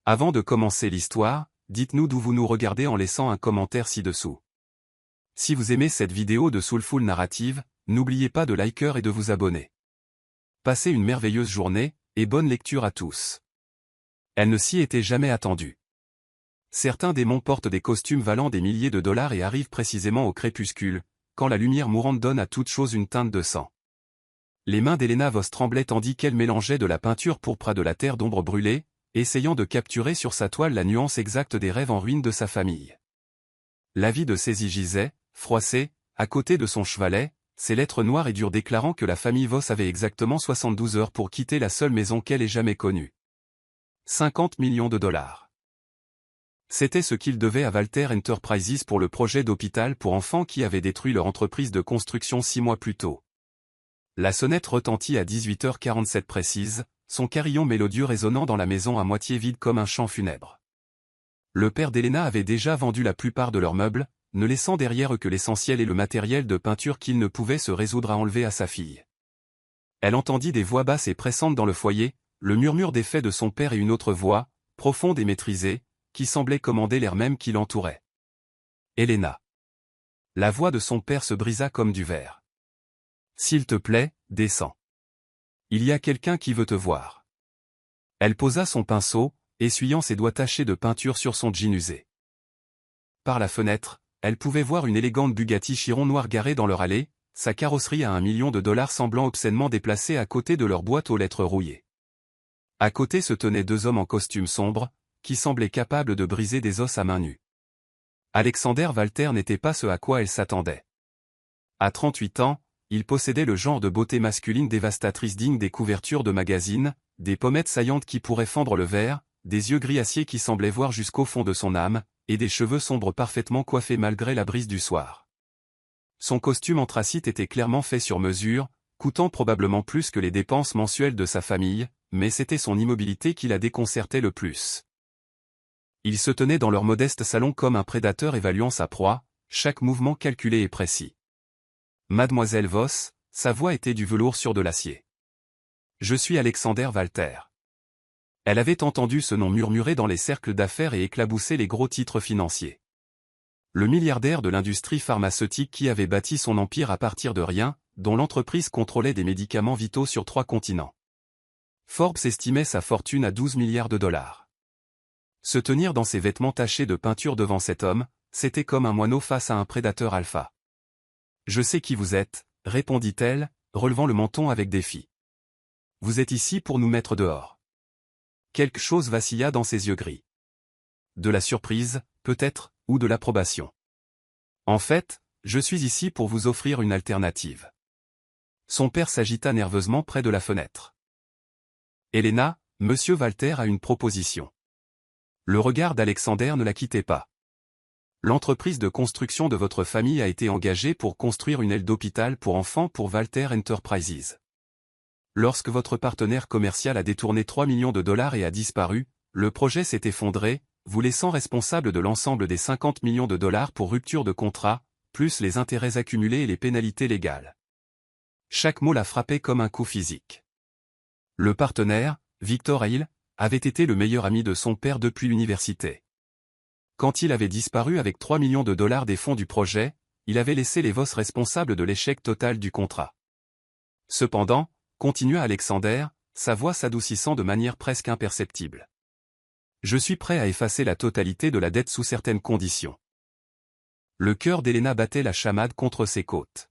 Avant de commencer l'histoire, dites-nous d'où vous nous regardez en laissant un commentaire ci-dessous. Si vous aimez cette vidéo de Soulful Narrative, n'oubliez pas de liker et de vous abonner. Passez une merveilleuse journée, et bonne lecture à tous. Elle ne s'y était jamais attendue. Certains démons portent des costumes valant des milliers de dollars et arrivent précisément au crépuscule, quand la lumière mourante donne à toute chose une teinte de sang. Les mains d'Helena Voss tremblaient tandis qu'elle mélangeait de la peinture pourpre à de la terre d'ombre brûlée, essayant de capturer sur sa toile la nuance exacte des rêves en ruine de sa famille. La vie de Saisie gisait, froissée, à côté de son chevalet, ses lettres noires et dures déclarant que la famille Voss avait exactement 72 heures pour quitter la seule maison qu'elle ait jamais connue. 50 millions de dollars. C'était ce qu'ils devaient à Walter Enterprises pour le projet d'hôpital pour enfants qui avait détruit leur entreprise de construction 6 mois plus tôt. La sonnette retentit à 18h47 précise, son carillon mélodieux résonnant dans la maison à moitié vide comme un chant funèbre. Le père d'Helena avait déjà vendu la plupart de leurs meubles, ne laissant derrière eux que l'essentiel et le matériel de peinture qu'il ne pouvait se résoudre à enlever à sa fille. Elle entendit des voix basses et pressantes dans le foyer, le murmure des faits de son père et une autre voix, profonde et maîtrisée, qui semblait commander l'air même qui l'entourait. Helena. La voix de son père se brisa comme du verre. S'il te plaît, descends. Il y a quelqu'un qui veut te voir. Elle posa son pinceau, essuyant ses doigts tachés de peinture sur son jean usé. Par la fenêtre, elle pouvait voir une élégante Bugatti Chiron noire garée dans leur allée, sa carrosserie à $1 million semblant obscènement déplacée à côté de leur boîte aux lettres rouillées. À côté se tenaient deux hommes en costume sombre, qui semblaient capables de briser des os à main nue. Alexander Walter n'était pas ce à quoi elle s'attendait. À 38 ans, il possédait le genre de beauté masculine dévastatrice digne des couvertures de magazines, des pommettes saillantes qui pourraient fendre le verre, des yeux gris acier qui semblaient voir jusqu'au fond de son âme, et des cheveux sombres parfaitement coiffés malgré la brise du soir. Son costume anthracite était clairement fait sur mesure, coûtant probablement plus que les dépenses mensuelles de sa famille, mais c'était son immobilité qui la déconcertait le plus. Il se tenait dans leur modeste salon comme un prédateur évaluant sa proie, chaque mouvement calculé et précis. Mademoiselle Voss, sa voix était du velours sur de l'acier. Je suis Alexander Walter. Elle avait entendu ce nom murmurer dans les cercles d'affaires et éclabousser les gros titres financiers. Le milliardaire de l'industrie pharmaceutique qui avait bâti son empire à partir de rien, dont l'entreprise contrôlait des médicaments vitaux sur 3 continents. Forbes estimait sa fortune à 12 milliards de dollars. Se tenir dans ses vêtements tachés de peinture devant cet homme, c'était comme un moineau face à un prédateur alpha. « Je sais qui vous êtes », répondit-elle, relevant le menton avec défi. « Vous êtes ici pour nous mettre dehors. » Quelque chose vacilla dans ses yeux gris. De la surprise, peut-être, ou de l'approbation. « En fait, je suis ici pour vous offrir une alternative. » Son père s'agita nerveusement près de la fenêtre. « Helena, Monsieur Walter a une proposition. » Le regard d'Alexander ne la quittait pas. L'entreprise de construction de votre famille a été engagée pour construire une aile d'hôpital pour enfants pour Walter Enterprises. Lorsque votre partenaire commercial a détourné 3 millions de dollars et a disparu, le projet s'est effondré, vous laissant responsable de l'ensemble des 50 millions de dollars pour rupture de contrat, plus les intérêts accumulés et les pénalités légales. Chaque mot la frappait comme un coup physique. Le partenaire, Victor Hill, avait été le meilleur ami de son père depuis l'université. Quand il avait disparu avec 3 millions de dollars des fonds du projet, il avait laissé les Voss responsables de l'échec total du contrat. Cependant, continua Alexander, sa voix s'adoucissant de manière presque imperceptible. Je suis prêt à effacer la totalité de la dette sous certaines conditions. Le cœur d'Helena battait la chamade contre ses côtes.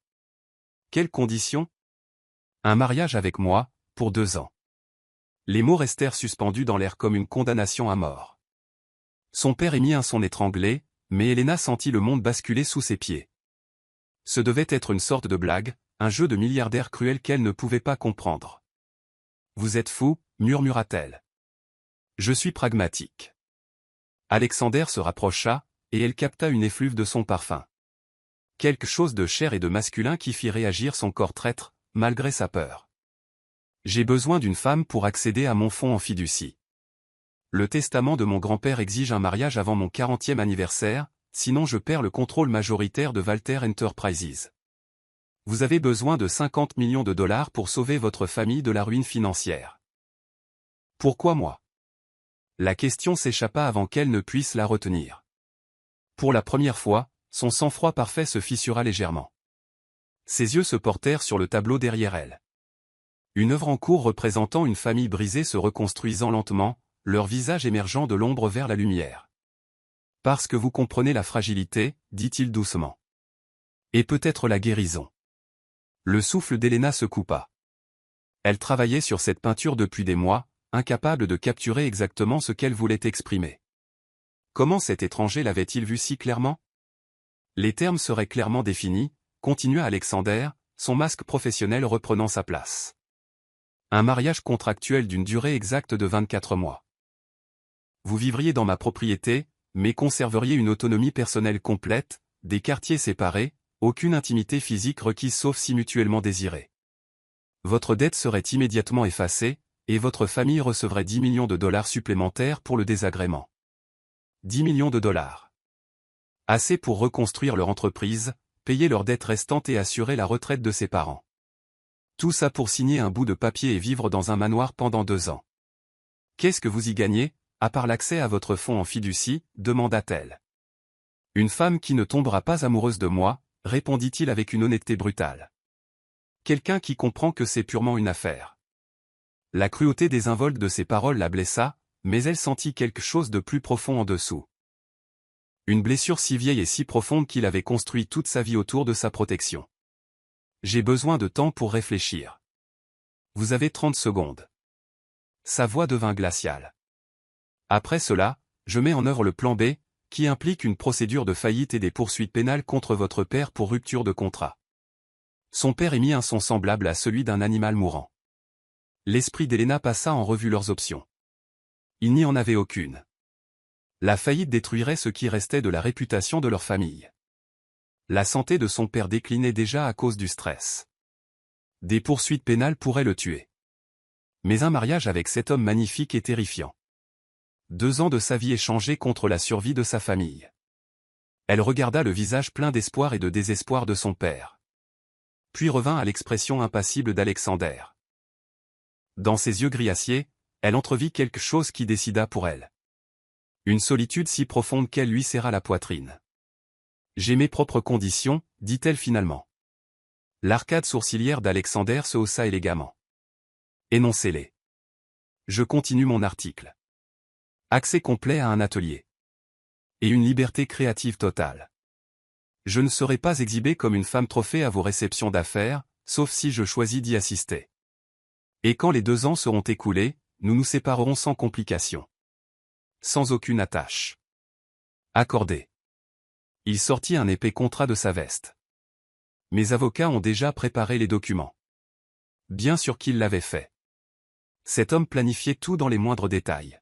Quelles conditions? Un mariage avec moi, pour 2 ans. Les mots restèrent suspendus dans l'air comme une condamnation à mort. Son père émit un son étranglé, mais Helena sentit le monde basculer sous ses pieds. Ce devait être une sorte de blague, un jeu de milliardaire cruel qu'elle ne pouvait pas comprendre. « Vous êtes fou », murmura-t-elle. « Je suis pragmatique. » Alexander se rapprocha, et elle capta une effluve de son parfum. Quelque chose de cher et de masculin qui fit réagir son corps traître, malgré sa peur. « J'ai besoin d'une femme pour accéder à mon fonds en fiducie. Le testament de mon grand-père exige un mariage avant mon 40e anniversaire, sinon je perds le contrôle majoritaire de Walter Enterprises. Vous avez besoin de 50 millions de dollars pour sauver votre famille de la ruine financière. Pourquoi moi? La question s'échappa avant qu'elle ne puisse la retenir. Pour la première fois, son sang-froid parfait se fissura légèrement. Ses yeux se portèrent sur le tableau derrière elle. Une œuvre en cours représentant une famille brisée se reconstruisant lentement, leur visage émergeant de l'ombre vers la lumière. « Parce que vous comprenez la fragilité, dit-il doucement. Et peut-être la guérison. » Le souffle d'Elena se coupa. Elle travaillait sur cette peinture depuis des mois, incapable de capturer exactement ce qu'elle voulait exprimer. Comment cet étranger l'avait-il vu si clairement? Les termes seraient clairement définis, continua Alexander, son masque professionnel reprenant sa place. Un mariage contractuel d'une durée exacte de 24 mois. Vous vivriez dans ma propriété, mais conserveriez une autonomie personnelle complète, des quartiers séparés, aucune intimité physique requise sauf si mutuellement désirée. Votre dette serait immédiatement effacée, et votre famille recevrait 10 millions de dollars supplémentaires pour le désagrément. 10 millions de dollars. Assez pour reconstruire leur entreprise, payer leurs dettes restantes et assurer la retraite de ses parents. Tout ça pour signer un bout de papier et vivre dans un manoir pendant 2 ans. Qu'est-ce que vous y gagnez, à part l'accès à votre fonds en fiducie, demanda-t-elle. Une femme qui ne tombera pas amoureuse de moi, répondit-il avec une honnêteté brutale. Quelqu'un qui comprend que c'est purement une affaire. La cruauté désinvolte de ses paroles la blessa, mais elle sentit quelque chose de plus profond en dessous. Une blessure si vieille et si profonde qu'il avait construit toute sa vie autour de sa protection. J'ai besoin de temps pour réfléchir. Vous avez 30 secondes. Sa voix devint glaciale. Après cela, je mets en œuvre le plan B, qui implique une procédure de faillite et des poursuites pénales contre votre père pour rupture de contrat. Son père émit un son semblable à celui d'un animal mourant. L'esprit d'Elena passa en revue leurs options. Il n'y en avait aucune. La faillite détruirait ce qui restait de la réputation de leur famille. La santé de son père déclinait déjà à cause du stress. Des poursuites pénales pourraient le tuer. Mais un mariage avec cet homme magnifique et terrifiant. 2 ans de sa vie échangés contre la survie de sa famille. Elle regarda le visage plein d'espoir et de désespoir de son père. Puis revint à l'expression impassible d'Alexander. Dans ses yeux gris acier, elle entrevit quelque chose qui décida pour elle. Une solitude si profonde qu'elle lui serra la poitrine. J'ai mes propres conditions, dit-elle finalement. L'arcade sourcilière d'Alexander se haussa élégamment. Énoncez-les. Je continue mon article. Accès complet à un atelier. Et une liberté créative totale. Je ne serai pas exhibé comme une femme trophée à vos réceptions d'affaires, sauf si je choisis d'y assister. Et quand les 2 ans seront écoulés, nous nous séparerons sans complication. Sans aucune attache. Accordé. Il sortit un épais contrat de sa veste. Mes avocats ont déjà préparé les documents. Bien sûr qu'ils l'avaient fait. Cet homme planifiait tout dans les moindres détails.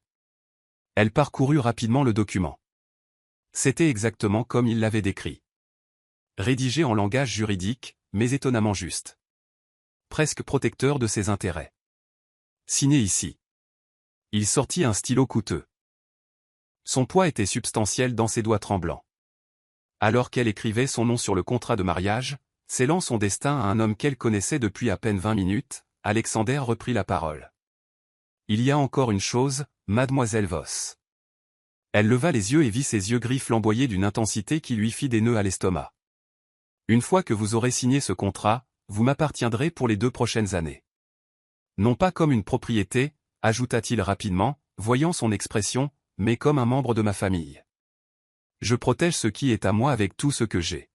Elle parcourut rapidement le document. C'était exactement comme il l'avait décrit. Rédigé en langage juridique, mais étonnamment juste. Presque protecteur de ses intérêts. Signé ici. Il sortit un stylo coûteux. Son poids était substantiel dans ses doigts tremblants. Alors qu'elle écrivait son nom sur le contrat de mariage, scellant son destin à un homme qu'elle connaissait depuis à peine 20 minutes, Alexander reprit la parole. Il y a encore une chose, mademoiselle Voss. Elle leva les yeux et vit ses yeux gris flamboyer d'une intensité qui lui fit des nœuds à l'estomac. Une fois que vous aurez signé ce contrat, vous m'appartiendrez pour les 2 prochaines années. Non pas comme une propriété, ajouta-t-il rapidement, voyant son expression, mais comme un membre de ma famille. Je protège ce qui est à moi avec tout ce que j'ai.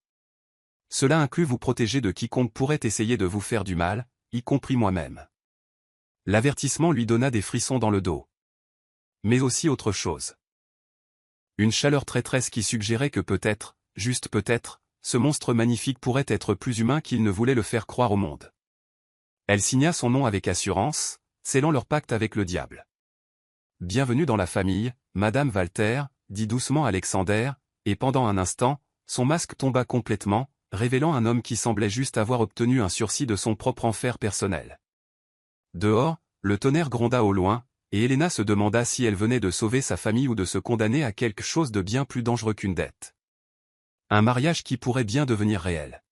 Cela inclut vous protéger de quiconque pourrait essayer de vous faire du mal, y compris moi-même. L'avertissement lui donna des frissons dans le dos. Mais aussi autre chose. Une chaleur traîtresse qui suggérait que peut-être, juste peut-être, ce monstre magnifique pourrait être plus humain qu'il ne voulait le faire croire au monde. Elle signa son nom avec assurance, scellant leur pacte avec le diable. Bienvenue dans la famille, Madame Walter, dit doucement Alexander, et pendant un instant, son masque tomba complètement, révélant un homme qui semblait juste avoir obtenu un sursis de son propre enfer personnel. Dehors, le tonnerre gronda au loin, et Elena se demanda si elle venait de sauver sa famille ou de se condamner à quelque chose de bien plus dangereux qu'une dette. Un mariage qui pourrait bien devenir réel.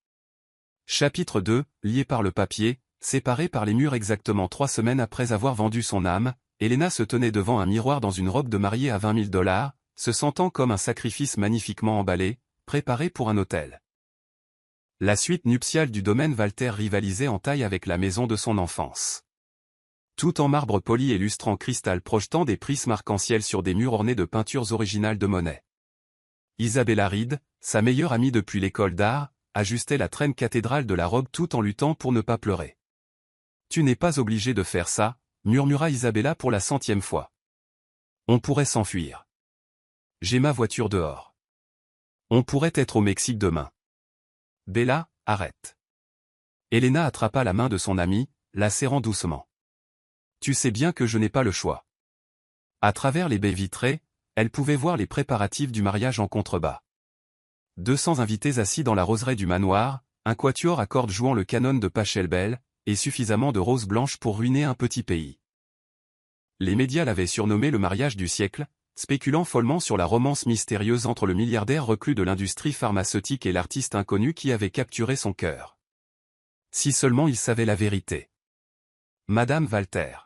Chapitre 2, lié par le papier, séparé par les murs exactement 3 semaines après avoir vendu son âme, Elena se tenait devant un miroir dans une robe de mariée à 20 000 $, se sentant comme un sacrifice magnifiquement emballé, préparé pour un autel. La suite nuptiale du domaine Walter rivalisait en taille avec la maison de son enfance. Tout en marbre poli et lustre en cristal projetant des prismes arc-en-ciel sur des murs ornés de peintures originales de Monet. Isabella Reed, sa meilleure amie depuis l'école d'art, ajustait la traîne cathédrale de la robe tout en luttant pour ne pas pleurer. « Tu n'es pas obligé de faire ça », murmura Isabella pour la 100e fois. « On pourrait s'enfuir. J'ai ma voiture dehors. On pourrait être au Mexique demain. » « Bella, arrête. » Elena attrapa la main de son amie, la serrant doucement. « Tu sais bien que je n'ai pas le choix. » À travers les baies vitrées, elle pouvait voir les préparatifs du mariage en contrebas. 200 invités assis dans la roseraie du manoir, un quatuor à cordes jouant le canon de Pachelbel, et suffisamment de roses blanches pour ruiner un petit pays. Les médias l'avaient surnommé le mariage du siècle, spéculant follement sur la romance mystérieuse entre le milliardaire reclus de l'industrie pharmaceutique et l'artiste inconnu qui avait capturé son cœur. Si seulement il savait la vérité. Madame Walter.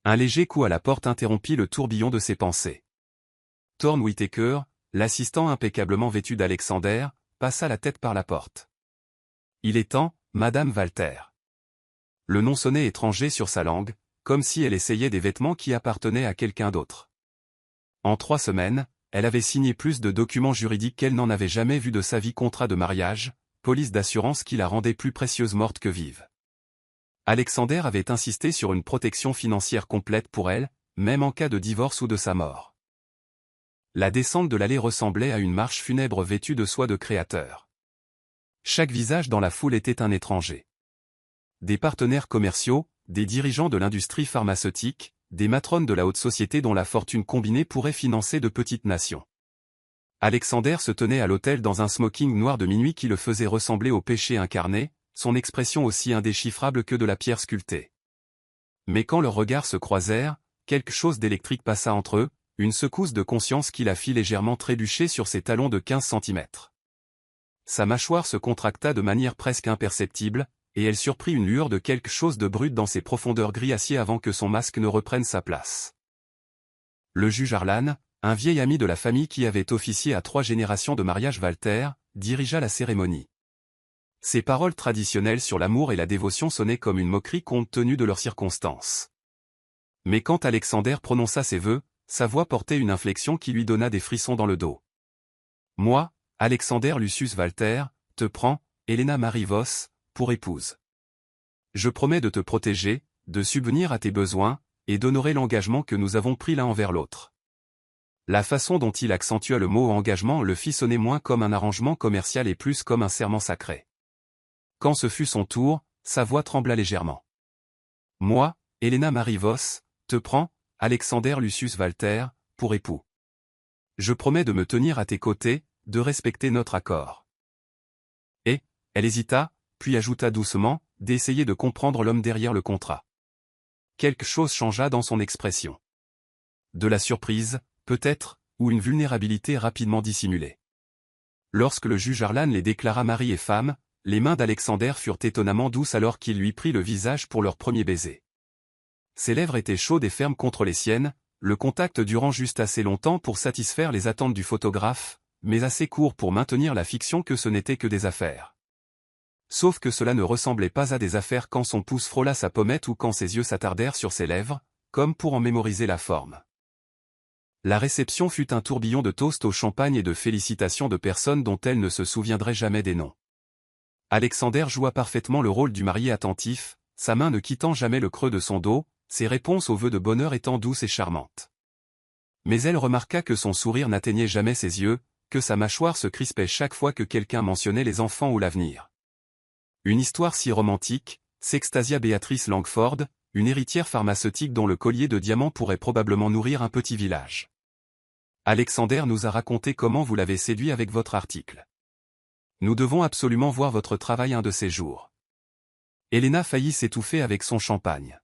Un léger coup à la porte interrompit le tourbillon de ses pensées. Thorne Whitaker, l'assistant impeccablement vêtu d'Alexander, passa la tête par la porte. « Il est temps, Madame Walter. » Le nom sonnait étranger sur sa langue, comme si elle essayait des vêtements qui appartenaient à quelqu'un d'autre. En 3 semaines, elle avait signé plus de documents juridiques qu'elle n'en avait jamais vu de sa vie: contrat de mariage, police d'assurance qui la rendait plus précieuse morte que vive. Alexander avait insisté sur une protection financière complète pour elle, même en cas de divorce ou de sa mort. La descente de l'allée ressemblait à une marche funèbre vêtue de soie de créateur. Chaque visage dans la foule était un étranger. Des partenaires commerciaux, des dirigeants de l'industrie pharmaceutique, des matrones de la haute société dont la fortune combinée pourrait financer de petites nations. Alexander se tenait à l'autel dans un smoking noir de minuit qui le faisait ressembler au péché incarné, son expression aussi indéchiffrable que de la pierre sculptée. Mais quand leurs regards se croisèrent, quelque chose d'électrique passa entre eux, une secousse de conscience qui la fit légèrement trébucher sur ses talons de 15 cm. Sa mâchoire se contracta de manière presque imperceptible, et elle surprit une lueur de quelque chose de brut dans ses profondeurs gris acier avant que son masque ne reprenne sa place. Le juge Harlan, un vieil ami de la famille qui avait officié à 3 générations de mariage Walter, dirigea la cérémonie. Ses paroles traditionnelles sur l'amour et la dévotion sonnaient comme une moquerie compte tenu de leurs circonstances. Mais quand Alexander prononça ses vœux, sa voix portait une inflexion qui lui donna des frissons dans le dos. « Moi, Alexander Lucius Walter, te prends, Elena Marie Voss, pour épouse. Je promets de te protéger, de subvenir à tes besoins, et d'honorer l'engagement que nous avons pris l'un envers l'autre. » La façon dont il accentua le mot engagement le fit sonner moins comme un arrangement commercial et plus comme un serment sacré. Quand ce fut son tour, sa voix trembla légèrement. « Moi, Elena Marie Voss, te prends, Alexander Lucius Walter, pour époux. Je promets de me tenir à tes côtés, de respecter notre accord. » Et, elle hésita, puis ajouta doucement, d'essayer de comprendre l'homme derrière le contrat. Quelque chose changea dans son expression. De la surprise, peut-être, ou une vulnérabilité rapidement dissimulée. Lorsque le juge Harlan les déclara mari et femme, les mains d'Alexander furent étonnamment douces alors qu'il lui prit le visage pour leur premier baiser. Ses lèvres étaient chaudes et fermes contre les siennes, le contact durant juste assez longtemps pour satisfaire les attentes du photographe, mais assez court pour maintenir la fiction que ce n'était que des affaires. Sauf que cela ne ressemblait pas à des affaires quand son pouce frôla sa pommette ou quand ses yeux s'attardèrent sur ses lèvres, comme pour en mémoriser la forme. La réception fut un tourbillon de toasts au champagne et de félicitations de personnes dont elle ne se souviendrait jamais des noms. Alexander joua parfaitement le rôle du marié attentif, sa main ne quittant jamais le creux de son dos, ses réponses aux vœux de bonheur étant douces et charmantes. Mais elle remarqua que son sourire n'atteignait jamais ses yeux, que sa mâchoire se crispait chaque fois que quelqu'un mentionnait les enfants ou l'avenir. Une histoire si romantique, s'extasia Béatrice Langford, une héritière pharmaceutique dont le collier de diamants pourrait probablement nourrir un petit village. Alexander nous a raconté comment vous l'avez séduit avec votre article. Nous devons absolument voir votre travail un de ces jours. Elena faillit s'étouffer avec son champagne.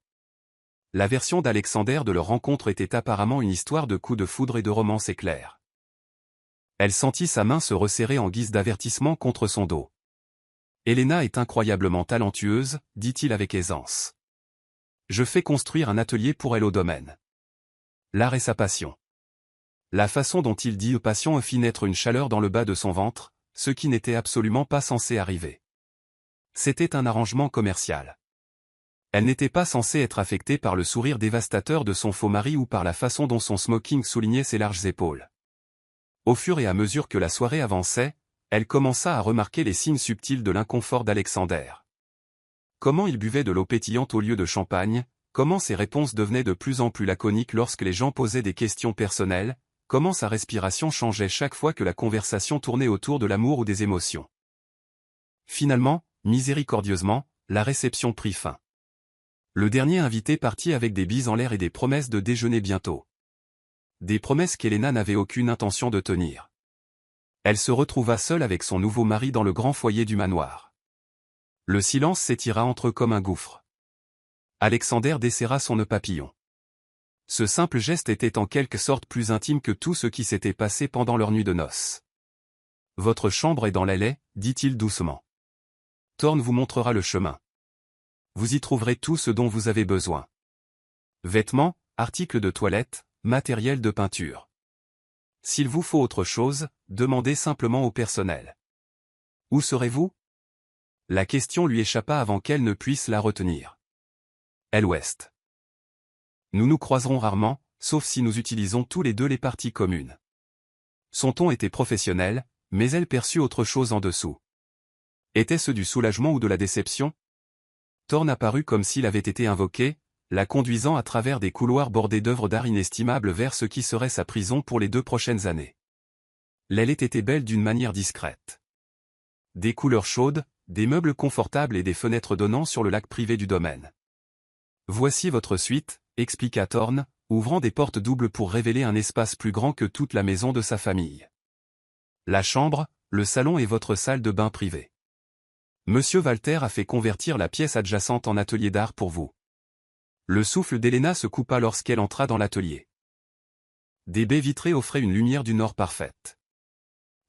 La version d'Alexander de leur rencontre était apparemment une histoire de coups de foudre et de romance éclair. Elle sentit sa main se resserrer en guise d'avertissement contre son dos. « Elena est incroyablement talentueuse, dit-il avec aisance. Je fais construire un atelier pour elle au domaine. L'art est sa passion. La façon dont il dit passion fit naître une chaleur dans le bas de son ventre, ce qui n'était absolument pas censé arriver. C'était un arrangement commercial. Elle n'était pas censée être affectée par le sourire dévastateur de son faux mari ou par la façon dont son smoking soulignait ses larges épaules. Au fur et à mesure que la soirée avançait, elle commença à remarquer les signes subtils de l'inconfort d'Alexander. Comment il buvait de l'eau pétillante au lieu de champagne, comment ses réponses devenaient de plus en plus laconiques lorsque les gens posaient des questions personnelles, comment sa respiration changeait chaque fois que la conversation tournait autour de l'amour ou des émotions. Finalement, miséricordieusement, la réception prit fin. Le dernier invité partit avec des bises en l'air et des promesses de déjeuner bientôt. Des promesses qu'Helena n'avait aucune intention de tenir. Elle se retrouva seule avec son nouveau mari dans le grand foyer du manoir. Le silence s'étira entre eux comme un gouffre. Alexander desserra son nœud papillon. Ce simple geste était en quelque sorte plus intime que tout ce qui s'était passé pendant leur nuit de noces. « Votre chambre est dans l'allée, dit-il doucement. Thorne vous montrera le chemin. Vous y trouverez tout ce dont vous avez besoin. Vêtements, articles de toilette, matériel de peinture. S'il vous faut autre chose, demandez simplement au personnel. Où serez-vous ? La question lui échappa avant qu'elle ne puisse la retenir. L'Ouest. Nous nous croiserons rarement, sauf si nous utilisons tous les deux les parties communes. Son ton était professionnel, mais elle perçut autre chose en dessous. Était-ce du soulagement ou de la déception ? Thorne apparut comme s'il avait été invoqué, la conduisant à travers des couloirs bordés d'œuvres d'art inestimables vers ce qui serait sa prison pour les 2 prochaines années. L'aile était belle d'une manière discrète. Des couleurs chaudes, des meubles confortables et des fenêtres donnant sur le lac privé du domaine. Voici votre suite, expliqua Thorne, ouvrant des portes doubles pour révéler un espace plus grand que toute la maison de sa famille. La chambre, le salon et votre salle de bain privée. Monsieur Walter a fait convertir la pièce adjacente en atelier d'art pour vous. Le souffle d'Helena se coupa lorsqu'elle entra dans l'atelier. Des baies vitrées offraient une lumière du nord parfaite.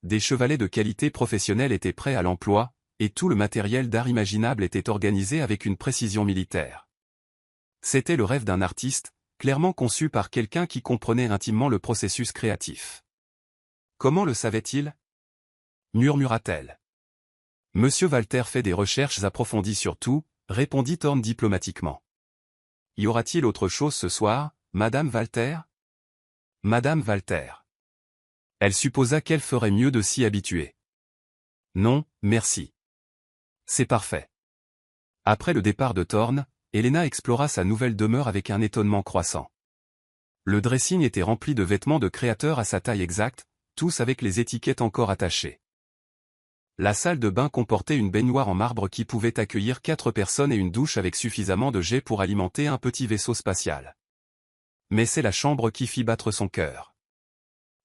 Des chevalets de qualité professionnelle étaient prêts à l'emploi, et tout le matériel d'art imaginable était organisé avec une précision militaire. C'était le rêve d'un artiste, clairement conçu par quelqu'un qui comprenait intimement le processus créatif. Comment le savait-il ? Murmura-t-elle. Monsieur Walter fait des recherches approfondies sur tout, répondit Thorne diplomatiquement. Y aura-t-il autre chose ce soir, Madame Walter ? Madame Walter. Elle supposa qu'elle ferait mieux de s'y habituer. Non, merci. C'est parfait. Après le départ de Thorne, Helena explora sa nouvelle demeure avec un étonnement croissant. Le dressing était rempli de vêtements de créateurs à sa taille exacte, tous avec les étiquettes encore attachées. La salle de bain comportait une baignoire en marbre qui pouvait accueillir 4 personnes et une douche avec suffisamment de jet pour alimenter un petit vaisseau spatial. Mais c'est la chambre qui fit battre son cœur.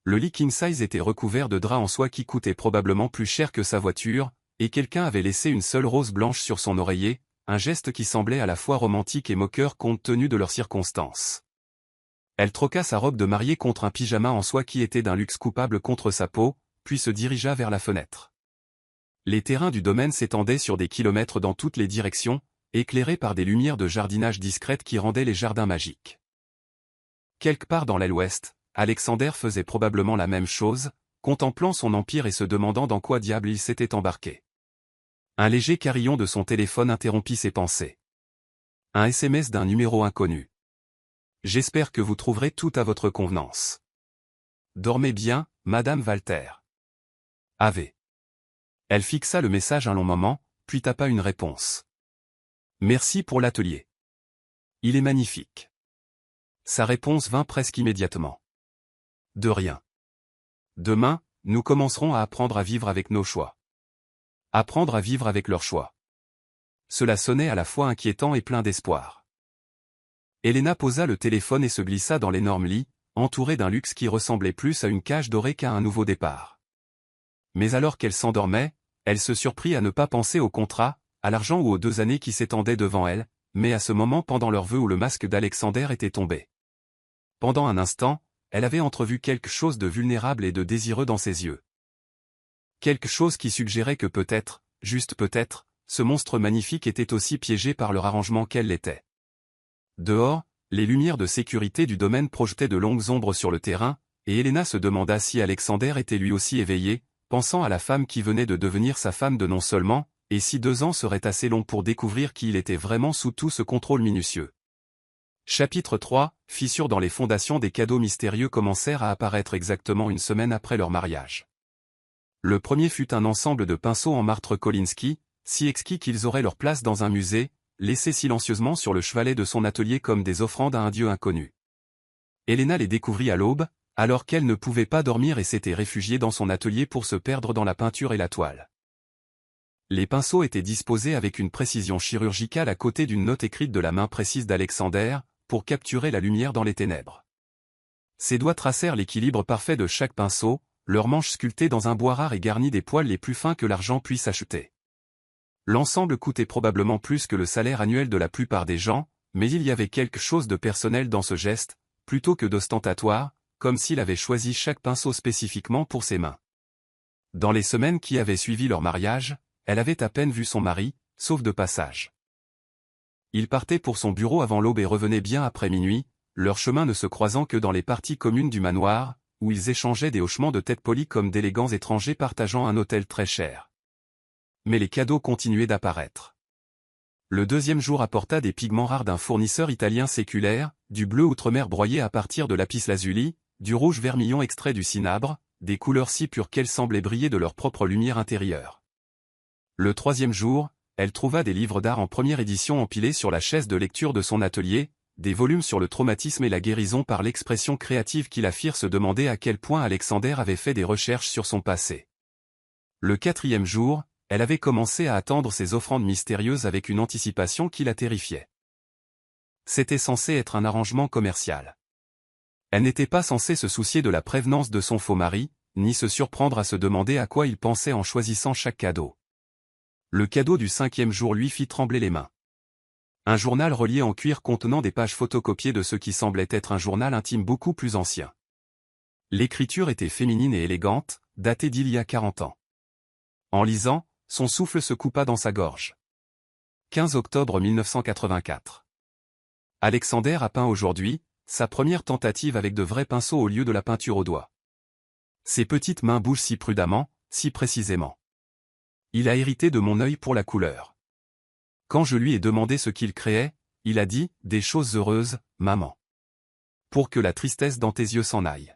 Le lit king size était recouvert de draps en soie qui coûtait probablement plus cher que sa voiture, et quelqu'un avait laissé une seule rose blanche sur son oreiller, un geste qui semblait à la fois romantique et moqueur compte tenu de leurs circonstances. Elle troqua sa robe de mariée contre un pyjama en soie qui était d'un luxe coupable contre sa peau, puis se dirigea vers la fenêtre. Les terrains du domaine s'étendaient sur des kilomètres dans toutes les directions, éclairés par des lumières de jardinage discrètes qui rendaient les jardins magiques. Quelque part dans l'aile ouest, Alexander faisait probablement la même chose, contemplant son empire et se demandant dans quoi diable il s'était embarqué. Un léger carillon de son téléphone interrompit ses pensées. Un SMS d'un numéro inconnu. J'espère que vous trouverez tout à votre convenance. Dormez bien, Madame Walter. Ave. Elle fixa le message un long moment, puis tapa une réponse. Merci pour l'atelier. Il est magnifique. Sa réponse vint presque immédiatement. De rien. Demain, nous commencerons à apprendre à vivre avec nos choix. Apprendre à vivre avec leurs choix. Cela sonnait à la fois inquiétant et plein d'espoir. Helena posa le téléphone et se glissa dans l'énorme lit, entourée d'un luxe qui ressemblait plus à une cage dorée qu'à un nouveau départ. Mais alors qu'elle s'endormait, elle se surprit à ne pas penser au contrat, à l'argent ou aux 2 années qui s'étendaient devant elle, mais à ce moment pendant leur vœu où le masque d'Alexander était tombé. Pendant un instant, elle avait entrevu quelque chose de vulnérable et de désireux dans ses yeux. Quelque chose qui suggérait que peut-être, juste peut-être, ce monstre magnifique était aussi piégé par leur arrangement qu'elle l'était. Dehors, les lumières de sécurité du domaine projetaient de longues ombres sur le terrain, et Helena se demanda si Alexander était lui aussi éveillé, pensant à la femme qui venait de devenir sa femme de non seulement, et si 2 ans seraient assez longs pour découvrir qui il était vraiment sous tout ce contrôle minutieux. Chapitre 3, fissures dans les fondations. Des cadeaux mystérieux commencèrent à apparaître exactement une semaine après leur mariage. Le premier fut un ensemble de pinceaux en martre Kolinsky, si exquis qu'ils auraient leur place dans un musée, laissés silencieusement sur le chevalet de son atelier comme des offrandes à un dieu inconnu. Helena les découvrit à l'aube, alors qu'elle ne pouvait pas dormir et s'était réfugiée dans son atelier pour se perdre dans la peinture et la toile. Les pinceaux étaient disposés avec une précision chirurgicale à côté d'une note écrite de la main précise d'Alexander, pour capturer la lumière dans les ténèbres. Ses doigts tracèrent l'équilibre parfait de chaque pinceau, leurs manches sculptées dans un bois rare et garnies des poils les plus fins que l'argent puisse acheter. L'ensemble coûtait probablement plus que le salaire annuel de la plupart des gens, mais il y avait quelque chose de personnel dans ce geste, plutôt que d'ostentatoire, comme s'il avait choisi chaque pinceau spécifiquement pour ses mains. Dans les semaines qui avaient suivi leur mariage, elle avait à peine vu son mari, sauf de passage. Il partait pour son bureau avant l'aube et revenait bien après minuit, leur chemin ne se croisant que dans les parties communes du manoir, où ils échangeaient des hochements de tête polis comme d'élégants étrangers partageant un hôtel très cher. Mais les cadeaux continuaient d'apparaître. Le deuxième jour apporta des pigments rares d'un fournisseur italien séculaire, du bleu outre-mer broyé à partir de lapis-lazuli, du rouge vermillon extrait du cinabre, des couleurs si pures qu'elles semblaient briller de leur propre lumière intérieure. Le troisième jour, elle trouva des livres d'art en première édition empilés sur la chaise de lecture de son atelier, des volumes sur le traumatisme et la guérison par l'expression créative qui la firent se demander à quel point Alexander avait fait des recherches sur son passé. Le quatrième jour, elle avait commencé à attendre ses offrandes mystérieuses avec une anticipation qui la terrifiait. C'était censé être un arrangement commercial. Elle n'était pas censée se soucier de la prévenance de son faux mari, ni se surprendre à se demander à quoi il pensait en choisissant chaque cadeau. Le cadeau du 5e jour lui fit trembler les mains. Un journal relié en cuir contenant des pages photocopiées de ce qui semblait être un journal intime beaucoup plus ancien. L'écriture était féminine et élégante, datée d'il y a 40 ans. En lisant, son souffle se coupa dans sa gorge. 15 octobre 1984. Alexander a peint aujourd'hui, sa première tentative avec de vrais pinceaux au lieu de la peinture au doigt. Ses petites mains bougent si prudemment, si précisément. Il a hérité de mon œil pour la couleur. Quand je lui ai demandé ce qu'il créait, il a dit « Des choses heureuses, maman. Pour que la tristesse dans tes yeux s'en aille. »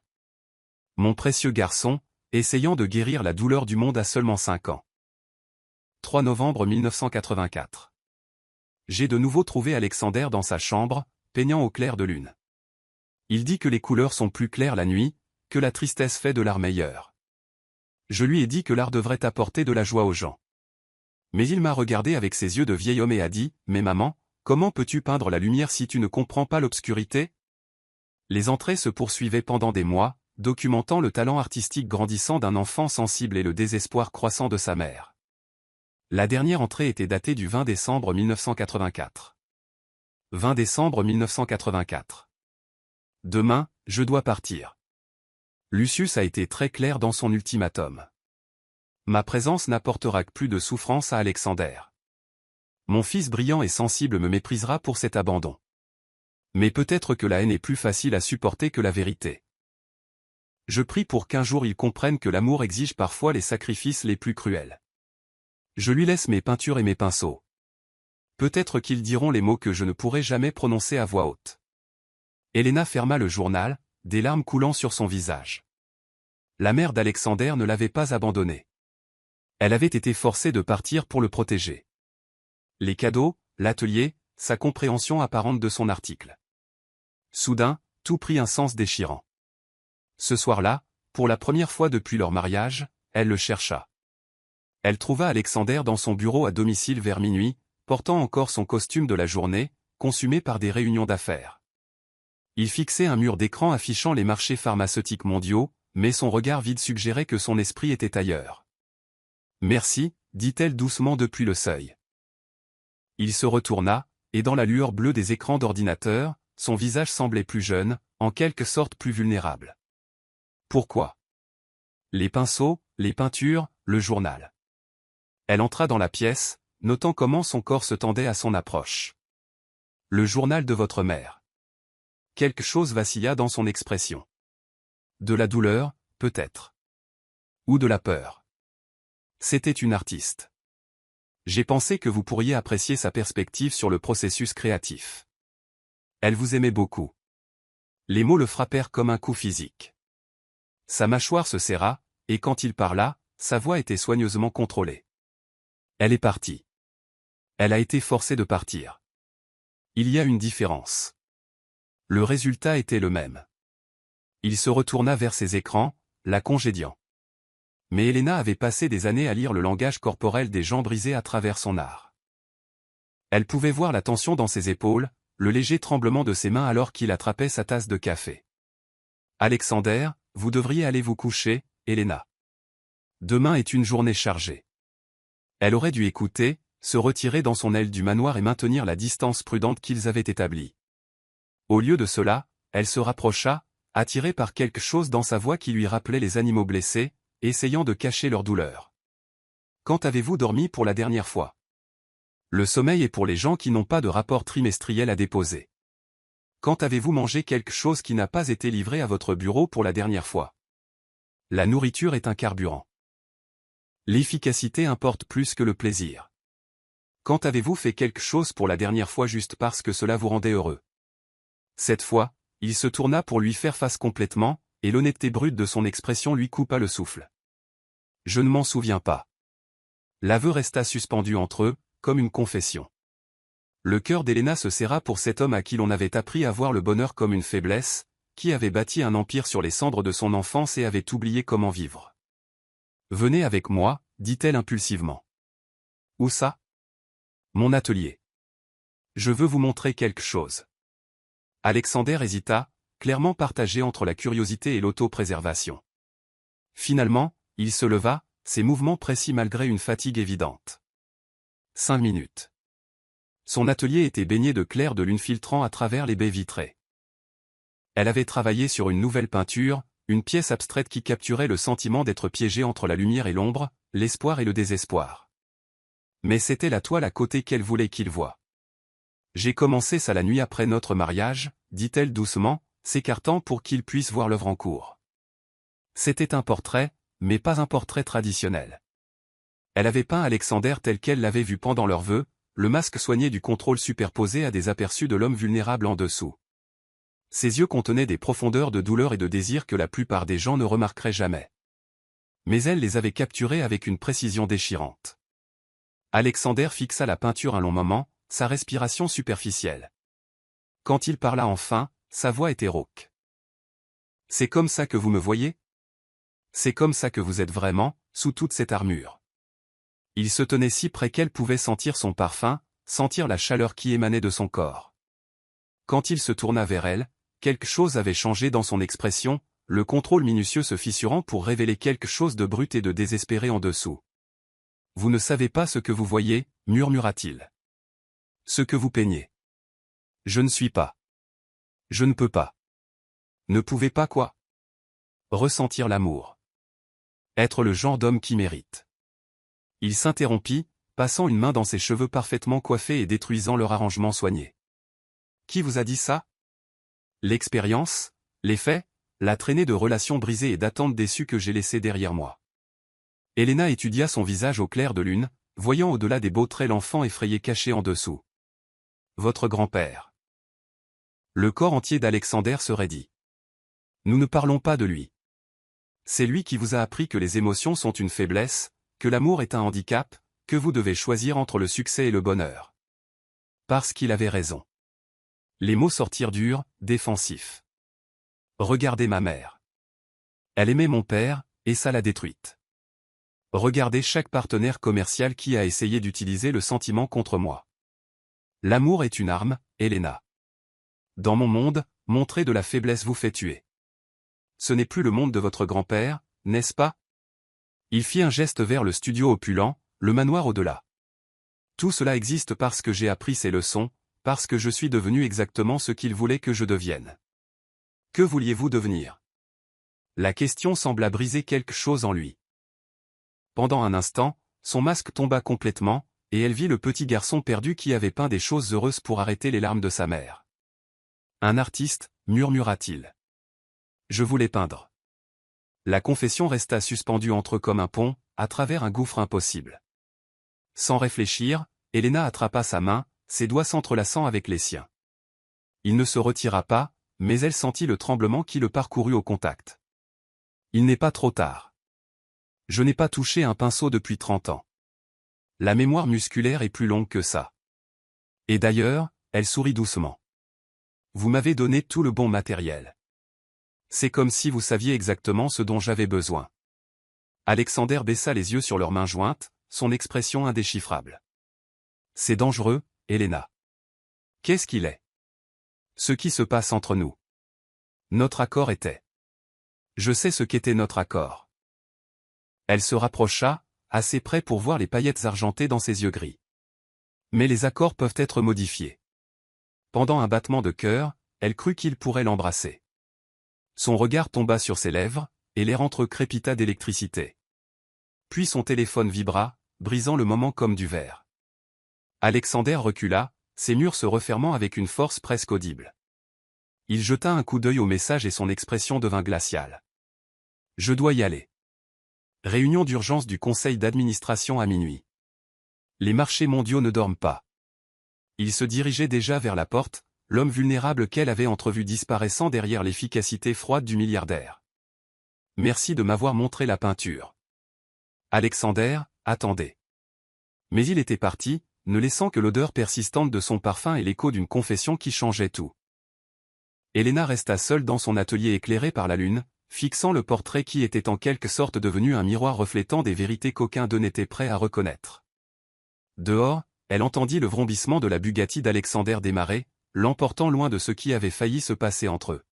Mon précieux garçon, essayant de guérir la douleur du monde à seulement 5 ans. 3 novembre 1984. J'ai de nouveau trouvé Alexander dans sa chambre, peignant au clair de lune. Il dit que les couleurs sont plus claires la nuit, que la tristesse fait de l'art meilleur. Je lui ai dit que l'art devrait apporter de la joie aux gens. Mais il m'a regardé avec ses yeux de vieil homme et a dit « Mais maman, comment peux-tu peindre la lumière si tu ne comprends pas l'obscurité ?» Les entrées se poursuivaient pendant des mois, documentant le talent artistique grandissant d'un enfant sensible et le désespoir croissant de sa mère. La dernière entrée était datée du 20 décembre 1984. 20 décembre 1984. Demain, je dois partir. Lucius a été très clair dans son ultimatum. Ma présence n'apportera que plus de souffrance à Alexander. Mon fils brillant et sensible me méprisera pour cet abandon. Mais peut-être que la haine est plus facile à supporter que la vérité. Je prie pour qu'un jour il comprenne que l'amour exige parfois les sacrifices les plus cruels. Je lui laisse mes peintures et mes pinceaux. Peut-être qu'ils diront les mots que je ne pourrai jamais prononcer à voix haute. Helena ferma le journal, des larmes coulant sur son visage. La mère d'Alexander ne l'avait pas abandonné. Elle avait été forcée de partir pour le protéger. Les cadeaux, l'atelier, sa compréhension apparente de son article. Soudain, tout prit un sens déchirant. Ce soir-là, pour la première fois depuis leur mariage, elle le chercha. Elle trouva Alexander dans son bureau à domicile vers minuit, portant encore son costume de la journée, consumé par des réunions d'affaires. Il fixait un mur d'écran affichant les marchés pharmaceutiques mondiaux, mais son regard vide suggérait que son esprit était ailleurs. « Merci », dit-elle doucement depuis le seuil. Il se retourna, et dans la lueur bleue des écrans d'ordinateur, son visage semblait plus jeune, en quelque sorte plus vulnérable. Pourquoi? Les pinceaux, les peintures, le journal. Elle entra dans la pièce, notant comment son corps se tendait à son approche. Le journal de votre mère. Quelque chose vacilla dans son expression. De la douleur, peut-être. Ou de la peur. C'était une artiste. J'ai pensé que vous pourriez apprécier sa perspective sur le processus créatif. Elle vous aimait beaucoup. Les mots le frappèrent comme un coup physique. Sa mâchoire se serra, et quand il parla, sa voix était soigneusement contrôlée. Elle est partie. Elle a été forcée de partir. Il y a une différence. Le résultat était le même. Il se retourna vers ses écrans, la congédiant. Mais Elena avait passé des années à lire le langage corporel des gens brisés à travers son art. Elle pouvait voir la tension dans ses épaules, le léger tremblement de ses mains alors qu'il attrapait sa tasse de café. « Alexander, vous devriez aller vous coucher, Elena. Demain est une journée chargée. » Elle aurait dû écouter, se retirer dans son aile du manoir et maintenir la distance prudente qu'ils avaient établie. Au lieu de cela, elle se rapprocha, attirée par quelque chose dans sa voix qui lui rappelait les animaux blessés, essayant de cacher leur douleur. « Quand avez-vous dormi pour la dernière fois ? Le sommeil est pour les gens qui n'ont pas de rapport trimestriel à déposer. Quand avez-vous mangé quelque chose qui n'a pas été livré à votre bureau pour la dernière fois ? La nourriture est un carburant. L'efficacité importe plus que le plaisir. Quand avez-vous fait quelque chose pour la dernière fois juste parce que cela vous rendait heureux ? Cette fois, il se tourna pour lui faire face complètement, et l'honnêteté brute de son expression lui coupa le souffle. Je ne m'en souviens pas. L'aveu resta suspendu entre eux, comme une confession. Le cœur d'Elena se serra pour cet homme à qui l'on avait appris à voir le bonheur comme une faiblesse, qui avait bâti un empire sur les cendres de son enfance et avait oublié comment vivre. « Venez avec moi, dit-elle impulsivement. « Où ça ? Mon atelier. Je veux vous montrer quelque chose. » Alexander hésita, clairement partagé entre la curiosité et l'autopréservation. Finalement, il se leva, ses mouvements précis malgré une fatigue évidente. 5 minutes. Son atelier était baigné de clair de lune filtrant à travers les baies vitrées. Elle avait travaillé sur une nouvelle peinture, une pièce abstraite qui capturait le sentiment d'être piégée entre la lumière et l'ombre, l'espoir et le désespoir. Mais c'était la toile à côté qu'elle voulait qu'il voie. « J'ai commencé ça la nuit après notre mariage, » dit-elle doucement, s'écartant pour qu'il puisse voir l'œuvre en cours. C'était un portrait, mais pas un portrait traditionnel. Elle avait peint Alexander tel qu'elle l'avait vu pendant leurs vœux, le masque soigné du contrôle superposé à des aperçus de l'homme vulnérable en dessous. Ses yeux contenaient des profondeurs de douleur et de désir que la plupart des gens ne remarqueraient jamais. Mais elle les avait capturés avec une précision déchirante. Alexander fixa la peinture un long moment, sa respiration superficielle. Quand il parla enfin, sa voix était rauque. « C'est comme ça que vous me voyez ? C'est comme ça que vous êtes vraiment, sous toute cette armure. » Il se tenait si près qu'elle pouvait sentir son parfum, sentir la chaleur qui émanait de son corps. Quand il se tourna vers elle, quelque chose avait changé dans son expression, le contrôle minutieux se fissurant pour révéler quelque chose de brut et de désespéré en dessous. « Vous ne savez pas ce que vous voyez, murmura-t-il. Ce que vous peignez. Je ne suis pas. Je ne peux pas. Ne pouvez pas quoi ? Ressentir l'amour. Être le genre d'homme qui mérite. » Il s'interrompit, passant une main dans ses cheveux parfaitement coiffés et détruisant leur arrangement soigné. « Qui vous a dit ça ? L'expérience, les faits, la traînée de relations brisées et d'attentes déçues que j'ai laissées derrière moi. » Elena étudia son visage au clair de lune, voyant au-delà des beaux traits l'enfant effrayé caché en dessous. « Votre grand-père. » Le corps entier d'Alexander se raidit. « Nous ne parlons pas de lui. C'est lui qui vous a appris que les émotions sont une faiblesse, que l'amour est un handicap, que vous devez choisir entre le succès et le bonheur. » Parce qu'il avait raison. Les mots sortirent durs, défensifs. « Regardez ma mère. Elle aimait mon père, et ça l'a détruite. Regardez chaque partenaire commercial qui a essayé d'utiliser le sentiment contre moi. L'amour est une arme, Elena. Dans mon monde, montrer de la faiblesse vous fait tuer. Ce n'est plus le monde de votre grand-père, n'est-ce pas ? » Il fit un geste vers le studio opulent, le manoir au-delà. « Tout cela existe parce que j'ai appris ces leçons, parce que je suis devenu exactement ce qu'il voulait que je devienne. » Que vouliez-vous devenir ? La question sembla briser quelque chose en lui. Pendant un instant, son masque tomba complètement, et elle vit le petit garçon perdu qui avait peint des choses heureuses pour arrêter les larmes de sa mère. Un artiste, murmura-t-il. Je voulais peindre. La confession resta suspendue entre eux comme un pont, à travers un gouffre impossible. Sans réfléchir, Elena attrapa sa main, ses doigts s'entrelaçant avec les siens. Il ne se retira pas, mais elle sentit le tremblement qui le parcourut au contact. Il n'est pas trop tard. Je n'ai pas touché un pinceau depuis 30 ans. La mémoire musculaire est plus longue que ça. Et d'ailleurs, elle sourit doucement. Vous m'avez donné tout le bon matériel. C'est comme si vous saviez exactement ce dont j'avais besoin. Alexander baissa les yeux sur leurs mains jointes, son expression indéchiffrable. C'est dangereux, Elena. Qu'est-ce qu'il est? Ce qui se passe entre nous. Notre accord était. Je sais ce qu'était notre accord. Elle se rapprocha, assez près pour voir les paillettes argentées dans ses yeux gris. Mais les accords peuvent être modifiés. Pendant un battement de cœur, elle crut qu'il pourrait l'embrasser. Son regard tomba sur ses lèvres, et l'air entre eux crépita d'électricité. Puis son téléphone vibra, brisant le moment comme du verre. Alexander recula, ses murs se refermant avec une force presque audible. Il jeta un coup d'œil au message et son expression devint glaciale. Je dois y aller. Réunion d'urgence du conseil d'administration à minuit. Les marchés mondiaux ne dorment pas. Il se dirigeait déjà vers la porte, l'homme vulnérable qu'elle avait entrevu disparaissant derrière l'efficacité froide du milliardaire. Merci de m'avoir montré la peinture. Alexander, attendez. Mais il était parti, ne laissant que l'odeur persistante de son parfum et l'écho d'une confession qui changeait tout. Elena resta seule dans son atelier éclairé par la lune, fixant le portrait qui était en quelque sorte devenu un miroir reflétant des vérités qu'aucun d'eux n'était prêt à reconnaître. Dehors, elle entendit le vrombissement de la Bugatti d'Alexander démarrer, l'emportant loin de ce qui avait failli se passer entre eux.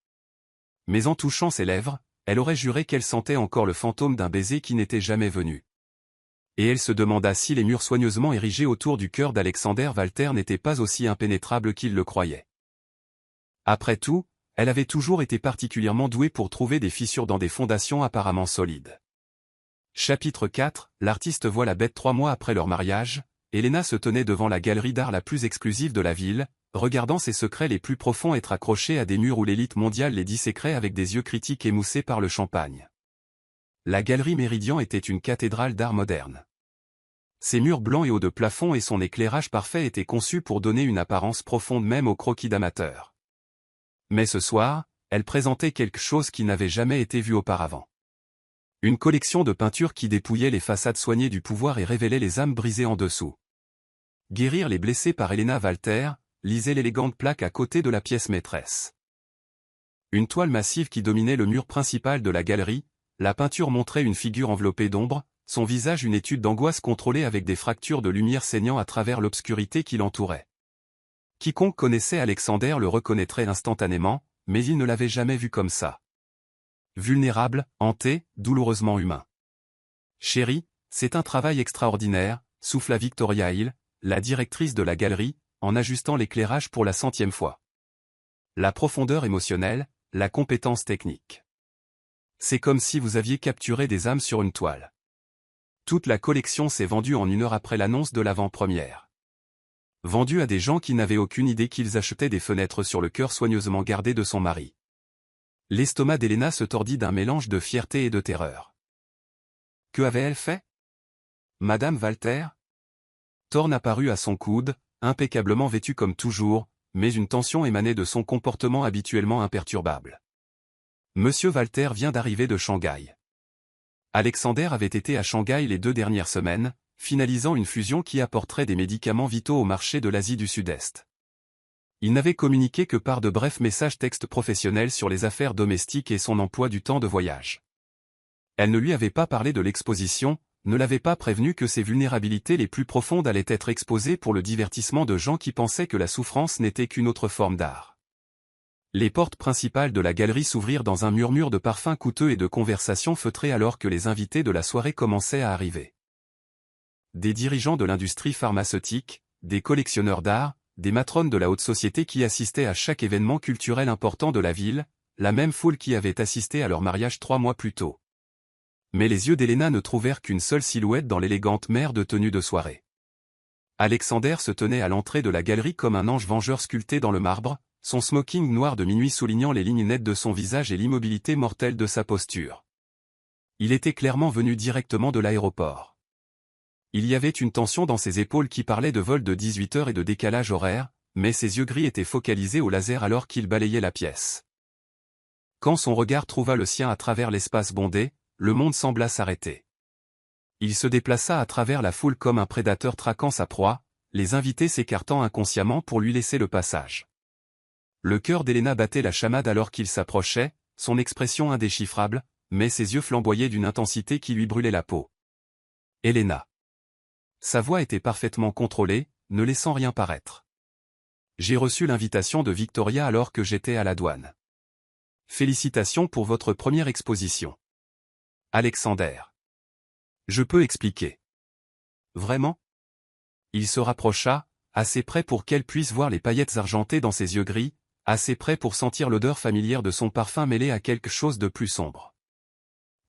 Mais en touchant ses lèvres, elle aurait juré qu'elle sentait encore le fantôme d'un baiser qui n'était jamais venu. Et elle se demanda si les murs soigneusement érigés autour du cœur d'Alexander Walter n'étaient pas aussi impénétrables qu'il le croyait. Après tout, elle avait toujours été particulièrement douée pour trouver des fissures dans des fondations apparemment solides. Chapitre 4, l'artiste voit la bête 3 mois après leur mariage. Elena se tenait devant la galerie d'art la plus exclusive de la ville, regardant ses secrets les plus profonds être accrochés à des murs où l'élite mondiale les dissécrait avec des yeux critiques émoussés par le champagne. La galerie Méridien était une cathédrale d'art moderne. Ses murs blancs et hauts de plafond et son éclairage parfait étaient conçus pour donner une apparence profonde même aux croquis d'amateurs. Mais ce soir, elle présentait quelque chose qui n'avait jamais été vu auparavant. Une collection de peintures qui dépouillait les façades soignées du pouvoir et révélait les âmes brisées en dessous. Guérir les blessés par Elena Walter, lisait l'élégante plaque à côté de la pièce maîtresse. Une toile massive qui dominait le mur principal de la galerie, la peinture montrait une figure enveloppée d'ombre, son visage une étude d'angoisse contrôlée avec des fractures de lumière saignant à travers l'obscurité qui l'entourait. Quiconque connaissait Alexander le reconnaîtrait instantanément, mais il ne l'avait jamais vu comme ça. Vulnérable, hanté, douloureusement humain. Chérie, c'est un travail extraordinaire, souffla Victoria Hill, la directrice de la galerie, en ajustant l'éclairage pour la 100e fois. La profondeur émotionnelle, la compétence technique. C'est comme si vous aviez capturé des âmes sur une toile. Toute la collection s'est vendue en 1 heure après l'annonce de l'avant-première. Vendue à des gens qui n'avaient aucune idée qu'ils achetaient des fenêtres sur le cœur soigneusement gardé de son mari. L'estomac d'Elena se tordit d'un mélange de fierté et de terreur. Que avait-elle fait? Madame Walter? Thorne apparut à son coude, impeccablement vêtu comme toujours, mais une tension émanait de son comportement habituellement imperturbable. Monsieur Walter vient d'arriver de Shanghai. Alexander avait été à Shanghai les 2 dernières semaines, finalisant une fusion qui apporterait des médicaments vitaux au marché de l'Asie du Sud-Est. Il n'avait communiqué que par de brefs messages textes professionnels sur les affaires domestiques et son emploi du temps de voyage. Elle ne lui avait pas parlé de l'exposition, ne l'avait pas prévenu que ses vulnérabilités les plus profondes allaient être exposées pour le divertissement de gens qui pensaient que la souffrance n'était qu'une autre forme d'art. Les portes principales de la galerie s'ouvrirent dans un murmure de parfums coûteux et de conversations feutrées alors que les invités de la soirée commençaient à arriver. Des dirigeants de l'industrie pharmaceutique, des collectionneurs d'art, des matrones de la haute société qui assistaient à chaque événement culturel important de la ville, la même foule qui avait assisté à leur mariage 3 mois plus tôt. Mais les yeux d'Elena ne trouvèrent qu'une seule silhouette dans l'élégante mère de tenue de soirée. Alexander se tenait à l'entrée de la galerie comme un ange vengeur sculpté dans le marbre, son smoking noir de minuit soulignant les lignes nettes de son visage et l'immobilité mortelle de sa posture. Il était clairement venu directement de l'aéroport. Il y avait une tension dans ses épaules qui parlait de vol de 18 heures et de décalage horaire, mais ses yeux gris étaient focalisés au laser alors qu'il balayait la pièce. Quand son regard trouva le sien à travers l'espace bondé, le monde sembla s'arrêter. Il se déplaça à travers la foule comme un prédateur traquant sa proie, les invités s'écartant inconsciemment pour lui laisser le passage. Le cœur d'Elena battait la chamade alors qu'il s'approchait, son expression indéchiffrable, mais ses yeux flamboyaient d'une intensité qui lui brûlait la peau. Elena. Sa voix était parfaitement contrôlée, ne laissant rien paraître. J'ai reçu l'invitation de Victoria alors que j'étais à la douane. Félicitations pour votre première exposition. Alexander. Je peux expliquer. Vraiment? Il se rapprocha, assez près pour qu'elle puisse voir les paillettes argentées dans ses yeux gris, assez près pour sentir l'odeur familière de son parfum mêlé à quelque chose de plus sombre.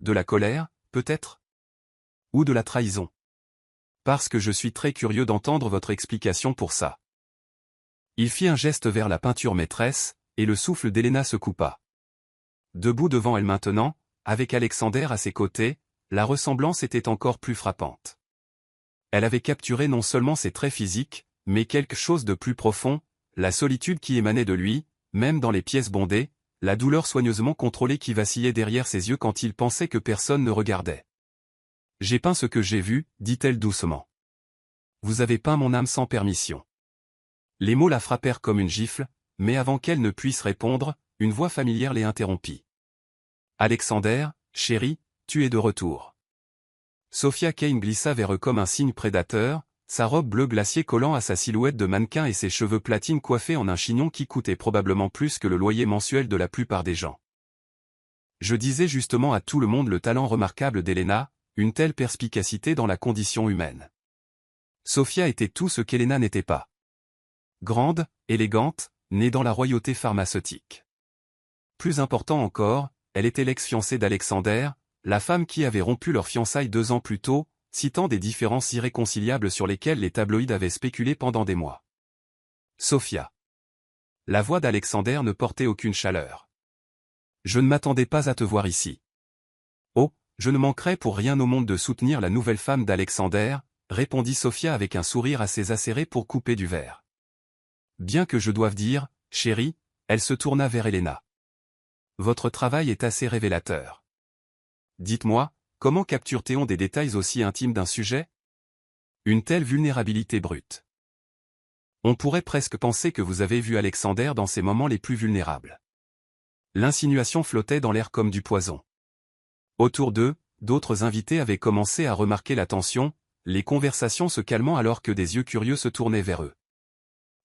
De la colère, peut-être? Ou de la trahison? Parce que je suis très curieux d'entendre votre explication pour ça. Il fit un geste vers la peinture maîtresse, et le souffle d'Elena se coupa. Debout devant elle maintenant, avec Alexander à ses côtés, la ressemblance était encore plus frappante. Elle avait capturé non seulement ses traits physiques, mais quelque chose de plus profond, la solitude qui émanait de lui, même dans les pièces bondées, la douleur soigneusement contrôlée qui vacillait derrière ses yeux quand il pensait que personne ne regardait. « J'ai peint ce que j'ai vu, dit-elle doucement. Vous avez peint mon âme sans permission. » Les mots la frappèrent comme une gifle, mais avant qu'elle ne puisse répondre, une voix familière les interrompit. « Alexander, chéri, tu es de retour. » Sophia Kane glissa vers eux comme un cygne prédateur, sa robe bleu glacier collant à sa silhouette de mannequin et ses cheveux platine coiffés en un chignon qui coûtait probablement plus que le loyer mensuel de la plupart des gens. Je disais justement à tout le monde le talent remarquable d'Elena, une telle perspicacité dans la condition humaine. Sophia était tout ce qu'Elena n'était pas. Grande, élégante, née dans la royauté pharmaceutique. Plus important encore, elle était l'ex-fiancée d'Alexander, la femme qui avait rompu leur fiançailles 2 ans plus tôt, citant des différences irréconciliables sur lesquelles les tabloïds avaient spéculé pendant des mois. Sophia. La voix d'Alexander ne portait aucune chaleur. Je ne m'attendais pas à te voir ici. Oh, je ne manquerai pour rien au monde de soutenir la nouvelle femme d'Alexander, répondit Sophia avec un sourire assez acéré pour couper du verre. Bien que je doive dire, chérie, elle se tourna vers Elena. Votre travail est assez révélateur. Dites-moi, comment capture-t-on des détails aussi intimes d'un sujet? Une telle vulnérabilité brute. On pourrait presque penser que vous avez vu Alexander dans ses moments les plus vulnérables. L'insinuation flottait dans l'air comme du poison. Autour d'eux, d'autres invités avaient commencé à remarquer la tension, les conversations se calmant alors que des yeux curieux se tournaient vers eux.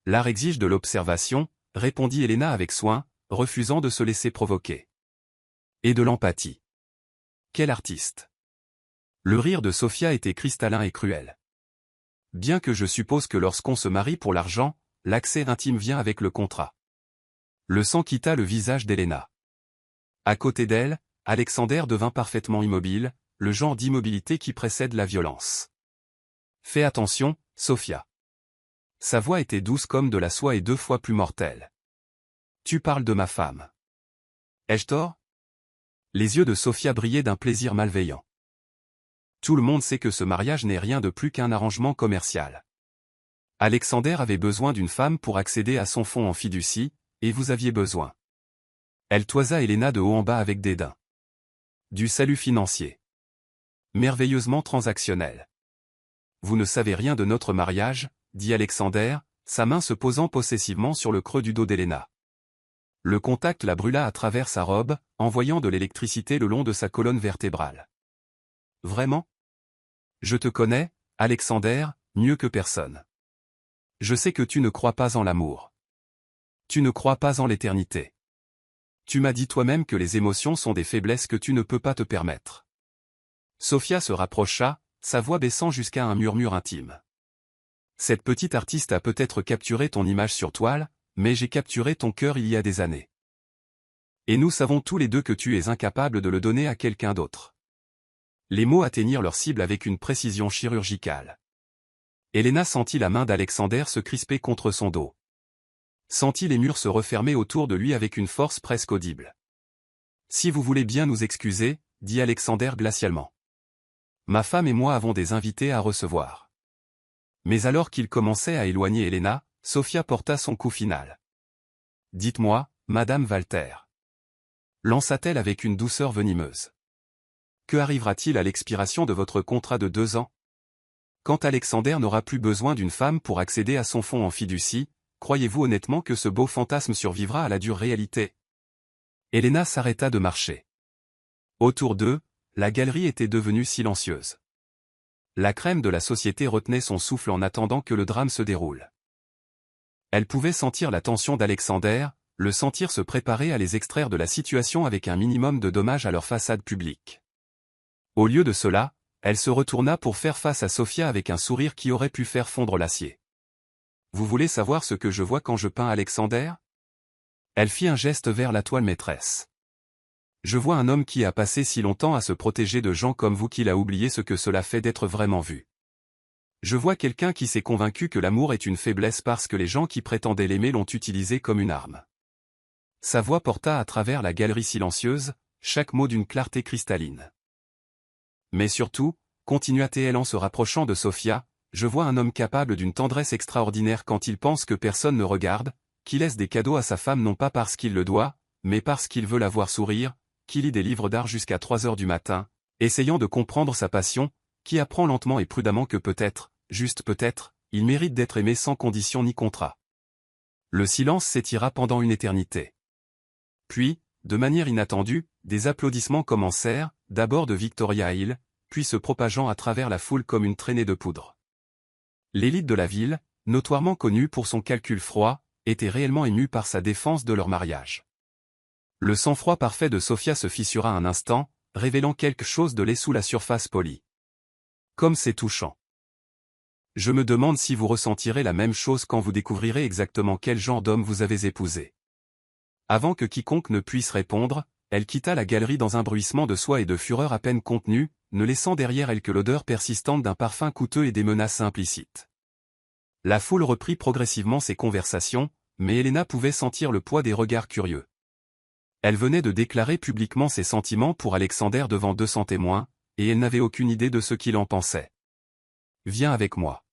L'art exige de l'observation, répondit Elena avec soin, refusant de se laisser provoquer. Et de l'empathie. Quel artiste! Le rire de Sophia était cristallin et cruel. Bien que je suppose que lorsqu'on se marie pour l'argent, l'accès intime vient avec le contrat. Le sang quitta le visage d'Elena. À côté d'elle, Alexander devint parfaitement immobile, le genre d'immobilité qui précède la violence. Fais attention, Sophia. Sa voix était douce comme de la soie et 2 fois plus mortelle. Tu parles de ma femme. Ai-je tort? Les yeux de Sophia brillaient d'un plaisir malveillant. Tout le monde sait que ce mariage n'est rien de plus qu'un arrangement commercial. Alexander avait besoin d'une femme pour accéder à son fonds en fiducie, et vous aviez besoin. Elle toisa Elena de haut en bas avec dédain. Du salut financier. Merveilleusement transactionnel. Vous ne savez rien de notre mariage, dit Alexander, sa main se posant possessivement sur le creux du dos d'Elena. Le contact la brûla à travers sa robe, envoyant de l'électricité le long de sa colonne vertébrale. Vraiment? Je te connais, Alexander, mieux que personne. Je sais que tu ne crois pas en l'amour. Tu ne crois pas en l'éternité. Tu m'as dit toi-même que les émotions sont des faiblesses que tu ne peux pas te permettre. Sophia se rapprocha, sa voix baissant jusqu'à un murmure intime. Cette petite artiste a peut-être capturé ton image sur toile, mais j'ai capturé ton cœur il y a des années. Et nous savons tous les deux que tu es incapable de le donner à quelqu'un d'autre. Les mots atteignirent leur cible avec une précision chirurgicale. Elena sentit la main d'Alexander se crisper contre son dos. Sentit les murs se refermer autour de lui avec une force presque audible. « Si vous voulez bien nous excuser, » dit Alexander glacialement. « Ma femme et moi avons des invités à recevoir. » Mais alors qu'il commençait à éloigner Elena, Sofia porta son coup final. « Dites-moi, Madame Walter. » lança-t-elle avec une douceur venimeuse. « Que arrivera-t-il à l'expiration de votre contrat de 2 ans? Quand Alexander n'aura plus besoin d'une femme pour accéder à son fonds en fiducie, croyez-vous honnêtement que ce beau fantasme survivra à la dure réalité? » Elena s'arrêta de marcher. Autour d'eux, la galerie était devenue silencieuse. La crème de la société retenait son souffle en attendant que le drame se déroule. Elle pouvait sentir la tension d'Alexander, le sentir se préparer à les extraire de la situation avec un minimum de dommages à leur façade publique. Au lieu de cela, elle se retourna pour faire face à Sofia avec un sourire qui aurait pu faire fondre l'acier. « Vous voulez savoir ce que je vois quand je peins Alexander ?» Elle fit un geste vers la toile maîtresse. « Je vois un homme qui a passé si longtemps à se protéger de gens comme vous qu'il a oublié ce que cela fait d'être vraiment vu. Je vois quelqu'un qui s'est convaincu que l'amour est une faiblesse parce que les gens qui prétendaient l'aimer l'ont utilisé comme une arme. » Sa voix porta à travers la galerie silencieuse, chaque mot d'une clarté cristalline. « Mais surtout, continua-t-elle en se rapprochant de Sofia, je vois un homme capable d'une tendresse extraordinaire quand il pense que personne ne regarde, qui laisse des cadeaux à sa femme non pas parce qu'il le doit, mais parce qu'il veut la voir sourire, qui lit des livres d'art jusqu'à 3 heures du matin, essayant de comprendre sa passion, qui apprend lentement et prudemment que peut-être, juste peut-être, il mérite d'être aimé sans condition ni contrat. » Le silence s'étira pendant une éternité. Puis, de manière inattendue, des applaudissements commencèrent, d'abord de Victoria Hill, puis se propageant à travers la foule comme une traînée de poudre. L'élite de la ville, notoirement connue pour son calcul froid, était réellement émue par sa défense de leur mariage. Le sang-froid parfait de Sofia se fissura un instant, révélant quelque chose de laid sous la surface polie. Comme c'est touchant. Je me demande si vous ressentirez la même chose quand vous découvrirez exactement quel genre d'homme vous avez épousé. Avant que quiconque ne puisse répondre, elle quitta la galerie dans un bruissement de soie et de fureur à peine contenu, ne laissant derrière elle que l'odeur persistante d'un parfum coûteux et des menaces implicites. La foule reprit progressivement ses conversations, mais Elena pouvait sentir le poids des regards curieux. Elle venait de déclarer publiquement ses sentiments pour Alexander devant 200 témoins, et elle n'avait aucune idée de ce qu'il en pensait. « Viens avec moi. »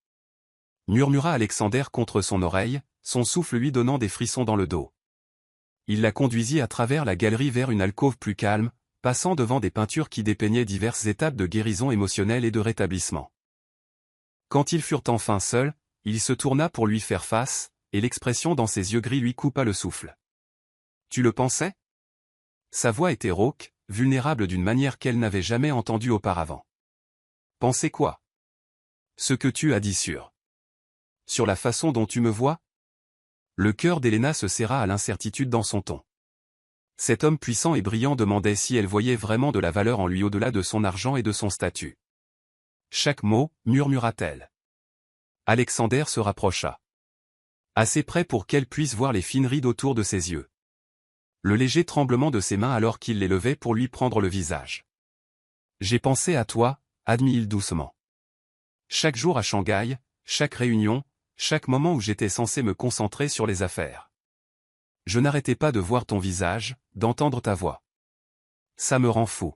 murmura Alexander contre son oreille, son souffle lui donnant des frissons dans le dos. Il la conduisit à travers la galerie vers une alcôve plus calme, passant devant des peintures qui dépeignaient diverses étapes de guérison émotionnelle et de rétablissement. Quand ils furent enfin seuls, il se tourna pour lui faire face, et l'expression dans ses yeux gris lui coupa le souffle. « Tu le pensais ?» Sa voix était rauque, vulnérable d'une manière qu'elle n'avait jamais entendue auparavant. « Pensez quoi ? Ce que tu as dit sur la façon dont tu me vois ?» Le cœur d'Elena se serra à l'incertitude dans son ton. Cet homme puissant et brillant demandait si elle voyait vraiment de la valeur en lui au-delà de son argent et de son statut. Chaque mot, murmura-t-elle. Alexander se rapprocha. Assez près pour qu'elle puisse voir les fines rides autour de ses yeux. Le léger tremblement de ses mains alors qu'il les levait pour lui prendre le visage. « J'ai pensé à toi, » admit-il doucement. Chaque jour à Shanghai, chaque réunion, chaque moment où j'étais censé me concentrer sur les affaires. Je n'arrêtais pas de voir ton visage, d'entendre ta voix. Ça me rend fou.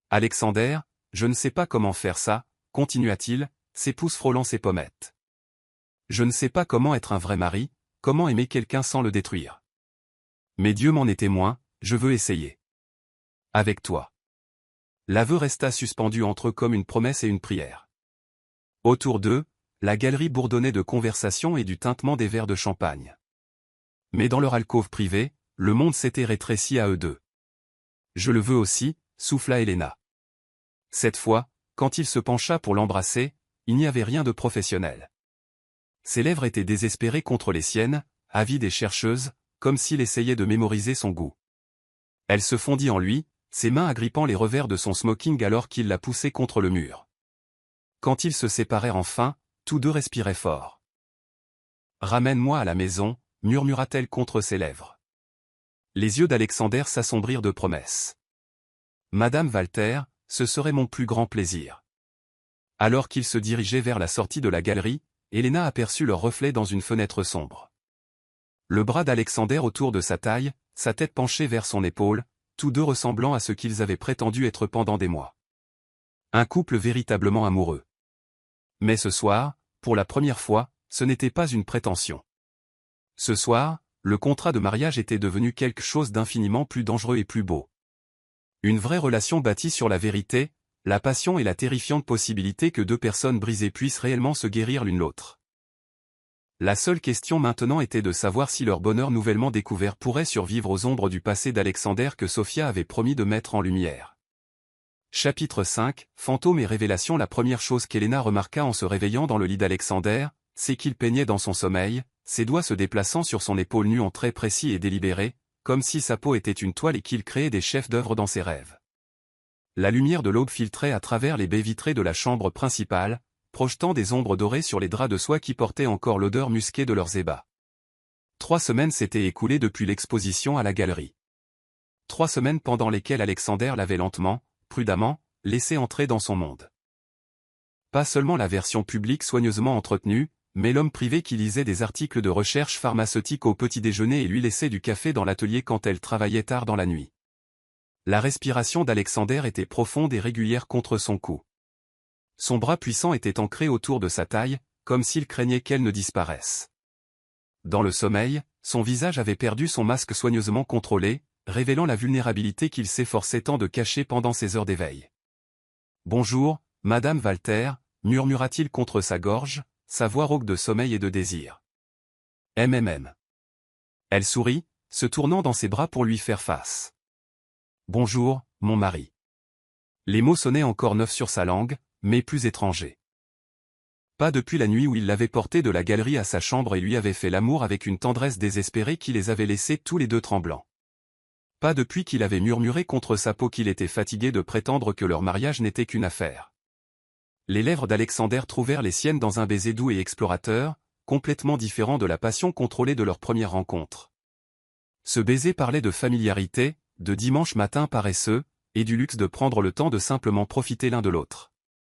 Alexander, je ne sais pas comment faire ça, continua-t-il, ses pouces frôlant ses pommettes. Je ne sais pas comment être un vrai mari, comment aimer quelqu'un sans le détruire. Mais Dieu m'en est témoin, je veux essayer. Avec toi. L'aveu resta suspendu entre eux comme une promesse et une prière. Autour d'eux, la galerie bourdonnait de conversations et du tintement des verres de champagne. Mais dans leur alcôve privée, le monde s'était rétréci à eux deux. Je le veux aussi, souffla Elena. Cette fois, quand il se pencha pour l'embrasser, il n'y avait rien de professionnel. Ses lèvres étaient désespérées contre les siennes, avides et chercheuses, comme s'il essayait de mémoriser son goût. Elle se fondit en lui, ses mains agrippant les revers de son smoking alors qu'il la poussait contre le mur. Quand ils se séparèrent enfin, tous deux respiraient fort. « Ramène-moi à la maison », murmura-t-elle contre ses lèvres. Les yeux d'Alexander s'assombrirent de promesses. « Madame Walter, ce serait mon plus grand plaisir. » Alors qu'ils se dirigeaient vers la sortie de la galerie, Elena aperçut leur reflet dans une fenêtre sombre. Le bras d'Alexander autour de sa taille, sa tête penchée vers son épaule, tous deux ressemblant à ce qu'ils avaient prétendu être pendant des mois. Un couple véritablement amoureux. Mais ce soir, pour la première fois, ce n'était pas une prétention. Ce soir, le contrat de mariage était devenu quelque chose d'infiniment plus dangereux et plus beau. Une vraie relation bâtie sur la vérité, la passion et la terrifiante possibilité que deux personnes brisées puissent réellement se guérir l'une l'autre. La seule question maintenant était de savoir si leur bonheur nouvellement découvert pourrait survivre aux ombres du passé d'Alexander que Sophia avait promis de mettre en lumière. Chapitre 5, Fantômes et révélations. La première chose qu'Elena remarqua en se réveillant dans le lit d'Alexander, c'est qu'il peignait dans son sommeil, ses doigts se déplaçant sur son épaule nue en traits précis et délibérés, comme si sa peau était une toile et qu'il créait des chefs-d'œuvre dans ses rêves. La lumière de l'aube filtrait à travers les baies vitrées de la chambre principale, projetant des ombres dorées sur les draps de soie qui portaient encore l'odeur musquée de leurs ébats. 3 semaines s'étaient écoulées depuis l'exposition à la galerie. 3 semaines pendant lesquelles Alexander l'avait lentement, prudemment, laissé entrer dans son monde. Pas seulement la version publique soigneusement entretenue, mais l'homme privé qui lisait des articles de recherche pharmaceutique au petit déjeuner et lui laissait du café dans l'atelier quand elle travaillait tard dans la nuit. La respiration d'Alexander était profonde et régulière contre son cou. Son bras puissant était ancré autour de sa taille, comme s'il craignait qu'elle ne disparaisse. Dans le sommeil, son visage avait perdu son masque soigneusement contrôlé, révélant la vulnérabilité qu'il s'efforçait tant de cacher pendant ses heures d'éveil. « Bonjour, Madame Walter », murmura-t-il contre sa gorge, sa voix rauque de sommeil et de désir. « Elle sourit, se tournant dans ses bras pour lui faire face. « Bonjour, mon mari. » Les mots sonnaient encore neufs sur sa langue, mais plus étrangers. Pas depuis la nuit où il l'avait portée de la galerie à sa chambre et lui avait fait l'amour avec une tendresse désespérée qui les avait laissés tous les deux tremblants. Pas depuis qu'il avait murmuré contre sa peau qu'il était fatigué de prétendre que leur mariage n'était qu'une affaire. Les lèvres d'Alexander trouvèrent les siennes dans un baiser doux et explorateur, complètement différent de la passion contrôlée de leur première rencontre. Ce baiser parlait de familiarité, de dimanche matin paresseux, et du luxe de prendre le temps de simplement profiter l'un de l'autre.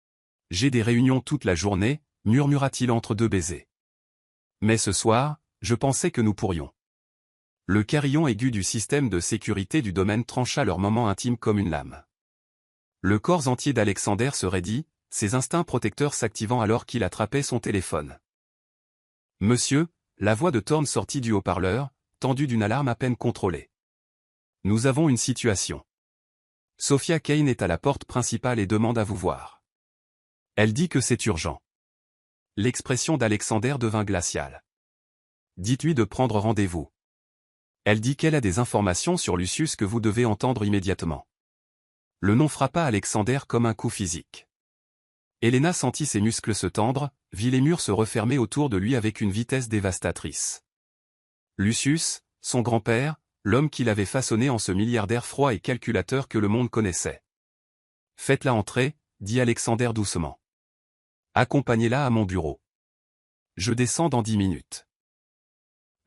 « J'ai des réunions toute la journée », murmura-t-il entre deux baisers. « Mais ce soir, je pensais que nous pourrions. » Le carillon aigu du système de sécurité du domaine trancha leur moment intime comme une lame. Le corps entier d'Alexander se raidit, ses instincts protecteurs s'activant alors qu'il attrapait son téléphone. « Monsieur », la voix de Thorne sortit du haut-parleur, tendue d'une alarme à peine contrôlée. « Nous avons une situation. Sophia Kane est à la porte principale et demande à vous voir. Elle dit que c'est urgent. » L'expression d'Alexander devint glaciale. « Dites-lui de prendre rendez-vous. Elle dit qu'elle a des informations sur Lucius que vous devez entendre immédiatement. » Le nom frappa Alexander comme un coup physique. Elena sentit ses muscles se tendre, vit les murs se refermer autour de lui avec une vitesse dévastatrice. Lucius, son grand-père, l'homme qui l'avait façonné en ce milliardaire froid et calculateur que le monde connaissait. « Faites-la entrer », dit Alexander doucement. « Accompagnez-la à mon bureau. Je descends dans 10 minutes. »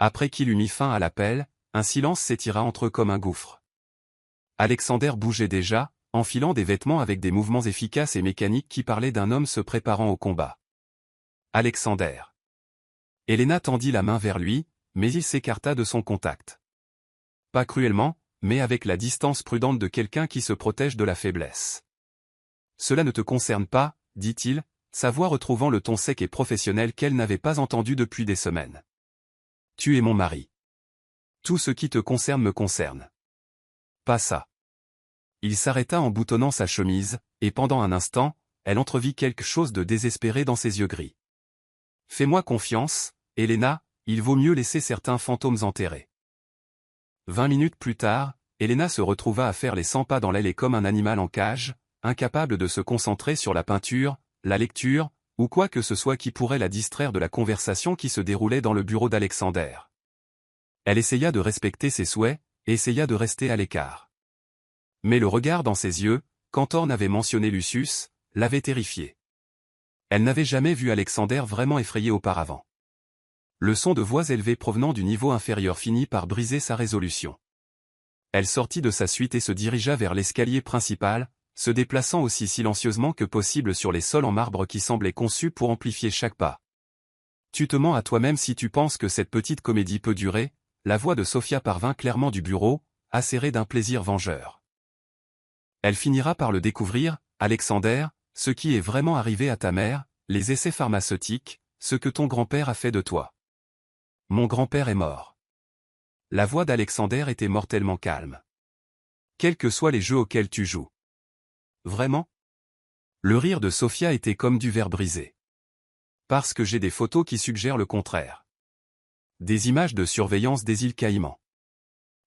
Après qu'il eut mis fin à l'appel, un silence s'étira entre eux comme un gouffre. Alexander bougeait déjà, enfilant des vêtements avec des mouvements efficaces et mécaniques qui parlaient d'un homme se préparant au combat. Alexander. Elena tendit la main vers lui, mais il s'écarta de son contact. Pas cruellement, mais avec la distance prudente de quelqu'un qui se protège de la faiblesse. « Cela ne te concerne pas, » dit-il, sa voix retrouvant le ton sec et professionnel qu'elle n'avait pas entendu depuis des semaines. « Tu es mon mari. Tout ce qui te concerne me concerne. Pas ça. » Il s'arrêta en boutonnant sa chemise, et pendant un instant, elle entrevit quelque chose de désespéré dans ses yeux gris. « Fais-moi confiance, Elena, il vaut mieux laisser certains fantômes enterrés. » 20 minutes plus tard, Elena se retrouva à faire les 100 pas dans l'allée comme un animal en cage, incapable de se concentrer sur la peinture, la lecture, ou quoi que ce soit qui pourrait la distraire de la conversation qui se déroulait dans le bureau d'Alexander. Elle essaya de respecter ses souhaits, et essaya de rester à l'écart. Mais le regard dans ses yeux, quand Thorne avait mentionné Lucius, l'avait terrifiée. Elle n'avait jamais vu Alexander vraiment effrayé auparavant. Le son de voix élevée provenant du niveau inférieur finit par briser sa résolution. Elle sortit de sa suite et se dirigea vers l'escalier principal, se déplaçant aussi silencieusement que possible sur les sols en marbre qui semblaient conçus pour amplifier chaque pas. Tu te mens à toi-même si tu penses que cette petite comédie peut durer, la voix de Sophia parvint clairement du bureau, acérée d'un plaisir vengeur. Elle finira par le découvrir, Alexander, ce qui est vraiment arrivé à ta mère, les essais pharmaceutiques, ce que ton grand-père a fait de toi. Mon grand-père est mort. La voix d'Alexander était mortellement calme. Quels que soient les jeux auxquels tu joues. Vraiment? Le rire de Sophia était comme du verre brisé. Parce que j'ai des photos qui suggèrent le contraire. Des images de surveillance des îles Caïmans.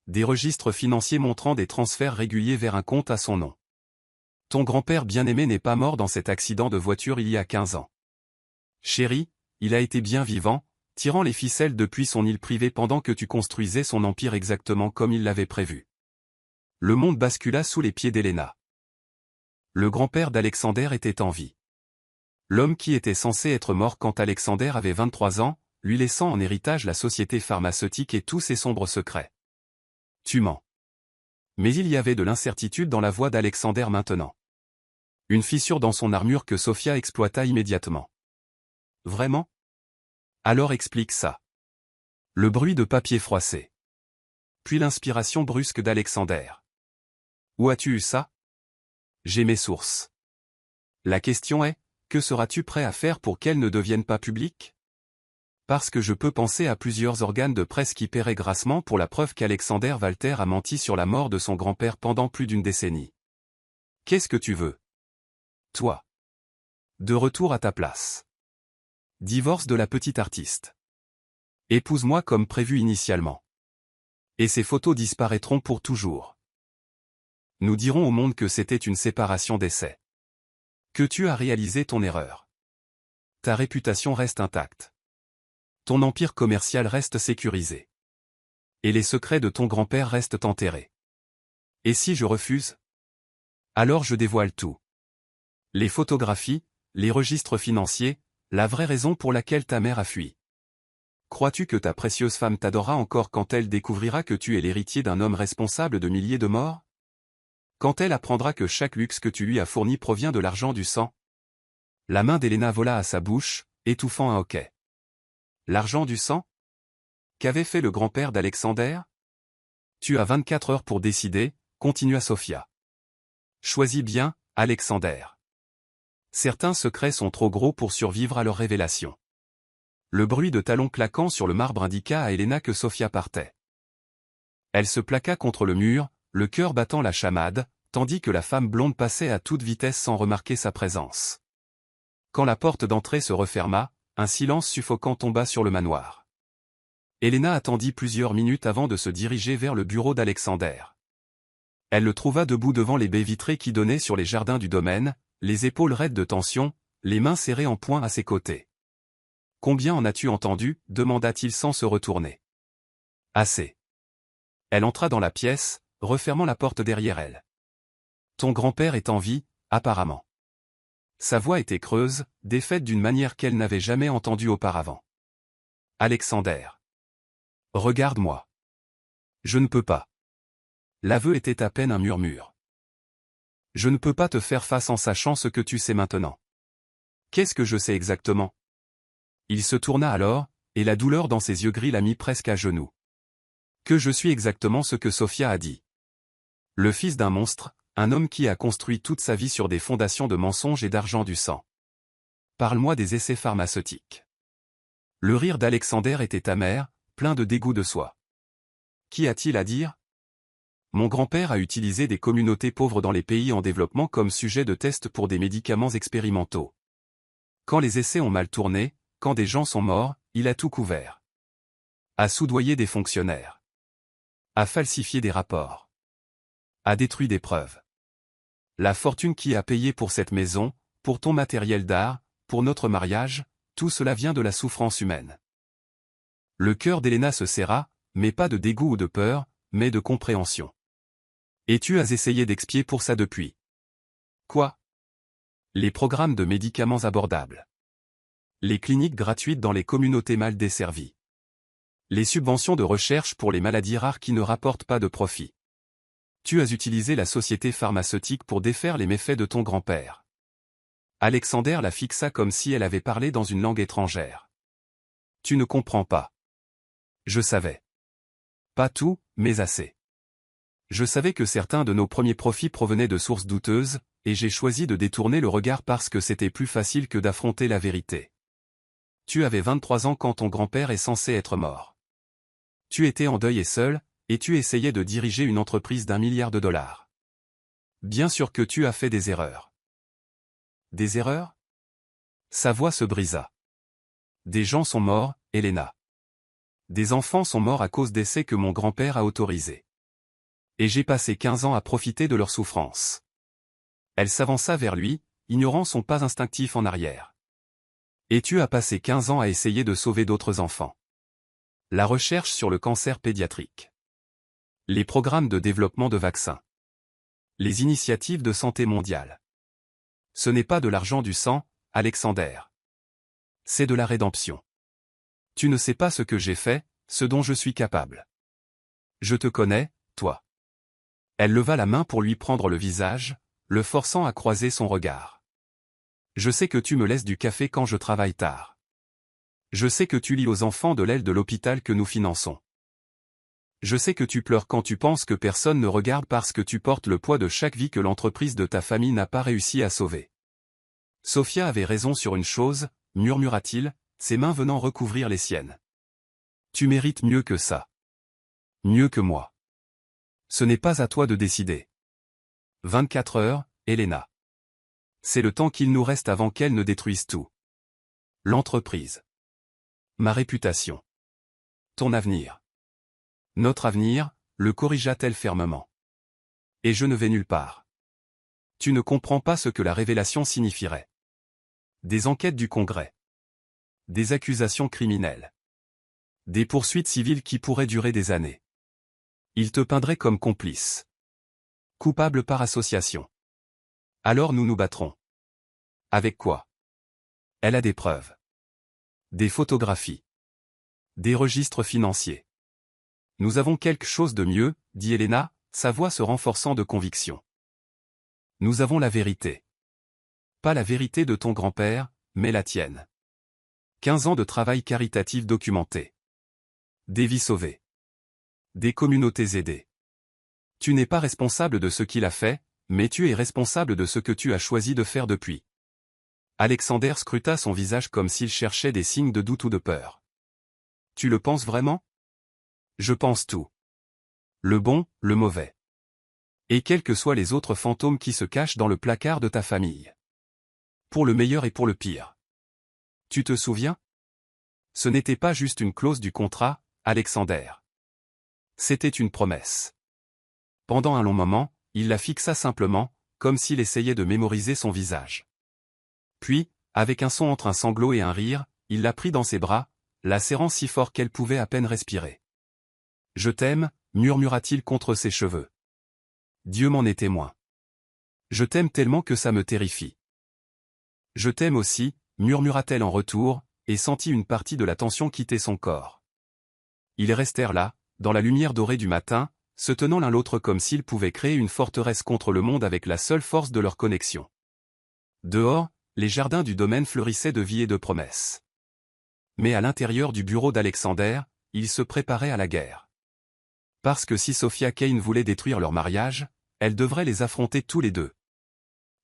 Des registres financiers montrant des transferts réguliers vers un compte à son nom. Ton grand-père bien-aimé n'est pas mort dans cet accident de voiture il y a 15 ans. Chérie, il a été bien vivant, tirant les ficelles depuis son île privée pendant que tu construisais son empire exactement comme il l'avait prévu. Le monde bascula sous les pieds d'Elena. Le grand-père d'Alexander était en vie. L'homme qui était censé être mort quand Alexander avait 23 ans, lui laissant en héritage la société pharmaceutique et tous ses sombres secrets. Tu mens. Mais il y avait de l'incertitude dans la voix d'Alexander maintenant. Une fissure dans son armure que Sophia exploita immédiatement. Vraiment? Alors explique ça. Le bruit de papier froissé. Puis l'inspiration brusque d'Alexander. Où as-tu eu ça? J'ai mes sources. La question est, que seras-tu prêt à faire pour qu'elles ne deviennent pas publiques? Parce que je peux penser à plusieurs organes de presse qui paieraient grassement pour la preuve qu'Alexander Walter a menti sur la mort de son grand-père pendant plus d'une décennie. Qu'est-ce que tu veux? Toi. De retour à ta place. Divorce de la petite artiste. Épouse-moi comme prévu initialement. Et ces photos disparaîtront pour toujours. Nous dirons au monde que c'était une séparation d'essai. Que tu as réalisé ton erreur. Ta réputation reste intacte. Ton empire commercial reste sécurisé. Et les secrets de ton grand-père restent enterrés. Et si je refuse? Alors je dévoile tout. Les photographies, les registres financiers, la vraie raison pour laquelle ta mère a fui. Crois-tu que ta précieuse femme t'adorera encore quand elle découvrira que tu es l'héritier d'un homme responsable de milliers de morts? Quand elle apprendra que chaque luxe que tu lui as fourni provient de l'argent du sang? La main d'Elena vola à sa bouche, étouffant un hoquet. L'argent du sang? Qu'avait fait le grand-père d'Alexander? Tu as 24 heures pour décider, continua Sophia. Choisis bien, Alexander. Certains secrets sont trop gros pour survivre à leur révélation. Le bruit de talons claquant sur le marbre indiqua à Elena que Sophia partait. Elle se plaqua contre le mur, le cœur battant la chamade, tandis que la femme blonde passait à toute vitesse sans remarquer sa présence. Quand la porte d'entrée se referma, un silence suffocant tomba sur le manoir. Elena attendit plusieurs minutes avant de se diriger vers le bureau d'Alexander. Elle le trouva debout devant les baies vitrées qui donnaient sur les jardins du domaine, les épaules raides de tension, les mains serrées en poing à ses côtés. « Combien en as-tu entendu » demanda-t-il sans se retourner. « Assez. » Elle entra dans la pièce, refermant la porte derrière elle. « Ton grand-père est en vie, apparemment. » Sa voix était creuse, défaite d'une manière qu'elle n'avait jamais entendue auparavant. « Alexander. Regarde-moi. » Je ne peux pas. L'aveu était à peine un murmure. Je ne peux pas te faire face en sachant ce que tu sais maintenant. Qu'est-ce que je sais exactement? Il se tourna alors, et la douleur dans ses yeux gris la mit presque à genoux. Que je suis exactement ce que Sophia a dit. Le fils d'un monstre, un homme qui a construit toute sa vie sur des fondations de mensonges et d'argent du sang. Parle-moi des essais pharmaceutiques. Le rire d'Alexander était amer, plein de dégoût de soi. Qu'y a-t-il à dire? Mon grand-père a utilisé des communautés pauvres dans les pays en développement comme sujet de test pour des médicaments expérimentaux. Quand les essais ont mal tourné, quand des gens sont morts, il a tout couvert. A soudoyé des fonctionnaires. A falsifié des rapports. A détruit des preuves. La fortune qui a payé pour cette maison, pour ton matériel d'art, pour notre mariage, tout cela vient de la souffrance humaine. Le cœur d'Elena se serra, mais pas de dégoût ou de peur, mais de compréhension. Et tu as essayé d'expier pour ça depuis. Quoi? Les programmes de médicaments abordables. Les cliniques gratuites dans les communautés mal desservies. Les subventions de recherche pour les maladies rares qui ne rapportent pas de profit. Tu as utilisé la société pharmaceutique pour défaire les méfaits de ton grand-père. Alexander la fixa comme si elle avait parlé dans une langue étrangère. Tu ne comprends pas. Je savais. Pas tout, mais assez. Je savais que certains de nos premiers profits provenaient de sources douteuses, et j'ai choisi de détourner le regard parce que c'était plus facile que d'affronter la vérité. Tu avais 23 ans quand ton grand-père est censé être mort. Tu étais en deuil et seul, et tu essayais de diriger une entreprise d'1 milliard de dollars. Bien sûr que tu as fait des erreurs. Des erreurs? Sa voix se brisa. Des gens sont morts, Elena. Des enfants sont morts à cause d'essais que mon grand-père a autorisés. Et j'ai passé 15 ans à profiter de leur souffrance. Elle s'avança vers lui, ignorant son pas instinctif en arrière. Et tu as passé 15 ans à essayer de sauver d'autres enfants. La recherche sur le cancer pédiatrique. Les programmes de développement de vaccins. Les initiatives de santé mondiale. Ce n'est pas de l'argent du sang, Alexander. C'est de la rédemption. Tu ne sais pas ce que j'ai fait, ce dont je suis capable. Je te connais, toi. Elle leva la main pour lui prendre le visage, le forçant à croiser son regard. Je sais que tu me laisses du café quand je travaille tard. Je sais que tu lis aux enfants de l'aile de l'hôpital que nous finançons. Je sais que tu pleures quand tu penses que personne ne regarde parce que tu portes le poids de chaque vie que l'entreprise de ta famille n'a pas réussi à sauver. Sophia avait raison sur une chose, murmura-t-il, ses mains venant recouvrir les siennes. Tu mérites mieux que ça. Mieux que moi. Ce n'est pas à toi de décider. 24 heures, Elena. C'est le temps qu'il nous reste avant qu'elle ne détruise tout. L'entreprise. Ma réputation. Ton avenir. Notre avenir, le corrigea-t-elle fermement. Et je ne vais nulle part. Tu ne comprends pas ce que la révélation signifierait. Des enquêtes du Congrès. Des accusations criminelles. Des poursuites civiles qui pourraient durer des années. Ils te peindraient comme complice. Coupable par association. Alors nous nous battrons. Avec quoi? Elle a des preuves. Des photographies. Des registres financiers. Nous avons quelque chose de mieux, dit Elena, sa voix se renforçant de conviction. Nous avons la vérité. Pas la vérité de ton grand-père, mais la tienne. 15 ans de travail caritatif documenté. Des vies sauvées. Des communautés aidées. Tu n'es pas responsable de ce qu'il a fait, mais tu es responsable de ce que tu as choisi de faire depuis. Alexander scruta son visage comme s'il cherchait des signes de doute ou de peur. Tu le penses vraiment? Je pense tout. Le bon, le mauvais. Et quels que soient les autres fantômes qui se cachent dans le placard de ta famille. Pour le meilleur et pour le pire. Tu te souviens? Ce n'était pas juste une clause du contrat, Alexander. C'était une promesse. Pendant un long moment, il la fixa simplement, comme s'il essayait de mémoriser son visage. Puis, avec un son entre un sanglot et un rire, il la prit dans ses bras, la serrant si fort qu'elle pouvait à peine respirer. « Je t'aime », murmura-t-il contre ses cheveux. Dieu m'en est témoin. Je t'aime tellement que ça me terrifie. Je t'aime aussi, murmura-t-elle en retour, et sentit une partie de la tension quitter son corps. Ils restèrent là, dans la lumière dorée du matin, se tenant l'un l'autre comme s'ils pouvaient créer une forteresse contre le monde avec la seule force de leur connexion. Dehors, les jardins du domaine fleurissaient de vie et de promesses. Mais à l'intérieur du bureau d'Alexander, ils se préparaient à la guerre. Parce que si Sophia Kane voulait détruire leur mariage, elle devrait les affronter tous les deux.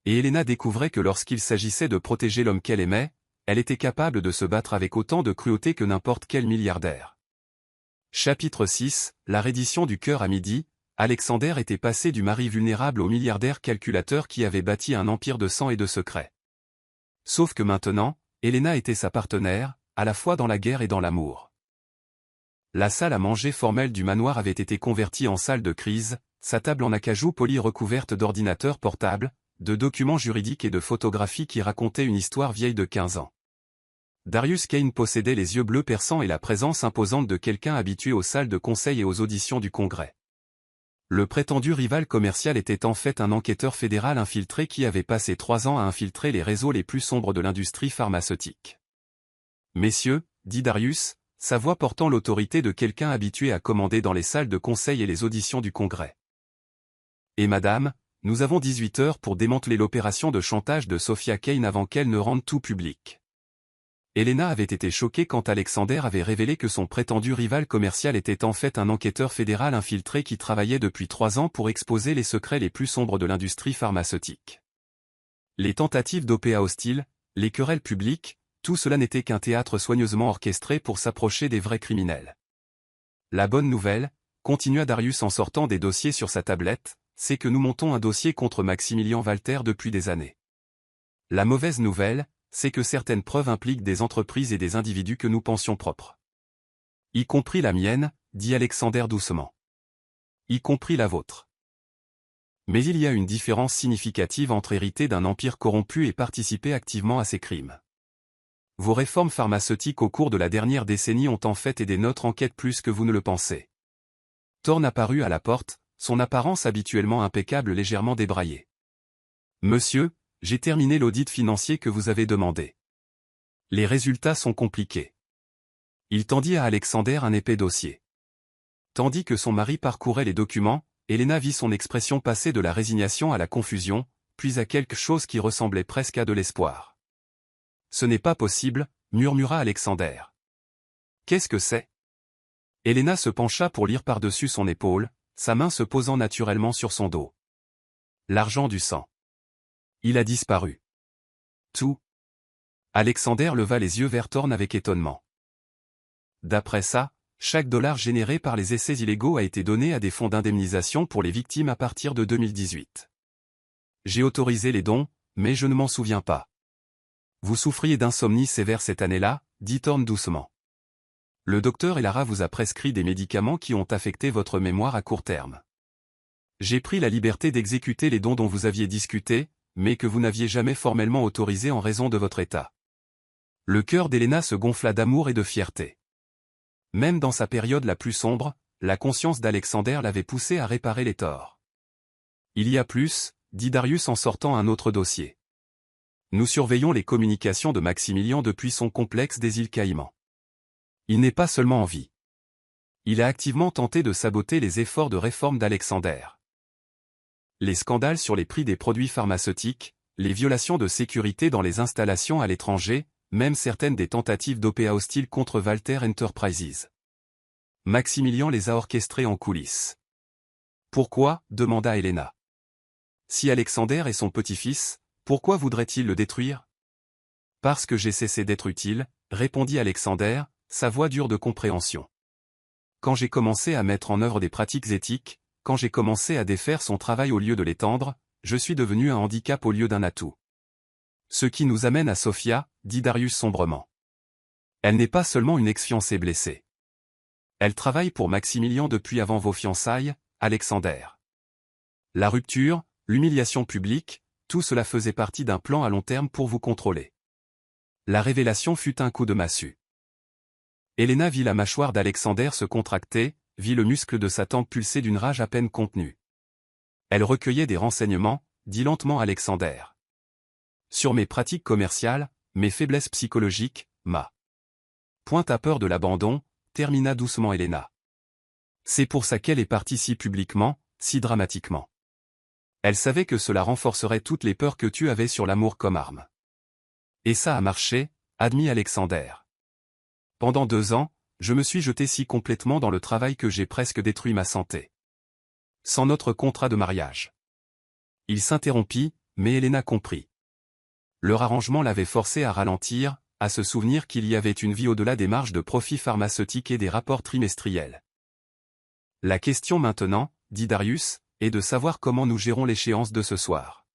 Et Elena découvrait que lorsqu'il s'agissait de protéger l'homme qu'elle aimait, elle était capable de se battre avec autant de cruauté que n'importe quel milliardaire. Chapitre 6, la reddition du cœur à midi. Alexander était passé du mari vulnérable au milliardaire calculateur qui avait bâti un empire de sang et de secrets. Sauf que maintenant, Elena était sa partenaire, à la fois dans la guerre et dans l'amour. La salle à manger formelle du manoir avait été convertie en salle de crise, sa table en acajou poli recouverte d'ordinateurs portables, de documents juridiques et de photographies qui racontaient une histoire vieille de 15 ans. Darius Kane possédait les yeux bleus perçants et la présence imposante de quelqu'un habitué aux salles de conseil et aux auditions du Congrès. Le prétendu rival commercial était en fait un enquêteur fédéral infiltré qui avait passé 3 ans à infiltrer les réseaux les plus sombres de l'industrie pharmaceutique. « Messieurs, dit Darius, sa voix portant l'autorité de quelqu'un habitué à commander dans les salles de conseil et les auditions du Congrès. Et madame, nous avons 18 heures pour démanteler l'opération de chantage de Sophia Kane avant qu'elle ne rende tout public. Elena avait été choquée quand Alexander avait révélé que son prétendu rival commercial était en fait un enquêteur fédéral infiltré qui travaillait depuis 3 ans pour exposer les secrets les plus sombres de l'industrie pharmaceutique. Les tentatives d'OPA hostiles, les querelles publiques, tout cela n'était qu'un théâtre soigneusement orchestré pour s'approcher des vrais criminels. La bonne nouvelle, continua Darius en sortant des dossiers sur sa tablette, c'est que nous montons un dossier contre Maximilian Walter depuis des années. La mauvaise nouvelle, c'est que certaines preuves impliquent des entreprises et des individus que nous pensions propres. Y compris la mienne, dit Alexander doucement. Y compris la vôtre. Mais il y a une différence significative entre hériter d'un empire corrompu et participer activement à ces crimes. Vos réformes pharmaceutiques au cours de la dernière décennie ont en fait aidé notre enquête plus que vous ne le pensez. Thorne apparut à la porte, son apparence habituellement impeccable légèrement débraillée. Monsieur, j'ai terminé l'audit financier que vous avez demandé. Les résultats sont compliqués. Il tendit à Alexander un épais dossier. Tandis que son mari parcourait les documents, Elena vit son expression passer de la résignation à la confusion, puis à quelque chose qui ressemblait presque à de l'espoir. Ce n'est pas possible, murmura Alexander. Qu'est-ce que c'est? Elena se pencha pour lire par-dessus son épaule, sa main se posant naturellement sur son dos. L'argent du sang. Il a disparu. Tout. Alexander leva les yeux vers Thorne avec étonnement. D'après ça, chaque dollar généré par les essais illégaux a été donné à des fonds d'indemnisation pour les victimes à partir de 2018. J'ai autorisé les dons, mais je ne m'en souviens pas. Vous souffriez d'insomnie sévère cette année-là, dit Thorne doucement. Le docteur Elara vous a prescrit des médicaments qui ont affecté votre mémoire à court terme. J'ai pris la liberté d'exécuter les dons dont vous aviez discuté, mais que vous n'aviez jamais formellement autorisé en raison de votre état. Le cœur d'Elena se gonfla d'amour et de fierté. Même dans sa période la plus sombre, la conscience d'Alexander l'avait poussé à réparer les torts. Il y a plus, dit Darius en sortant un autre dossier. Nous surveillons les communications de Maximilian depuis son complexe des îles Caïmans. Il n'est pas seulement en vie. Il a activement tenté de saboter les efforts de réforme d'Alexander. Les scandales sur les prix des produits pharmaceutiques, les violations de sécurité dans les installations à l'étranger, même certaines des tentatives d'OPA hostiles contre Walter Enterprises. Maximilian les a orchestrées en coulisses. Pourquoi? Demanda Elena. Si Alexander est son petit-fils, pourquoi voudrait-il le détruire? Parce que j'ai cessé d'être utile, répondit Alexander, sa voix dure de compréhension. Quand j'ai commencé à mettre en œuvre des pratiques éthiques, quand j'ai commencé à défaire son travail au lieu de l'étendre, je suis devenu un handicap au lieu d'un atout. Ce qui nous amène à Sophia, dit Darius sombrement. Elle n'est pas seulement une ex-fiancée blessée. Elle travaille pour Maximilian depuis avant vos fiançailles, Alexander. La rupture, l'humiliation publique, tout cela faisait partie d'un plan à long terme pour vous contrôler. La révélation fut un coup de massue. Elena vit la mâchoire d'Alexander se contracter, vit le muscle de sa tempe pulser d'une rage à peine contenue. Elle recueillait des renseignements, dit lentement Alexander. Sur mes pratiques commerciales, mes faiblesses psychologiques, ma pointe à peur de l'abandon, termina doucement Elena. C'est pour ça qu'elle est partie si publiquement, si dramatiquement. Elle savait que cela renforcerait toutes les peurs que tu avais sur l'amour comme arme. Et ça a marché, admit Alexander. Pendant 2 ans, je me suis jeté si complètement dans le travail que j'ai presque détruit ma santé. Sans notre contrat de mariage. Il s'interrompit, mais Elena comprit. Leur arrangement l'avait forcé à ralentir, à se souvenir qu'il y avait une vie au-delà des marges de profit pharmaceutique et des rapports trimestriels. La question maintenant, dit Darius, est de savoir comment nous gérons l'échéance de ce soir.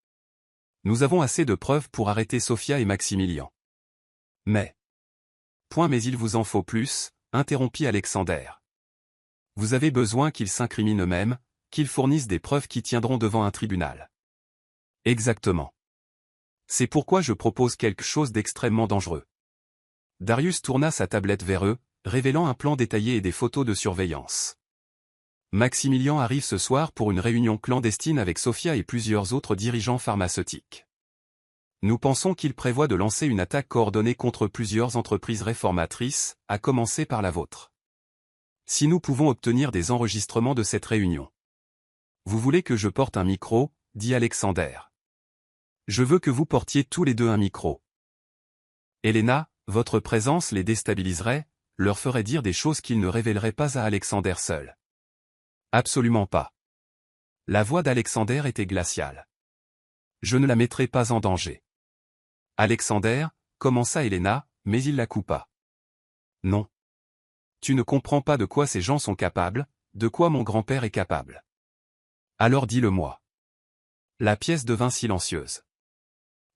Nous avons assez de preuves pour arrêter Sophia et Maximilian. Mais il vous en faut plus, interrompit Alexander. Vous avez besoin qu'ils s'incriminent eux-mêmes, qu'ils fournissent des preuves qui tiendront devant un tribunal. Exactement. C'est pourquoi je propose quelque chose d'extrêmement dangereux. Darius tourna sa tablette vers eux, révélant un plan détaillé et des photos de surveillance. Maximilian arrive ce soir pour une réunion clandestine avec Sophia et plusieurs autres dirigeants pharmaceutiques. Nous pensons qu'il prévoit de lancer une attaque coordonnée contre plusieurs entreprises réformatrices, à commencer par la vôtre. Si nous pouvons obtenir des enregistrements de cette réunion. Vous voulez que je porte un micro, dit Alexander. Je veux que vous portiez tous les deux un micro. Elena, votre présence les déstabiliserait, leur ferait dire des choses qu'ils ne révéleraient pas à Alexander seul. Absolument pas. La voix d'Alexander était glaciale. Je ne la mettrai pas en danger. Alexander, commença Elena, mais il la coupa. Non. Tu ne comprends pas de quoi ces gens sont capables, de quoi mon grand-père est capable. Alors dis-le-moi. La pièce devint silencieuse.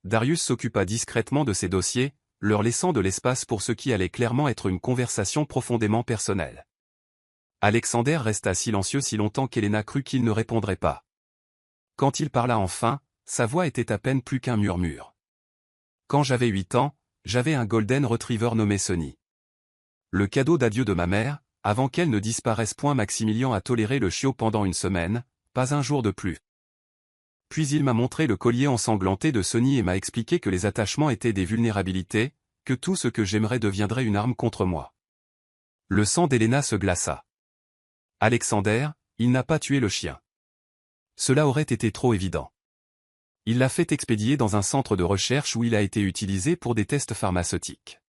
Darius s'occupa discrètement de ses dossiers, leur laissant de l'espace pour ce qui allait clairement être une conversation profondément personnelle. Alexander resta silencieux si longtemps qu'Elena crut qu'il ne répondrait pas. Quand il parla enfin, sa voix était à peine plus qu'un murmure. Quand j'avais 8 ans, j'avais un golden retriever nommé Sonny. Le cadeau d'adieu de ma mère, avant qu'elle ne disparaisse point. Maximilien a toléré le chiot pendant une semaine, pas un jour de plus. Puis il m'a montré le collier ensanglanté de Sonny et m'a expliqué que les attachements étaient des vulnérabilités, que tout ce que j'aimerais deviendrait une arme contre moi. Le sang d'Elena se glaça. Alexander, il n'a pas tué le chien. Cela aurait été trop évident. Il l'a fait expédier dans un centre de recherche où il a été utilisé pour des tests pharmaceutiques.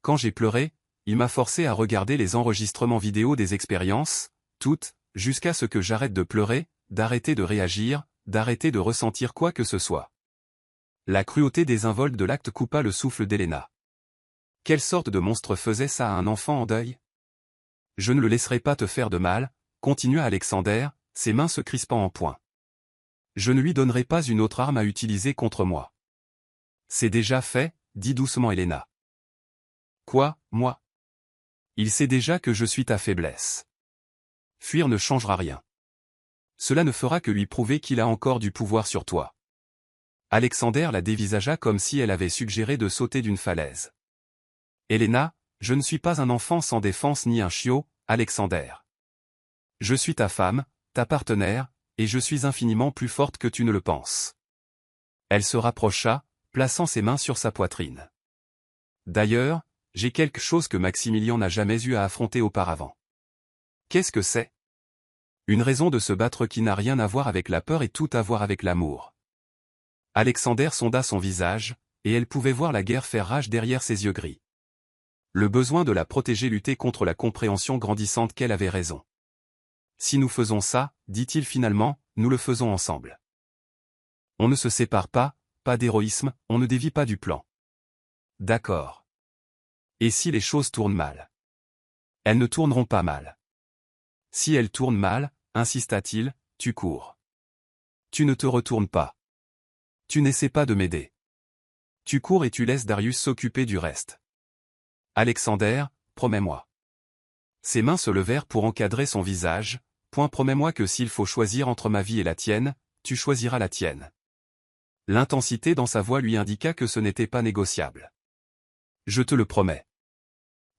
Quand j'ai pleuré, il m'a forcé à regarder les enregistrements vidéo des expériences, toutes, jusqu'à ce que j'arrête de pleurer, d'arrêter de réagir, d'arrêter de ressentir quoi que ce soit. La cruauté désinvolte de l'acte coupa le souffle d'Elena. Quelle sorte de monstre faisait ça à un enfant en deuil? Je ne le laisserai pas te faire de mal, continua Alexander, ses mains se crispant en poing. Je ne lui donnerai pas une autre arme à utiliser contre moi. C'est déjà fait, dit doucement Elena. Quoi, moi? Il sait déjà que je suis ta faiblesse. Fuir ne changera rien. Cela ne fera que lui prouver qu'il a encore du pouvoir sur toi. Alexander la dévisagea comme si elle avait suggéré de sauter d'une falaise. Elena, je ne suis pas un enfant sans défense ni un chiot, Alexander. Je suis ta femme, ta partenaire, et je suis infiniment plus forte que tu ne le penses. Elle se rapprocha, plaçant ses mains sur sa poitrine. D'ailleurs, j'ai quelque chose que Maximilien n'a jamais eu à affronter auparavant. Qu'est-ce que c'est? Une raison de se battre qui n'a rien à voir avec la peur et tout à voir avec l'amour. Alexander sonda son visage, et elle pouvait voir la guerre faire rage derrière ses yeux gris. Le besoin de la protéger luttait contre la compréhension grandissante qu'elle avait raison. Si nous faisons ça, dit-il finalement, nous le faisons ensemble. On ne se sépare pas, pas d'héroïsme, on ne dévie pas du plan. D'accord. Et si les choses tournent mal? Elles ne tourneront pas mal. Si elles tournent mal, insista-t-il, tu cours. Tu ne te retournes pas. Tu n'essaies pas de m'aider. Tu cours et tu laisses Darius s'occuper du reste. Alexander, promets-moi. Ses mains se levèrent pour encadrer son visage, promets-moi que s'il faut choisir entre ma vie et la tienne, tu choisiras la tienne. L'intensité dans sa voix lui indiqua que ce n'était pas négociable. Je te le promets.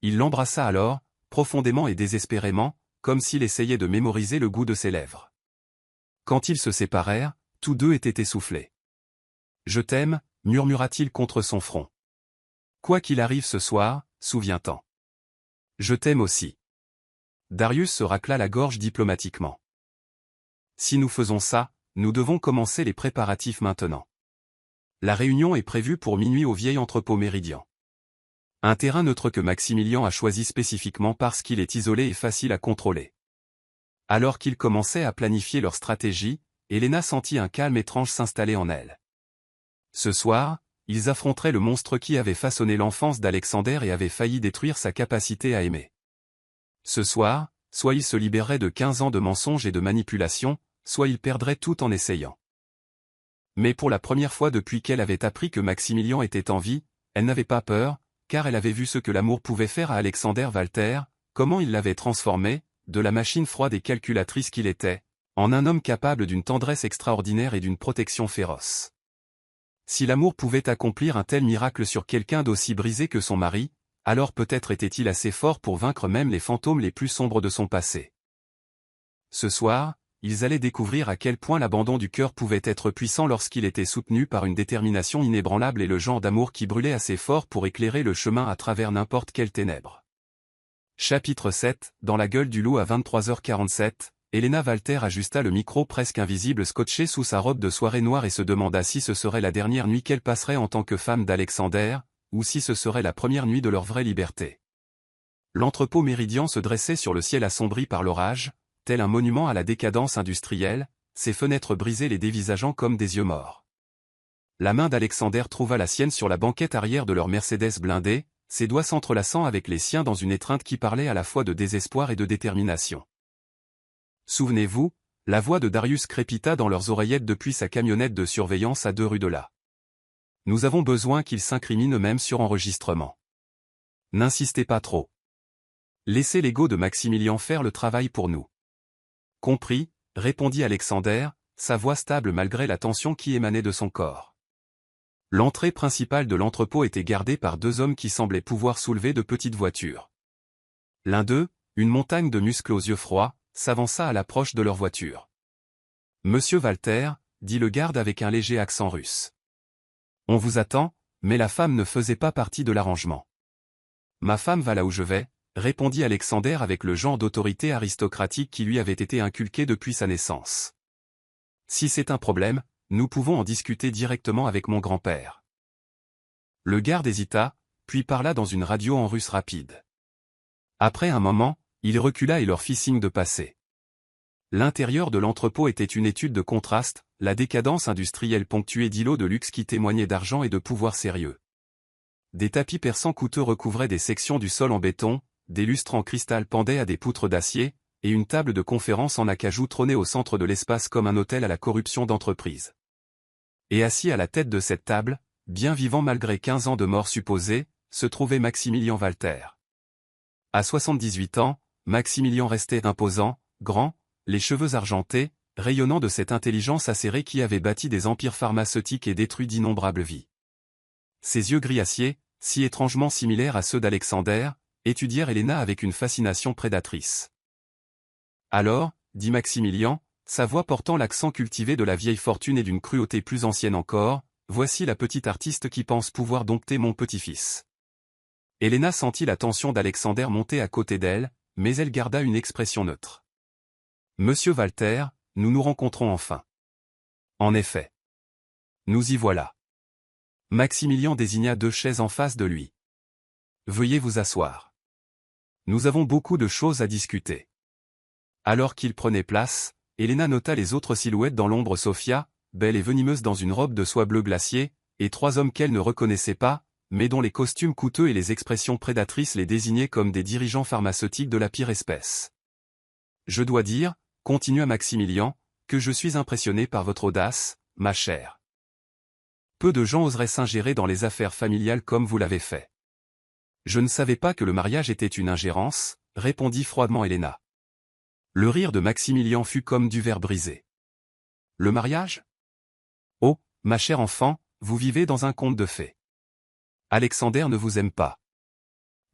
Il l'embrassa alors, profondément et désespérément, comme s'il essayait de mémoriser le goût de ses lèvres. Quand ils se séparèrent, tous deux étaient essoufflés. Je t'aime, murmura-t-il contre son front. Quoi qu'il arrive ce soir, souviens-t'en. Je t'aime aussi. Darius se racla la gorge diplomatiquement. Si nous faisons ça, nous devons commencer les préparatifs maintenant. La réunion est prévue pour minuit au vieil entrepôt Méridien. Un terrain neutre que Maximilien a choisi spécifiquement parce qu'il est isolé et facile à contrôler. Alors qu'ils commençaient à planifier leur stratégie, Elena sentit un calme étrange s'installer en elle. Ce soir, ils affronteraient le monstre qui avait façonné l'enfance d'Alexander et avait failli détruire sa capacité à aimer. Ce soir, soit il se libérerait de 15 ans de mensonges et de manipulations, soit il perdrait tout en essayant. Mais pour la première fois depuis qu'elle avait appris que Maximilien était en vie, elle n'avait pas peur, car elle avait vu ce que l'amour pouvait faire à Alexander Walter, comment il l'avait transformé, de la machine froide et calculatrice qu'il était, en un homme capable d'une tendresse extraordinaire et d'une protection féroce. Si l'amour pouvait accomplir un tel miracle sur quelqu'un d'aussi brisé que son mari, alors peut-être était-il assez fort pour vaincre même les fantômes les plus sombres de son passé. Ce soir, ils allaient découvrir à quel point l'abandon du cœur pouvait être puissant lorsqu'il était soutenu par une détermination inébranlable et le genre d'amour qui brûlait assez fort pour éclairer le chemin à travers n'importe quelle ténèbre. Chapitre 7, Dans la gueule du loup à 23h47, Elena Walter ajusta le micro presque invisible scotché sous sa robe de soirée noire et se demanda si ce serait la dernière nuit qu'elle passerait en tant que femme d'Alexander, ou si ce serait la première nuit de leur vraie liberté. L'entrepôt Méridien se dressait sur le ciel assombri par l'orage, tel un monument à la décadence industrielle, ses fenêtres brisées les dévisageant comme des yeux morts. La main d'Alexander trouva la sienne sur la banquette arrière de leur Mercedes blindée, ses doigts s'entrelaçant avec les siens dans une étreinte qui parlait à la fois de désespoir et de détermination. Souvenez-vous, la voix de Darius crépita dans leurs oreillettes depuis sa camionnette de surveillance à 2 rues de là. Nous avons besoin qu'ils s'incriminent eux-mêmes sur enregistrement. N'insistez pas trop. Laissez l'ego de Maximilien faire le travail pour nous. Compris, répondit Alexander, sa voix stable malgré la tension qui émanait de son corps. L'entrée principale de l'entrepôt était gardée par 2 hommes qui semblaient pouvoir soulever de petites voitures. L'un d'eux, une montagne de muscles aux yeux froids, s'avança à l'approche de leur voiture. « Monsieur Walter, dit le garde avec un léger accent russe. On vous attend, mais la femme ne faisait pas partie de l'arrangement. Ma femme va là où je vais, répondit Alexander avec le genre d'autorité aristocratique qui lui avait été inculqué depuis sa naissance. Si c'est un problème, nous pouvons en discuter directement avec mon grand-père. Le garde hésita, puis parla dans une radio en russe rapide. Après un moment, il recula et leur fit signe de passer. L'intérieur de l'entrepôt était une étude de contraste, la décadence industrielle ponctuée d'îlots de luxe qui témoignaient d'argent et de pouvoir sérieux. Des tapis persans coûteux recouvraient des sections du sol en béton, des lustres en cristal pendaient à des poutres d'acier, et une table de conférence en acajou trônait au centre de l'espace comme un hôtel à la corruption d'entreprise. Et assis à la tête de cette table, bien vivant malgré 15 ans de mort supposée, se trouvait Maximilien Walter. À 78 ans, Maximilien restait imposant, grand, les cheveux argentés, rayonnant de cette intelligence acérée qui avait bâti des empires pharmaceutiques et détruit d'innombrables vies. Ses yeux gris acier, si étrangement similaires à ceux d'Alexander, étudièrent Elena avec une fascination prédatrice. Alors, dit Maximilien, sa voix portant l'accent cultivé de la vieille fortune et d'une cruauté plus ancienne encore, voici la petite artiste qui pense pouvoir dompter mon petit-fils. Elena sentit la tension d'Alexander monter à côté d'elle, mais elle garda une expression neutre. Monsieur Walter, nous nous rencontrons enfin. En effet. Nous y voilà. Maximilien désigna 2 chaises en face de lui. Veuillez vous asseoir. Nous avons beaucoup de choses à discuter. Alors qu'il prenait place, Elena nota les autres silhouettes dans l'ombre Sophia, belle et venimeuse dans une robe de soie bleu glacier, et 3 hommes qu'elle ne reconnaissait pas, mais dont les costumes coûteux et les expressions prédatrices les désignaient comme des dirigeants pharmaceutiques de la pire espèce. Je dois dire, continua Maximilien, que je suis impressionné par votre audace, ma chère. Peu de gens oseraient s'ingérer dans les affaires familiales comme vous l'avez fait. Je ne savais pas que le mariage était une ingérence, répondit froidement Elena. Le rire de Maximilien fut comme du verre brisé. Le mariage? Oh, ma chère enfant, vous vivez dans un conte de fées. Alexander ne vous aime pas.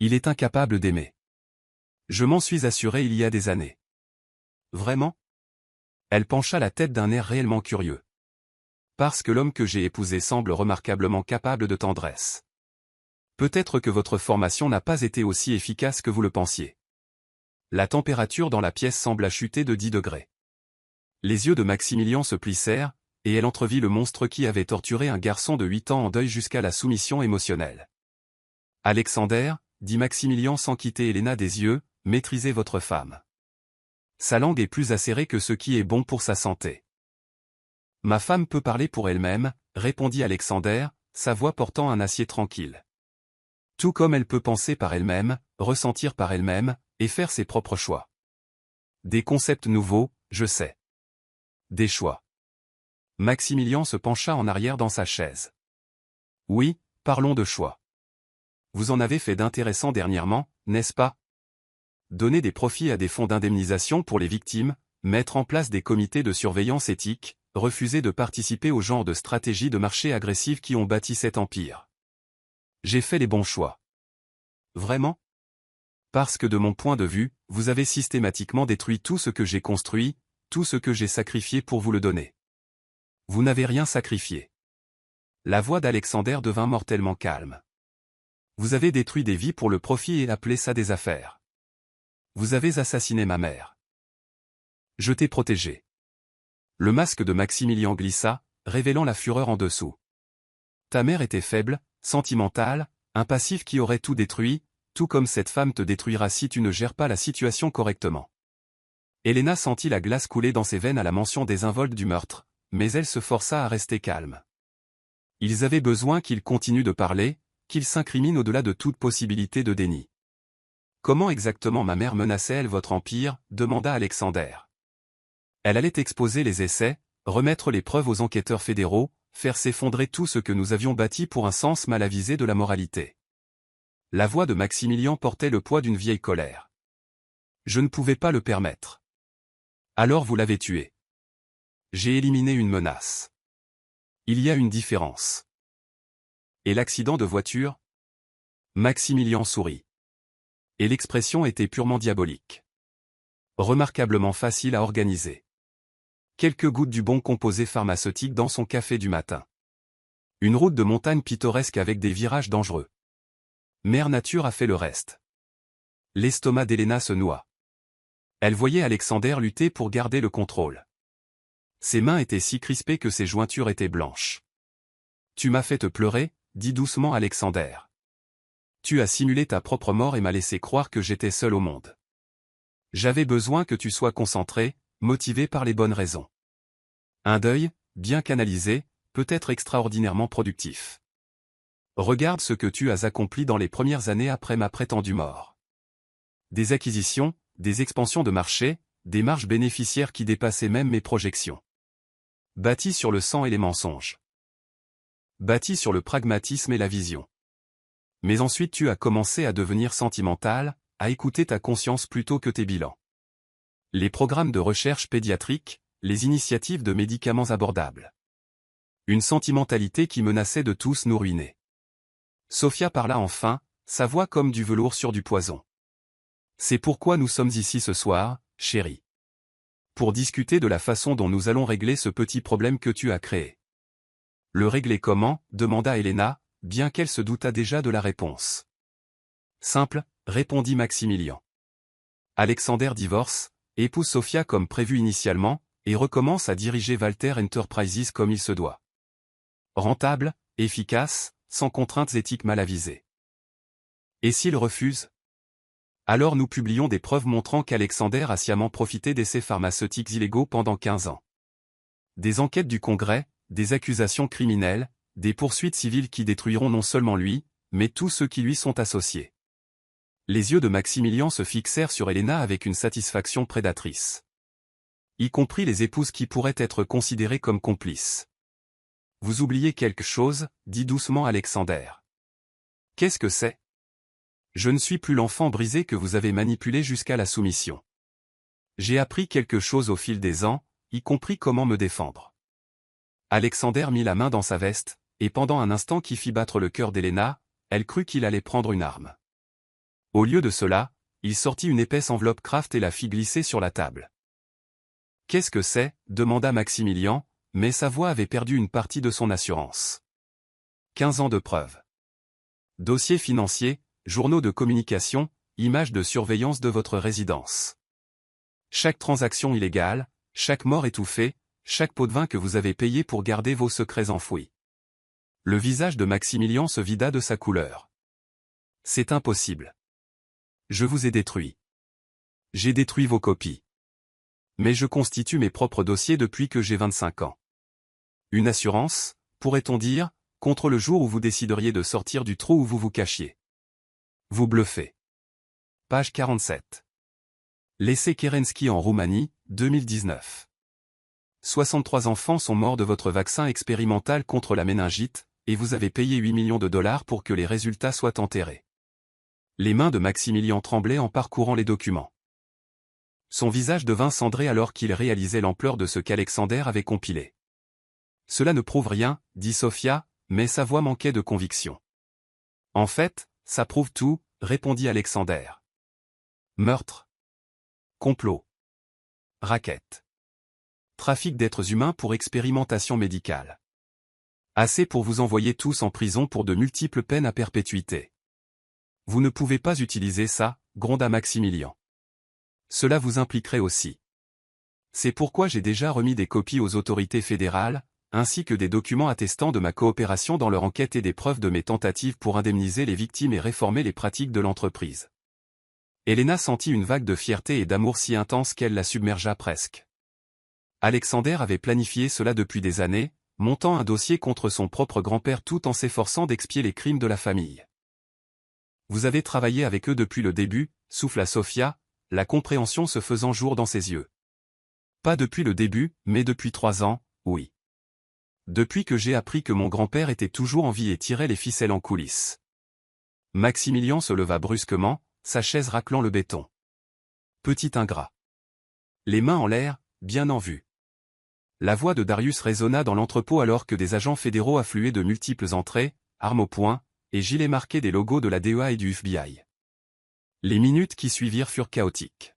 Il est incapable d'aimer. Je m'en suis assuré il y a des années. Vraiment? Elle pencha la tête d'un air réellement curieux. Parce que l'homme que j'ai épousé semble remarquablement capable de tendresse. Peut-être que votre formation n'a pas été aussi efficace que vous le pensiez. La température dans la pièce sembla chuter de 10 degrés. Les yeux de Maximilien se plissèrent, et elle entrevit le monstre qui avait torturé un garçon de 8 ans en deuil jusqu'à la soumission émotionnelle. Alexander, dit Maximilien sans quitter Elena des yeux, maîtrisez votre femme. Sa langue est plus acérée que ce qui est bon pour sa santé. Ma femme peut parler pour elle-même, répondit Alexander, sa voix portant un acier tranquille. Tout comme elle peut penser par elle-même, ressentir par elle-même, et faire ses propres choix. Des concepts nouveaux, je sais. Des choix. Maximilien se pencha en arrière dans sa chaise. Oui, parlons de choix. Vous en avez fait d'intéressants dernièrement, n'est-ce pas? Donner des profits à des fonds d'indemnisation pour les victimes, mettre en place des comités de surveillance éthique, refuser de participer au genre de stratégies de marché agressives qui ont bâti cet empire. J'ai fait les bons choix. Vraiment? Parce que de mon point de vue, vous avez systématiquement détruit tout ce que j'ai construit, tout ce que j'ai sacrifié pour vous le donner. Vous n'avez rien sacrifié. La voix d'Alexander devint mortellement calme. Vous avez détruit des vies pour le profit et appelé ça des affaires. Vous avez assassiné ma mère. Je t'ai protégé. Le masque de Maximilien glissa, révélant la fureur en dessous. Ta mère était faible, sentimentale, un passif qui aurait tout détruit, tout comme cette femme te détruira si tu ne gères pas la situation correctement. Elena sentit la glace couler dans ses veines à la mention désinvolte du meurtre, mais elle se força à rester calme. Ils avaient besoin qu'il continue de parler, qu'il s'incrimine au-delà de toute possibilité de déni. Comment exactement ma mère menaçait-elle votre empire, demanda Alexander. Elle allait exposer les essais, remettre les preuves aux enquêteurs fédéraux, faire s'effondrer tout ce que nous avions bâti pour un sens mal avisé de la moralité. La voix de Maximilien portait le poids d'une vieille colère. Je ne pouvais pas le permettre. Alors vous l'avez tué. J'ai éliminé une menace. Il y a une différence. Et l'accident de voiture? Maximilien sourit. Et l'expression était purement diabolique. Remarquablement facile à organiser. Quelques gouttes du bon composé pharmaceutique dans son café du matin. Une route de montagne pittoresque avec des virages dangereux. Mère Nature a fait le reste. L'estomac d'Elena se noie. Elle voyait Alexander lutter pour garder le contrôle. Ses mains étaient si crispées que ses jointures étaient blanches. Tu m'as fait te pleurer, dit doucement Alexander. Tu as simulé ta propre mort et m'as laissé croire que j'étais seul au monde. J'avais besoin que tu sois concentré, motivé par les bonnes raisons. Un deuil, bien canalisé, peut être extraordinairement productif. Regarde ce que tu as accompli dans les premières années après ma prétendue mort. Des acquisitions, des expansions de marché, des marges bénéficiaires qui dépassaient même mes projections. Bâties sur le sang et les mensonges. Bâties sur le pragmatisme et la vision. Mais ensuite tu as commencé à devenir sentimental, à écouter ta conscience plutôt que tes bilans. Les programmes de recherche pédiatrique, les initiatives de médicaments abordables. Une sentimentalité qui menaçait de tous nous ruiner. Sophia parla enfin, sa voix comme du velours sur du poison. C'est pourquoi nous sommes ici ce soir, chérie. Pour discuter de la façon dont nous allons régler ce petit problème que tu as créé. Le régler comment, demanda Elena, bien qu'elle se doutât déjà de la réponse. Simple, répondit Maximilien. Alexander divorce, épouse Sophia comme prévu initialement, et recommence à diriger Walter Enterprises comme il se doit. Rentable, efficace, sans contraintes éthiques mal avisées. Et s'il refuse? Alors nous publions des preuves montrant qu'Alexander a sciemment profité d'essais pharmaceutiques illégaux pendant 15 ans. Des enquêtes du Congrès, des accusations criminelles, des poursuites civiles qui détruiront non seulement lui, mais tous ceux qui lui sont associés. Les yeux de Maximilien se fixèrent sur Elena avec une satisfaction prédatrice. Y compris les épouses qui pourraient être considérées comme complices. Vous oubliez quelque chose, dit doucement Alexander. Qu'est-ce que c'est? Je ne suis plus l'enfant brisé que vous avez manipulé jusqu'à la soumission. J'ai appris quelque chose au fil des ans, y compris comment me défendre. Alexander mit la main dans sa veste, et pendant un instant qui fit battre le cœur d'Elena, elle crut qu'il allait prendre une arme. Au lieu de cela, il sortit une épaisse enveloppe Kraft et la fit glisser sur la table. Qu'est-ce que c'est? Demanda Maximilien, mais sa voix avait perdu une partie de son assurance. 15 ans de preuves. Dossiers financiers, journaux de communication, images de surveillance de votre résidence. Chaque transaction illégale, chaque mort étouffée, chaque pot de vin que vous avez payé pour garder vos secrets enfouis. Le visage de Maximilien se vida de sa couleur. C'est impossible. Je vous ai détruit. J'ai détruit vos copies. Mais je constitue mes propres dossiers depuis que j'ai 25 ans. Une assurance, pourrait-on dire, contre le jour où vous décideriez de sortir du trou où vous vous cachiez. Vous bluffez. Page 47. L'essai Kerensky en Roumanie, 2019. 63 enfants sont morts de votre vaccin expérimental contre la méningite, et vous avez payé 8 millions de dollars pour que les résultats soient enterrés. Les mains de Maximilien tremblaient en parcourant les documents. Son visage devint cendré alors qu'il réalisait l'ampleur de ce qu'Alexander avait compilé. Cela ne prouve rien, dit Sophia, mais sa voix manquait de conviction. En fait, ça prouve tout, répondit Alexander. Meurtre. Complot. Racket. Trafic d'êtres humains pour expérimentation médicale. Assez pour vous envoyer tous en prison pour de multiples peines à perpétuité. Vous ne pouvez pas utiliser ça, gronda Maximilien. Cela vous impliquerait aussi. C'est pourquoi j'ai déjà remis des copies aux autorités fédérales, ainsi que des documents attestant de ma coopération dans leur enquête et des preuves de mes tentatives pour indemniser les victimes et réformer les pratiques de l'entreprise. Elena sentit une vague de fierté et d'amour si intense qu'elle la submergea presque. Alexander avait planifié cela depuis des années, montant un dossier contre son propre grand-père tout en s'efforçant d'expier les crimes de la famille. Vous avez travaillé avec eux depuis le début, souffla Sofia, la compréhension se faisant jour dans ses yeux. Pas depuis le début, mais depuis 3 ans, oui. Depuis que j'ai appris que mon grand-père était toujours en vie et tirait les ficelles en coulisses. Maximilien se leva brusquement, sa chaise raclant le béton. Petit ingrat. Les mains en l'air, bien en vue. La voix de Darius résonna dans l'entrepôt alors que des agents fédéraux affluaient de multiples entrées, armes au poing, et gilets marqués des logos de la DEA et du FBI. Les minutes qui suivirent furent chaotiques.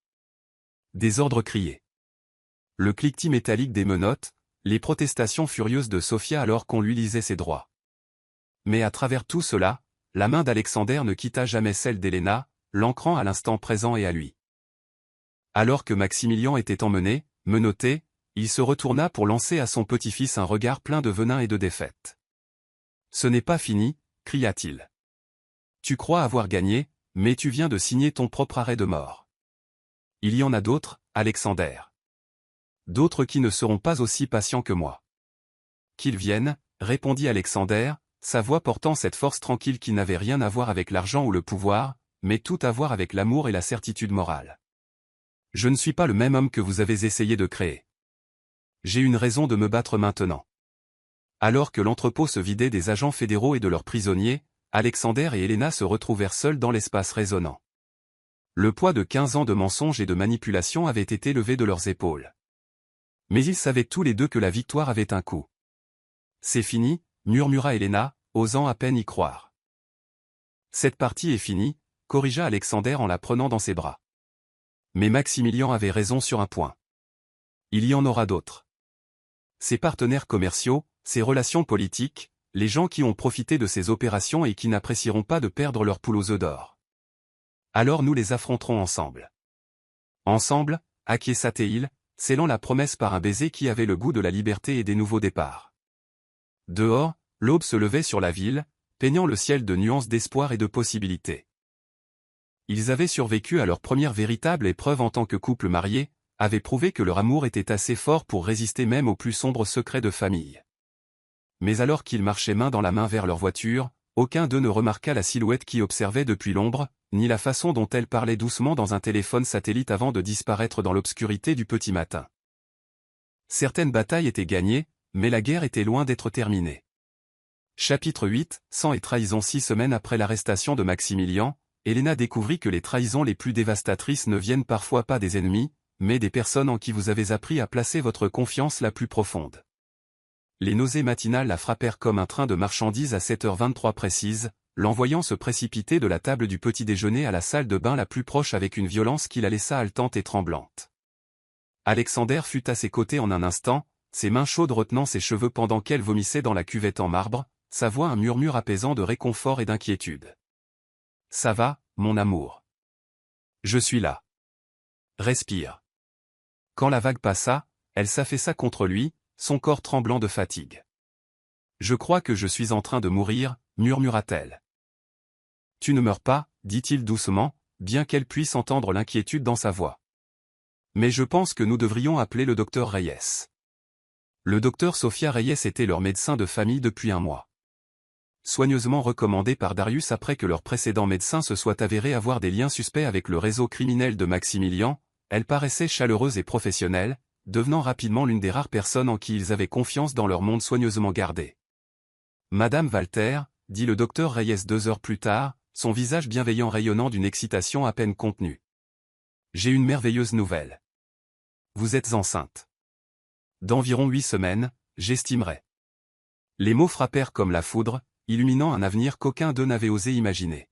Des ordres criés. Le cliquetis métallique des menottes, les protestations furieuses de Sofia alors qu'on lui lisait ses droits. Mais à travers tout cela, la main d'Alexander ne quitta jamais celle d'Elena, l'ancrant à l'instant présent et à lui. Alors que Maximilien était emmené, menotté, il se retourna pour lancer à son petit-fils un regard plein de venin et de défaite. « Ce n'est pas fini », cria-t-il. « Tu crois avoir gagné, mais tu viens de signer ton propre arrêt de mort. Il y en a d'autres, Alexander. D'autres qui ne seront pas aussi patients que moi. »« Qu'ils viennent, » répondit Alexander, sa voix portant cette force tranquille qui n'avait rien à voir avec l'argent ou le pouvoir, mais tout à voir avec l'amour et la certitude morale. « Je ne suis pas le même homme que vous avez essayé de créer. J'ai une raison de me battre maintenant. » Alors que l'entrepôt se vidait des agents fédéraux et de leurs prisonniers, Alexander et Elena se retrouvèrent seuls dans l'espace résonnant. Le poids de 15 ans de mensonges et de manipulation avait été levé de leurs épaules. Mais ils savaient tous les deux que la victoire avait un coût. « C'est fini », murmura Elena, osant à peine y croire. « Cette partie est finie », corrigea Alexander en la prenant dans ses bras. Mais Maximilien avait raison sur un point. Il y en aura d'autres. Ses partenaires commerciaux, ses relations politiques, les gens qui ont profité de ces opérations et qui n'apprécieront pas de perdre leur poule aux œufs d'or. Alors nous les affronterons ensemble. Ensemble, acquiesça-t-il, scellant la promesse par un baiser qui avait le goût de la liberté et des nouveaux départs. Dehors, l'aube se levait sur la ville, peignant le ciel de nuances d'espoir et de possibilités. Ils avaient survécu à leur première véritable épreuve en tant que couple marié, avaient prouvé que leur amour était assez fort pour résister même aux plus sombres secrets de famille. Mais alors qu'ils marchaient main dans la main vers leur voiture, aucun d'eux ne remarqua la silhouette qui observait depuis l'ombre, ni la façon dont elle parlait doucement dans un téléphone satellite avant de disparaître dans l'obscurité du petit matin. Certaines batailles étaient gagnées, mais la guerre était loin d'être terminée. Chapitre 8, Sang et trahison. 6 semaines après l'arrestation de Maximilien, Elena découvrit que les trahisons les plus dévastatrices ne viennent parfois pas des ennemis, mais des personnes en qui vous avez appris à placer votre confiance la plus profonde. Les nausées matinales la frappèrent comme un train de marchandises à 7h23 précise, l'envoyant se précipiter de la table du petit déjeuner à la salle de bain la plus proche avec une violence qui la laissa haletante et tremblante. Alexander fut à ses côtés en un instant, ses mains chaudes retenant ses cheveux pendant qu'elle vomissait dans la cuvette en marbre, sa voix un murmure apaisant de réconfort et d'inquiétude. « Ça va, mon amour. Je suis là. Respire. » Quand la vague passa, elle s'affaissa contre lui, son corps tremblant de fatigue. « Je crois que je suis en train de mourir, » murmura-t-elle. « Tu ne meurs pas, » dit-il doucement, bien qu'elle puisse entendre l'inquiétude dans sa voix. « Mais je pense que nous devrions appeler le docteur Reyes. » Le docteur Sofia Reyes était leur médecin de famille depuis 1 mois. Soigneusement recommandé par Darius après que leur précédent médecin se soit avéré avoir des liens suspects avec le réseau criminel de Maximilien, elle paraissait chaleureuse et professionnelle, devenant rapidement l'une des rares personnes en qui ils avaient confiance dans leur monde soigneusement gardé. « Madame Walter », dit le docteur Reyes 2 heures plus tard, son visage bienveillant rayonnant d'une excitation à peine contenue. « J'ai une merveilleuse nouvelle. Vous êtes enceinte. D'environ 8 semaines, j'estimerais. » Les mots frappèrent comme la foudre, illuminant un avenir qu'aucun d'eux n'avait osé imaginer.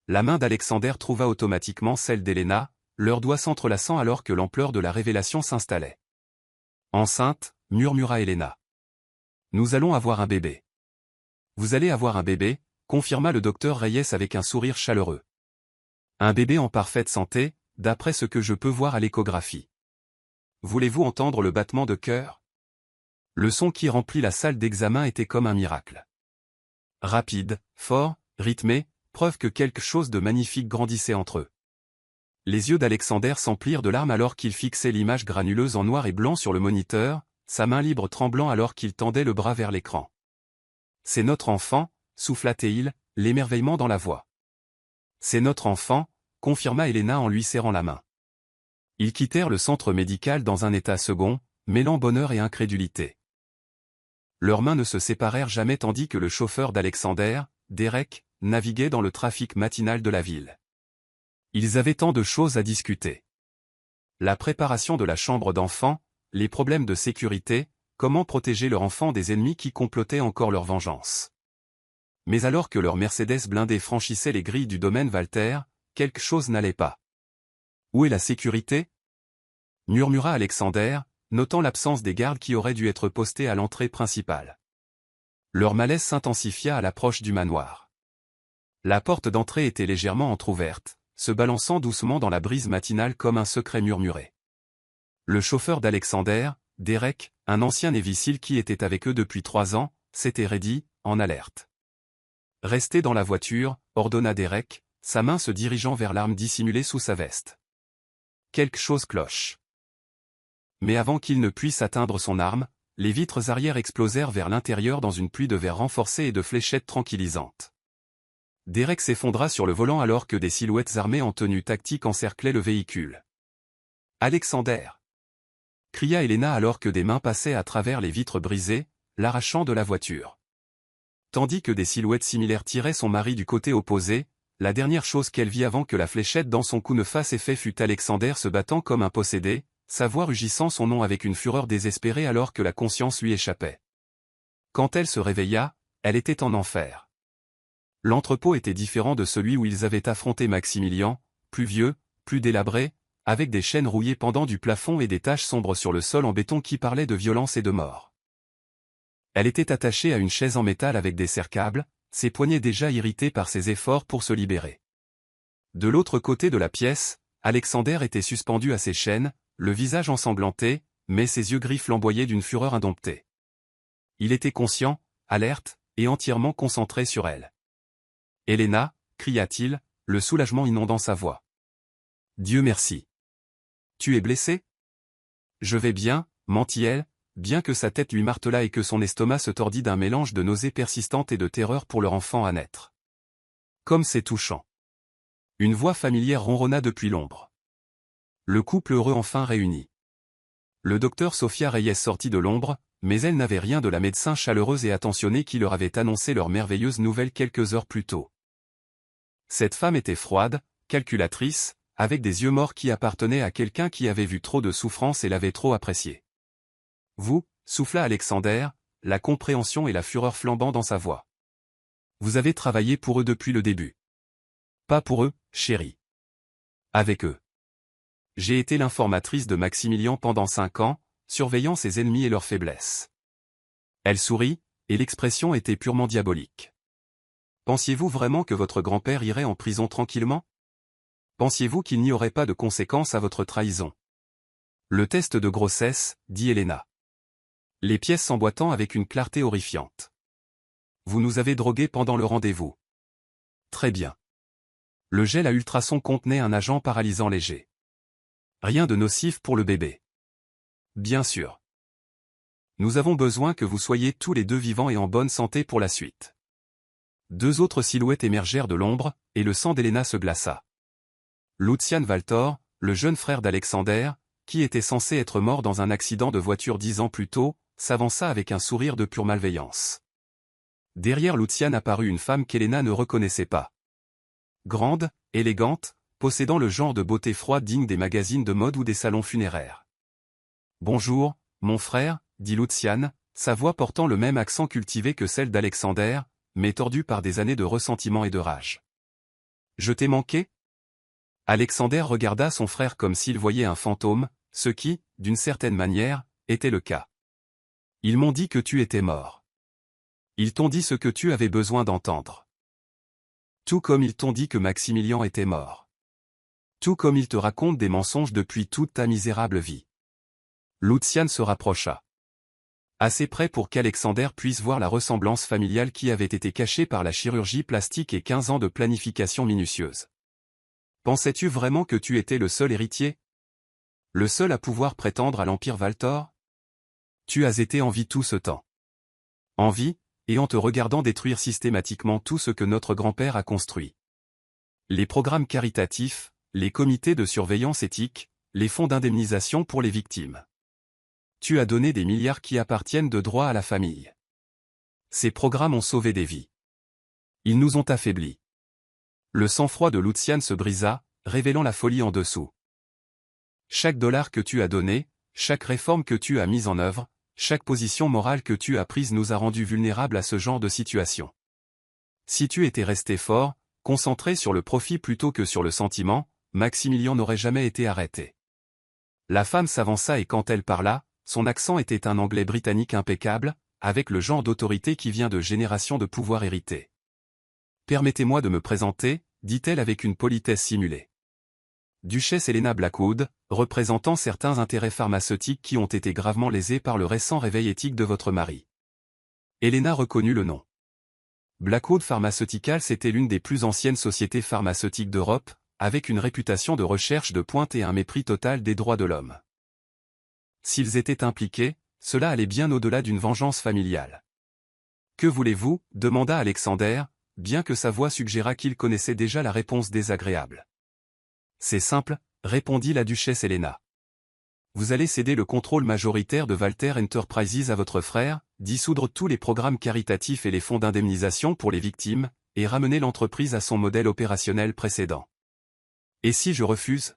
La main d'Alexander trouva automatiquement celle d'Elena, leurs doigts s'entrelaçant alors que l'ampleur de la révélation s'installait. « Enceinte », murmura Elena. « Nous allons avoir un bébé. »« Vous allez avoir un bébé », confirma le docteur Reyes avec un sourire chaleureux. « Un bébé en parfaite santé, d'après ce que je peux voir à l'échographie. » Voulez-vous entendre le battement de cœur? Le son qui remplit la salle d'examen était comme un miracle. Rapide, fort, rythmé, preuve que quelque chose de magnifique grandissait entre eux. Les yeux d'Alexander s'emplirent de larmes alors qu'il fixait l'image granuleuse en noir et blanc sur le moniteur, sa main libre tremblant alors qu'il tendait le bras vers l'écran. « C'est notre enfant », souffla-t-il, l'émerveillement dans la voix. « C'est notre enfant », confirma Elena en lui serrant la main. Ils quittèrent le centre médical dans un état second, mêlant bonheur et incrédulité. Leurs mains ne se séparèrent jamais tandis que le chauffeur d'Alexander, Derek, naviguait dans le trafic matinal de la ville. Ils avaient tant de choses à discuter. La préparation de la chambre d'enfant, les problèmes de sécurité, comment protéger leur enfant des ennemis qui complotaient encore leur vengeance. Mais alors que leur Mercedes blindée franchissait les grilles du domaine Walter, quelque chose n'allait pas. « Où est la sécurité ?» murmura Alexander, notant l'absence des gardes qui auraient dû être postés à l'entrée principale. Leur malaise s'intensifia à l'approche du manoir. La porte d'entrée était légèrement entr'ouverte, se balançant doucement dans la brise matinale comme un secret murmuré. Le chauffeur d'Alexander, Derek, un ancien Navy SEAL qui était avec eux depuis 3 ans, s'était raidi, en alerte. « Restez dans la voiture », ordonna Derek, sa main se dirigeant vers l'arme dissimulée sous sa veste. Quelque chose cloche. Mais avant qu'il ne puisse atteindre son arme, les vitres arrière explosèrent vers l'intérieur dans une pluie de verre renforcé et de fléchettes tranquillisantes. Derek s'effondra sur le volant alors que des silhouettes armées en tenue tactique encerclaient le véhicule. « Alexander !» cria Elena alors que des mains passaient à travers les vitres brisées, l'arrachant de la voiture. Tandis que des silhouettes similaires tiraient son mari du côté opposé, la dernière chose qu'elle vit avant que la fléchette dans son cou ne fasse effet fut Alexander se battant comme un possédé, sa voix rugissant son nom avec une fureur désespérée alors que la conscience lui échappait. Quand elle se réveilla, elle était en enfer. L'entrepôt était différent de celui où ils avaient affronté Maximilien, plus vieux, plus délabré, avec des chaînes rouillées pendant du plafond et des taches sombres sur le sol en béton qui parlaient de violence et de mort. Elle était attachée à une chaise en métal avec des serre-câbles, ses poignets déjà irrités par ses efforts pour se libérer. De l'autre côté de la pièce, Alexander était suspendu à ses chaînes, le visage ensanglanté, mais ses yeux gris flamboyaient d'une fureur indomptée. Il était conscient, alerte, et entièrement concentré sur elle. « Elena » cria-t-il, le soulagement inondant sa voix. « Dieu merci. Tu es blessée ? » « Je vais bien » mentit-elle, bien que sa tête lui martelât et que son estomac se tordît d'un mélange de nausées persistantes et de terreur pour leur enfant à naître. Comme c'est touchant. Une voix familière ronronna depuis l'ombre. Le couple heureux enfin réuni. Le docteur Sophia Reyes sortit de l'ombre, mais elle n'avait rien de la médecin chaleureuse et attentionnée qui leur avait annoncé leur merveilleuse nouvelle quelques heures plus tôt. Cette femme était froide, calculatrice, avec des yeux morts qui appartenaient à quelqu'un qui avait vu trop de souffrance et l'avait trop appréciée. « Vous » souffla Alexander, la compréhension et la fureur flambant dans sa voix. « Vous avez travaillé pour eux depuis le début. »« Pas pour eux, chérie. Avec eux. J'ai été l'informatrice de Maximilien pendant 5 ans, surveillant ses ennemis et leurs faiblesses. » Elle sourit, et l'expression était purement diabolique. « Pensiez-vous vraiment que votre grand-père irait en prison tranquillement ? Pensiez-vous qu'il n'y aurait pas de conséquences à votre trahison ? » Le test de grossesse, dit Elena. Les pièces s'emboîtant avec une clarté horrifiante. Vous nous avez drogués pendant le rendez-vous. Très bien. Le gel à ultrasons contenait un agent paralysant léger. Rien de nocif pour le bébé. Bien sûr. Nous avons besoin que vous soyez tous les deux vivants et en bonne santé pour la suite. 2 autres silhouettes émergèrent de l'ombre, et le sang d'Elena se glaça. Lucian Valtor, le jeune frère d'Alexander, qui était censé être mort dans un accident de voiture 10 ans plus tôt, s'avança avec un sourire de pure malveillance. Derrière Lucian apparut une femme qu'Elena ne reconnaissait pas. Grande, élégante, possédant le genre de beauté froide digne des magazines de mode ou des salons funéraires. « Bonjour, mon frère » dit Lucian, sa voix portant le même accent cultivé que celle d'Alexander, mais tordue par des années de ressentiment et de rage. « Je t'ai manqué ?» Alexander regarda son frère comme s'il voyait un fantôme, ce qui, d'une certaine manière, était le cas. « Ils m'ont dit que tu étais mort. Ils t'ont dit ce que tu avais besoin d'entendre. Tout comme ils t'ont dit que Maximilien était mort. Tout comme ils te racontent des mensonges depuis toute ta misérable vie. Luciane se rapprocha. Assez près pour qu'Alexander puisse voir la ressemblance familiale qui avait été cachée par la chirurgie plastique et 15 ans de planification minutieuse. Pensais-tu vraiment que tu étais le seul héritier? Le seul à pouvoir prétendre à l'Empire Valtor? Tu as été en vie tout ce temps. En vie, et en te regardant détruire systématiquement tout ce que notre grand-père a construit. Les programmes caritatifs, les comités de surveillance éthique, les fonds d'indemnisation pour les victimes. Tu as donné des milliards qui appartiennent de droit à la famille. Ces programmes ont sauvé des vies. Ils nous ont affaiblis. Le sang-froid de Luciane se brisa, révélant la folie en dessous. Chaque dollar que tu as donné, chaque réforme que tu as mise en œuvre, chaque position morale que tu as prise nous a rendus vulnérables à ce genre de situation. Si tu étais resté fort, concentré sur le profit plutôt que sur le sentiment, Maximilien n'aurait jamais été arrêté. La femme s'avança et quand elle parla, son accent était un anglais britannique impeccable, avec le genre d'autorité qui vient de générations de pouvoir hérité. « Permettez-moi de me présenter », dit-elle avec une politesse simulée. Duchesse Helena Blackwood, représentant certains intérêts pharmaceutiques qui ont été gravement lésés par le récent réveil éthique de votre mari. Helena reconnut le nom. Blackwood Pharmaceuticals était l'une des plus anciennes sociétés pharmaceutiques d'Europe, avec une réputation de recherche de pointe et un mépris total des droits de l'homme. S'ils étaient impliqués, cela allait bien au-delà d'une vengeance familiale. « Que voulez-vous » demanda Alexander, bien que sa voix suggéra qu'il connaissait déjà la réponse désagréable. « C'est simple » répondit la duchesse Helena. « Vous allez céder le contrôle majoritaire de Valter Enterprises à votre frère, dissoudre tous les programmes caritatifs et les fonds d'indemnisation pour les victimes, et ramener l'entreprise à son modèle opérationnel précédent. Et si je refuse ?»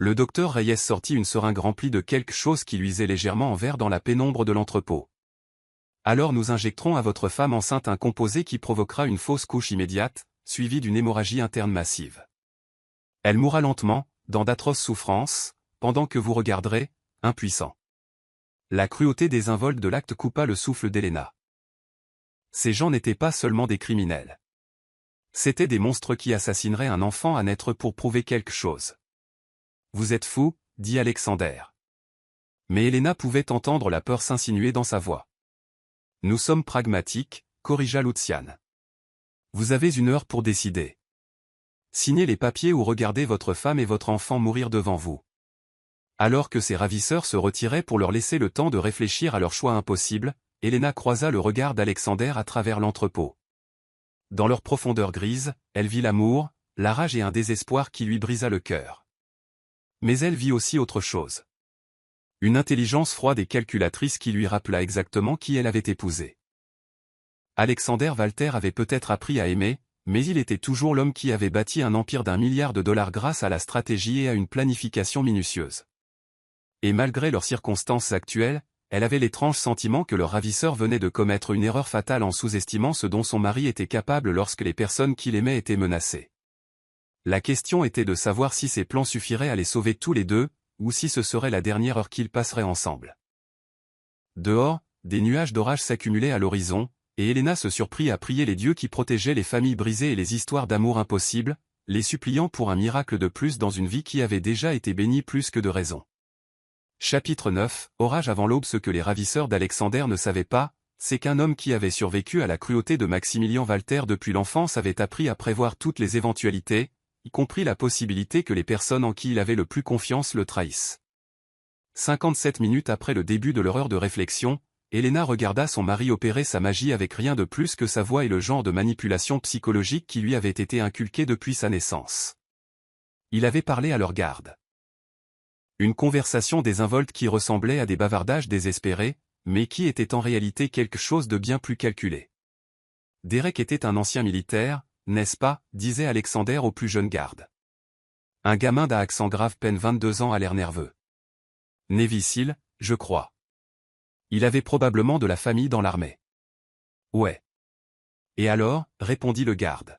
Le docteur Reyes sortit une seringue remplie de quelque chose qui luisait légèrement en vert dans la pénombre de l'entrepôt. « Alors nous injecterons à votre femme enceinte un composé qui provoquera une fausse couche immédiate, suivie d'une hémorragie interne massive. Elle mourra lentement, dans d'atroces souffrances, pendant que vous regarderez, impuissant. » La cruauté désinvolte de l'acte coupa le souffle d'Helena. Ces gens n'étaient pas seulement des criminels. C'étaient des monstres qui assassineraient un enfant à naître pour prouver quelque chose. « Vous êtes fou, » dit Alexander. Mais Helena pouvait entendre la peur s'insinuer dans sa voix. « Nous sommes pragmatiques, » corrigea Luciane. « Vous avez une heure pour décider. Signez les papiers ou regardez votre femme et votre enfant mourir devant vous. » Alors que ses ravisseurs se retiraient pour leur laisser le temps de réfléchir à leur choix impossible, Helena croisa le regard d'Alexander à travers l'entrepôt. Dans leur profondeur grise, elle vit l'amour, la rage et un désespoir qui lui brisa le cœur. Mais elle vit aussi autre chose. Une intelligence froide et calculatrice qui lui rappela exactement qui elle avait épousé. Alexander Valter avait peut-être appris à aimer, mais il était toujours l'homme qui avait bâti un empire d'1 milliard de dollars grâce à la stratégie et à une planification minutieuse. Et malgré leurs circonstances actuelles, elle avait l'étrange sentiment que leur ravisseur venait de commettre une erreur fatale en sous-estimant ce dont son mari était capable lorsque les personnes qu'il aimait étaient menacées. La question était de savoir si ces plans suffiraient à les sauver tous les deux, ou si ce serait la dernière heure qu'ils passeraient ensemble. Dehors, des nuages d'orage s'accumulaient à l'horizon, et Helena se surprit à prier les dieux qui protégeaient les familles brisées et les histoires d'amour impossibles, les suppliant pour un miracle de plus dans une vie qui avait déjà été bénie plus que de raison. Chapitre 9, Orage avant l'aube. Ce que les ravisseurs d'Alexander ne savaient pas, c'est qu'un homme qui avait survécu à la cruauté de Maximilien Valter depuis l'enfance avait appris à prévoir toutes les éventualités, y compris la possibilité que les personnes en qui il avait le plus confiance le trahissent. 57 minutes après le début de leur heure de réflexion, Helena regarda son mari opérer sa magie avec rien de plus que sa voix et le genre de manipulation psychologique qui lui avait été inculqué depuis sa naissance. Il avait parlé à leur garde. Une conversation désinvolte qui ressemblait à des bavardages désespérés, mais qui était en réalité quelque chose de bien plus calculé. Derek était un ancien militaire, n'est-ce pas, disait Alexander au plus jeune garde. Un gamin d'un accent grave peine 22 ans à l'air nerveux. Navy Seal, je crois. Il avait probablement de la famille dans l'armée. Ouais. Et alors, répondit le garde.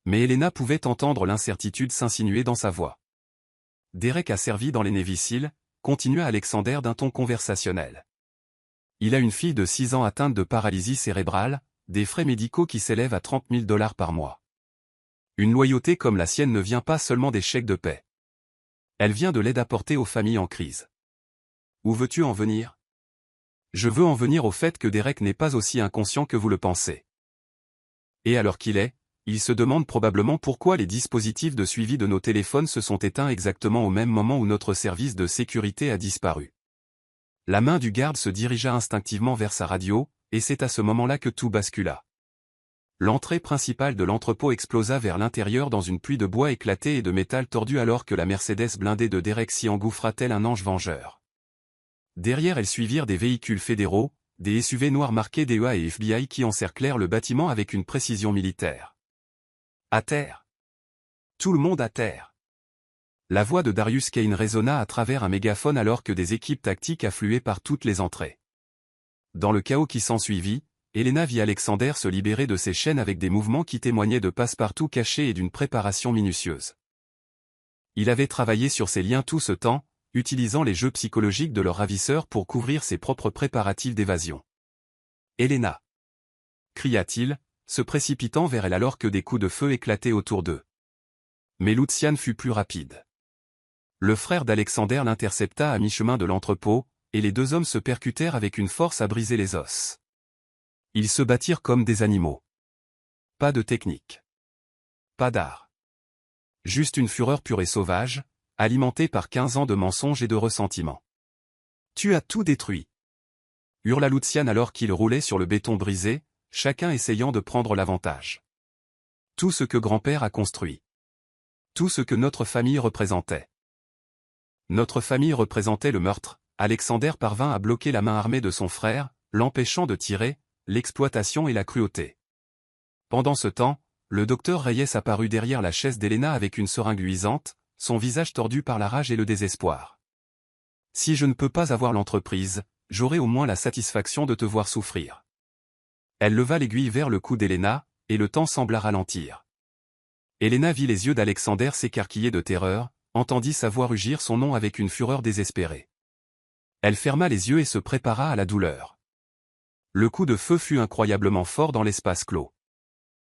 Mais Helena pouvait entendre l'incertitude s'insinuer dans sa voix. Derek a servi dans les Navy Seal, continua Alexander d'un ton conversationnel. Il a une fille de 6 ans atteinte de paralysie cérébrale, des frais médicaux qui s'élèvent à 30 000 $ par mois. Une loyauté comme la sienne ne vient pas seulement des chèques de paie. Elle vient de l'aide apportée aux familles en crise. Où veux-tu en venir? Je veux en venir au fait que Derek n'est pas aussi inconscient que vous le pensez. Et alors qu'il est, il se demande probablement pourquoi les dispositifs de suivi de nos téléphones se sont éteints exactement au même moment où notre service de sécurité a disparu. La main du garde se dirigea instinctivement vers sa radio, et c'est à ce moment-là que tout bascula. L'entrée principale de l'entrepôt explosa vers l'intérieur dans une pluie de bois éclaté et de métal tordu alors que la Mercedes blindée de Derek s'y engouffra tel un ange vengeur. Derrière elles suivirent des véhicules fédéraux, des SUV noirs marqués DEA et FBI qui encerclèrent le bâtiment avec une précision militaire. À terre. Tout le monde à terre. La voix de Darius Kane résonna à travers un mégaphone alors que des équipes tactiques affluaient par toutes les entrées. Dans le chaos qui s'ensuivit, Elena vit Alexander se libérer de ses chaînes avec des mouvements qui témoignaient de passe-partout cachés et d'une préparation minutieuse. Il avait travaillé sur ses liens tout ce temps, utilisant les jeux psychologiques de leur ravisseur pour couvrir ses propres préparatifs d'évasion. « Elena !» cria-t-il, se précipitant vers elle alors que des coups de feu éclataient autour d'eux. Mais Lucian fut plus rapide. Le frère d'Alexander l'intercepta à mi-chemin de l'entrepôt, et les deux hommes se percutèrent avec une force à briser les os. Ils se battirent comme des animaux. Pas de technique. Pas d'art. Juste une fureur pure et sauvage, alimentée par 15 ans de mensonges et de ressentiment. « Tu as tout détruit !» hurla Lucian alors qu'il roulait sur le béton brisé, chacun essayant de prendre l'avantage. Tout ce que grand-père a construit. Tout ce que notre famille représentait. Notre famille représentait le meurtre. Alexander parvint à bloquer la main armée de son frère, l'empêchant de tirer, l'exploitation et la cruauté. Pendant ce temps, le docteur Reyes apparut derrière la chaise d'Elena avec une seringue luisante, son visage tordu par la rage et le désespoir. « Si je ne peux pas avoir l'entreprise, j'aurai au moins la satisfaction de te voir souffrir. » Elle leva l'aiguille vers le cou d'Elena, et le temps sembla ralentir. Elena vit les yeux d'Alexander s'écarquiller de terreur, entendit sa voix rugir son nom avec une fureur désespérée. Elle ferma les yeux et se prépara à la douleur. Le coup de feu fut incroyablement fort dans l'espace clos.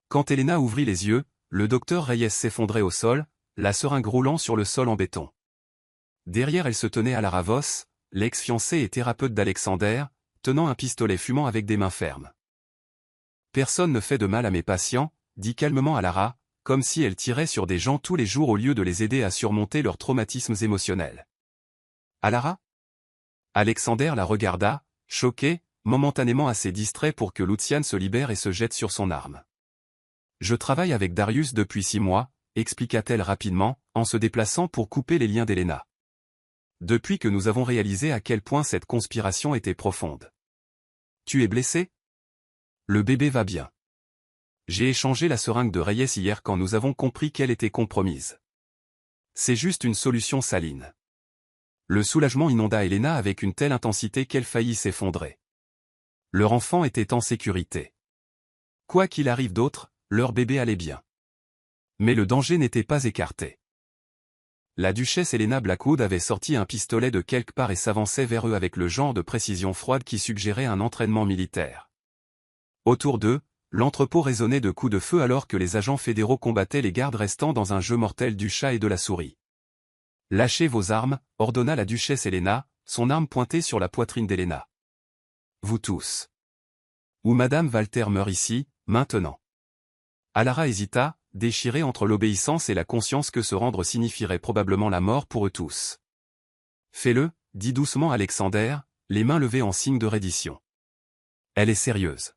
Quand Elena ouvrit les yeux, le docteur Reyes s'effondrait au sol, la seringue roulant sur le sol en béton. Derrière elle se tenait Alara Voss, l'ex-fiancée et thérapeute d'Alexander, tenant un pistolet fumant avec des mains fermes. « Personne ne fait de mal à mes patients, » dit calmement Alara, comme si elle tirait sur des gens tous les jours au lieu de les aider à surmonter leurs traumatismes émotionnels. « Alara ?» Alexander la regarda, choqué, momentanément assez distrait pour que Lucian se libère et se jette sur son arme. « Je travaille avec Darius depuis 6 mois, expliqua-t-elle rapidement, en se déplaçant pour couper les liens d'Elena. Depuis que nous avons réalisé à quel point cette conspiration était profonde. Tu es blessé? Le bébé va bien. J'ai échangé la seringue de Reyes hier quand nous avons compris qu'elle était compromise. C'est juste une solution saline. Le soulagement inonda Elena avec une telle intensité qu'elle faillit s'effondrer. Leur enfant était en sécurité. Quoi qu'il arrive d'autre, leur bébé allait bien. Mais le danger n'était pas écarté. La duchesse Elena Blackwood avait sorti un pistolet de quelque part et s'avançait vers eux avec le genre de précision froide qui suggérait un entraînement militaire. Autour d'eux, l'entrepôt résonnait de coups de feu alors que les agents fédéraux combattaient les gardes restant dans un jeu mortel du chat et de la souris. « Lâchez vos armes », ordonna la duchesse Elena, son arme pointée sur la poitrine d'Elena. « Vous tous. Ou Madame Walter meurt ici, maintenant. » Alara hésita, déchirée entre l'obéissance et la conscience que se rendre signifierait probablement la mort pour eux tous. « Fais-le, » dit doucement Alexander, les mains levées en signe de reddition. Elle est sérieuse.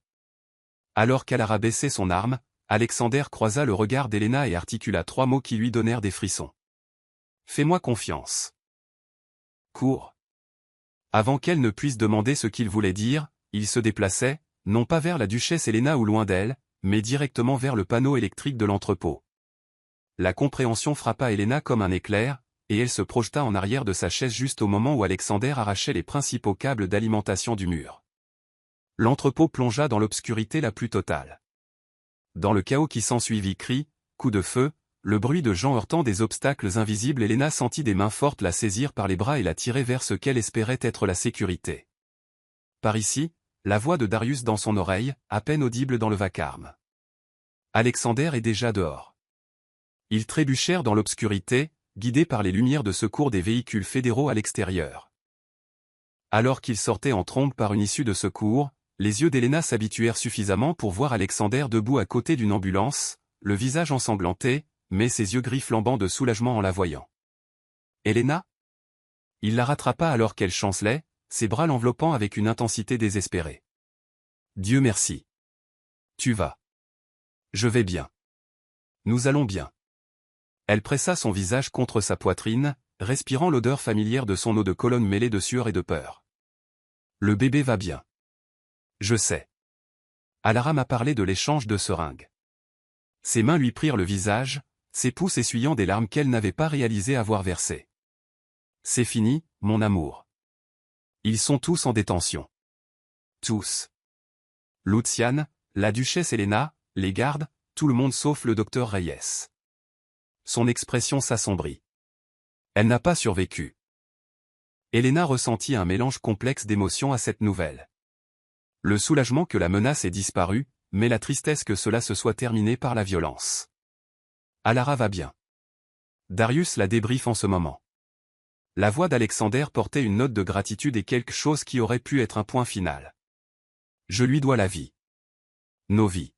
Alors qu'Alara baissait son arme, Alexander croisa le regard d'Elena et articula 3 mots qui lui donnèrent des frissons. « Fais-moi confiance. » Cours. Avant qu'elle ne puisse demander ce qu'il voulait dire, il se déplaçait, non pas vers la duchesse Elena ou loin d'elle, mais directement vers le panneau électrique de l'entrepôt. La compréhension frappa Elena comme un éclair, et elle se projeta en arrière de sa chaise juste au moment où Alexander arrachait les principaux câbles d'alimentation du mur. L'entrepôt plongea dans l'obscurité la plus totale. Dans le chaos qui s'ensuivit, cris, coups de feu, le bruit de gens heurtant des obstacles invisibles, Elena sentit des mains fortes la saisir par les bras et la tirer vers ce qu'elle espérait être la sécurité. Par ici, la voix de Darius dans son oreille, à peine audible dans le vacarme. Alexander est déjà dehors. Ils trébuchèrent dans l'obscurité, guidés par les lumières de secours des véhicules fédéraux à l'extérieur. Alors qu'il sortait en trombe par une issue de secours, les yeux d'Elena s'habituèrent suffisamment pour voir Alexander debout à côté d'une ambulance, le visage ensanglanté, mais ses yeux gris flambant de soulagement en la voyant. « Elena ?» Il la rattrapa alors qu'elle chancelait, ses bras l'enveloppant avec une intensité désespérée. « Dieu merci. Tu vas. »« Je vais bien. Nous allons bien. » Elle pressa son visage contre sa poitrine, respirant l'odeur familière de son eau de Cologne mêlée de sueur et de peur. « Le bébé va bien. Je sais. Alara m'a parlé de l'échange de seringues. » Ses mains lui prirent le visage, ses pouces essuyant des larmes qu'elle n'avait pas réalisé avoir versées. « C'est fini, mon amour. Ils sont tous en détention. Tous. Luciane, la duchesse Elena, les gardes, tout le monde sauf le docteur Reyes. » Son expression s'assombrit. Elle n'a pas survécu. Elena ressentit un mélange complexe d'émotions à cette nouvelle. Le soulagement que la menace ait disparu, mais la tristesse que cela se soit terminé par la violence. Alara va bien. Darius la débriefe en ce moment. La voix d'Alexander portait une note de gratitude et quelque chose qui aurait pu être un point final. Je lui dois la vie. Nos vies.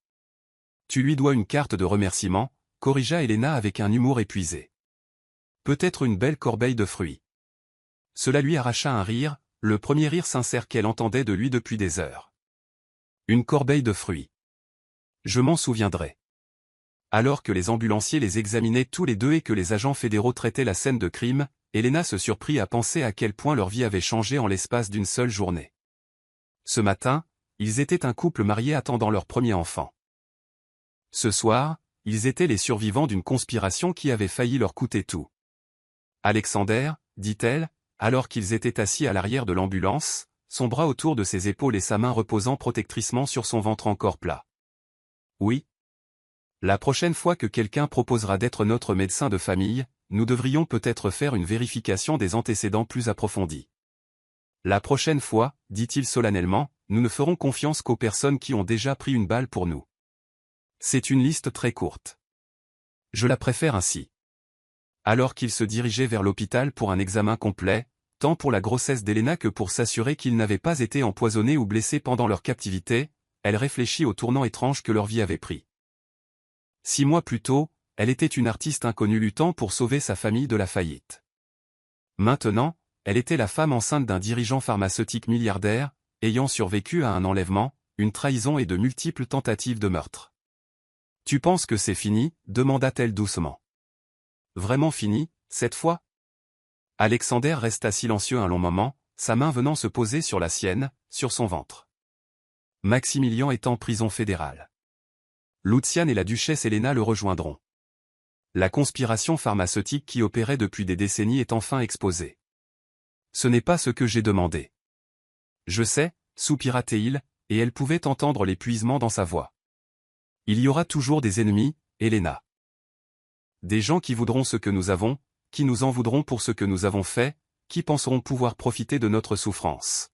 Tu lui dois une carte de remerciement, corrigea Elena avec un humour épuisé. Peut-être une belle corbeille de fruits. Cela lui arracha un rire, le premier rire sincère qu'elle entendait de lui depuis des heures. Une corbeille de fruits. Je m'en souviendrai. Alors que les ambulanciers les examinaient tous les deux et que les agents fédéraux traitaient la scène de crime, Elena se surprit à penser à quel point leur vie avait changé en l'espace d'une seule journée. Ce matin, ils étaient un couple marié attendant leur premier enfant. Ce soir, ils étaient les survivants d'une conspiration qui avait failli leur coûter tout. Alexander, dit-elle, alors qu'ils étaient assis à l'arrière de l'ambulance, son bras autour de ses épaules et sa main reposant protectricement sur son ventre encore plat. Oui. La prochaine fois que quelqu'un proposera d'être notre médecin de famille, nous devrions peut-être faire une vérification des antécédents plus approfondie. La prochaine fois, dit-il solennellement, nous ne ferons confiance qu'aux personnes qui ont déjà pris une balle pour nous. C'est une liste très courte. Je la préfère ainsi. Alors qu'il se dirigeait vers l'hôpital pour un examen complet, tant pour la grossesse d'Elena que pour s'assurer qu'ils n'avaient pas été empoisonnés ou blessés pendant leur captivité, elle réfléchit au tournant étrange que leur vie avait pris. 6 mois plus tôt, elle était une artiste inconnue luttant pour sauver sa famille de la faillite. Maintenant, elle était la femme enceinte d'un dirigeant pharmaceutique milliardaire, ayant survécu à un enlèvement, une trahison et de multiples tentatives de meurtre. « Tu penses que c'est fini ?» demanda-t-elle doucement. « Vraiment fini, cette fois ?» Alexander resta silencieux un long moment, sa main venant se poser sur la sienne, sur son ventre. Maximilien est en prison fédérale. Luciane et la duchesse Elena le rejoindront. La conspiration pharmaceutique qui opérait depuis des décennies est enfin exposée. Ce n'est pas ce que j'ai demandé. Je sais, soupira Théil, et elle pouvait entendre l'épuisement dans sa voix. Il y aura toujours des ennemis, Elena. Des gens qui voudront ce que nous avons, qui nous en voudront pour ce que nous avons fait, qui penseront pouvoir profiter de notre souffrance.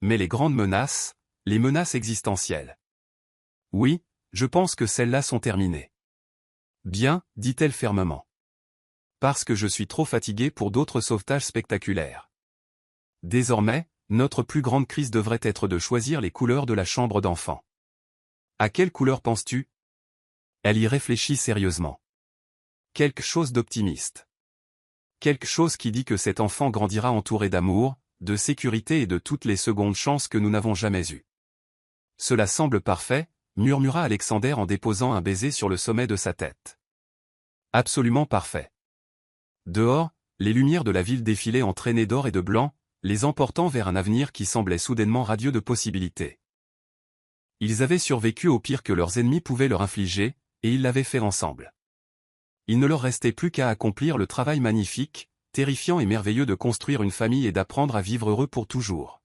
Mais les grandes menaces, les menaces existentielles. Oui, je pense que celles-là sont terminées. Bien, dit-elle fermement. Parce que je suis trop fatiguée pour d'autres sauvetages spectaculaires. Désormais, notre plus grande crise devrait être de choisir les couleurs de la chambre d'enfant. À quelle couleur penses-tu ? Elle y réfléchit sérieusement. Quelque chose d'optimiste. Quelque chose qui dit que cet enfant grandira entouré d'amour, de sécurité et de toutes les secondes chances que nous n'avons jamais eues. Cela semble parfait, murmura Alexander en déposant un baiser sur le sommet de sa tête. Absolument parfait. Dehors, les lumières de la ville défilaient en traînées d'or et de blanc, les emportant vers un avenir qui semblait soudainement radieux de possibilités. Ils avaient survécu au pire que leurs ennemis pouvaient leur infliger, et ils l'avaient fait ensemble. Il ne leur restait plus qu'à accomplir le travail magnifique, terrifiant et merveilleux de construire une famille et d'apprendre à vivre heureux pour toujours.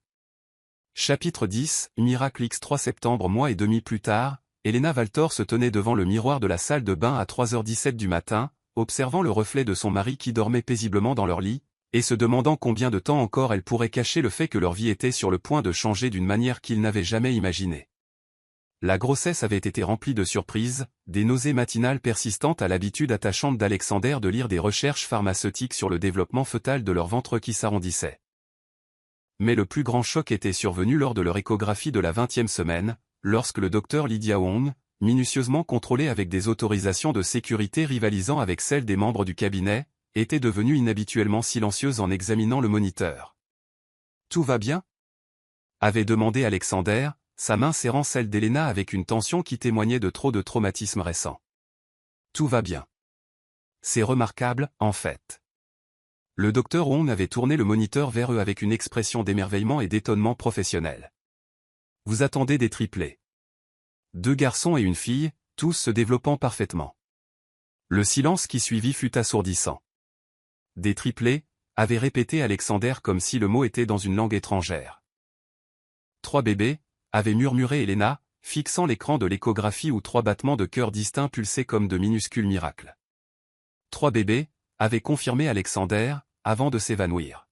Chapitre 10, Miracle X 3 septembre. Mois et demi plus tard, Elena Valtor se tenait devant le miroir de la salle de bain à 3h17 du matin, observant le reflet de son mari qui dormait paisiblement dans leur lit, et se demandant combien de temps encore elle pourrait cacher le fait que leur vie était sur le point de changer d'une manière qu'ils n'avaient jamais imaginée. La grossesse avait été remplie de surprises, des nausées matinales persistantes à l'habitude attachante d'Alexander de lire des recherches pharmaceutiques sur le développement fœtal de leur ventre qui s'arrondissait. Mais le plus grand choc était survenu lors de leur échographie de la 20e semaine, lorsque le docteur Lydia Wong, minutieusement contrôlé avec des autorisations de sécurité rivalisant avec celles des membres du cabinet, était devenue inhabituellement silencieuse en examinant le moniteur. « Tout va bien ?» avait demandé Alexander, sa main serrant celle d'Elena avec une tension qui témoignait de trop de traumatismes récents. « Tout va bien. C'est remarquable, en fait. » Le docteur Wong avait tourné le moniteur vers eux avec une expression d'émerveillement et d'étonnement professionnel. « Vous attendez des triplés. 2 garçons et une fille, tous se développant parfaitement. » Le silence qui suivit fut assourdissant. « Des triplés » avait répété Alexander comme si le mot était dans une langue étrangère. « 3 bébés » avait murmuré Elena, fixant l'écran de l'échographie où 3 battements de cœur distincts pulsaient comme de minuscules miracles. « 3 bébés » avait confirmé Alexander, avant de s'évanouir.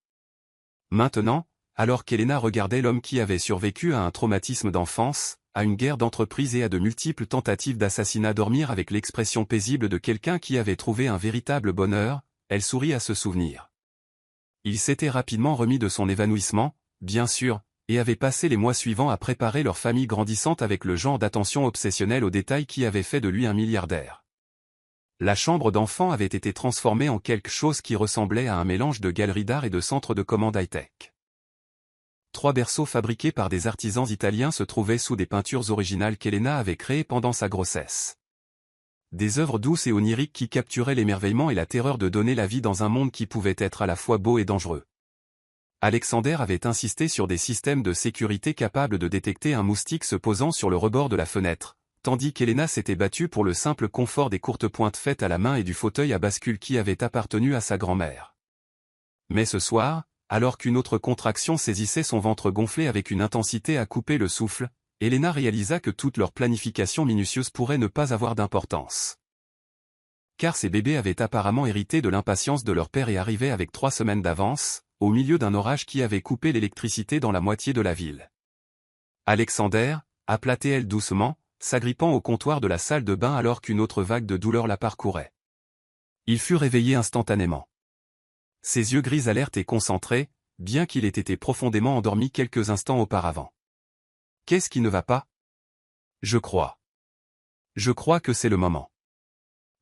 Maintenant, alors qu'Elena regardait l'homme qui avait survécu à un traumatisme d'enfance, à une guerre d'entreprise et à de multiples tentatives d'assassinat dormir avec l'expression paisible de quelqu'un qui avait trouvé un véritable bonheur, elle sourit à ce souvenir. Il s'était rapidement remis de son évanouissement, bien sûr, et avait passé les mois suivants à préparer leur famille grandissante avec le genre d'attention obsessionnelle aux détails qui avait fait de lui un milliardaire. La chambre d'enfant avait été transformée en quelque chose qui ressemblait à un mélange de galerie d'art et de centre de commande high-tech. 3 berceaux fabriqués par des artisans italiens se trouvaient sous des peintures originales qu'Elena avait créées pendant sa grossesse. Des œuvres douces et oniriques qui capturaient l'émerveillement et la terreur de donner la vie dans un monde qui pouvait être à la fois beau et dangereux. Alexander avait insisté sur des systèmes de sécurité capables de détecter un moustique se posant sur le rebord de la fenêtre, tandis qu'Elena s'était battue pour le simple confort des courtes pointes faites à la main et du fauteuil à bascule qui avait appartenu à sa grand-mère. Mais ce soir, alors qu'une autre contraction saisissait son ventre gonflé avec une intensité à couper le souffle, Elena réalisa que toute leur planification minutieuse pourrait ne pas avoir d'importance. Car ces bébés avaient apparemment hérité de l'impatience de leur père et arrivaient avec 3 semaines d'avance, au milieu d'un orage qui avait coupé l'électricité dans la moitié de la ville. Alexander, appelait-elle doucement, s'agrippant au comptoir de la salle de bain alors qu'une autre vague de douleur la parcourait. Il fut réveillé instantanément. Ses yeux gris alertes et concentrés, bien qu'il ait été profondément endormi quelques instants auparavant. « Qu'est-ce qui ne va pas ? » Je crois que c'est le moment.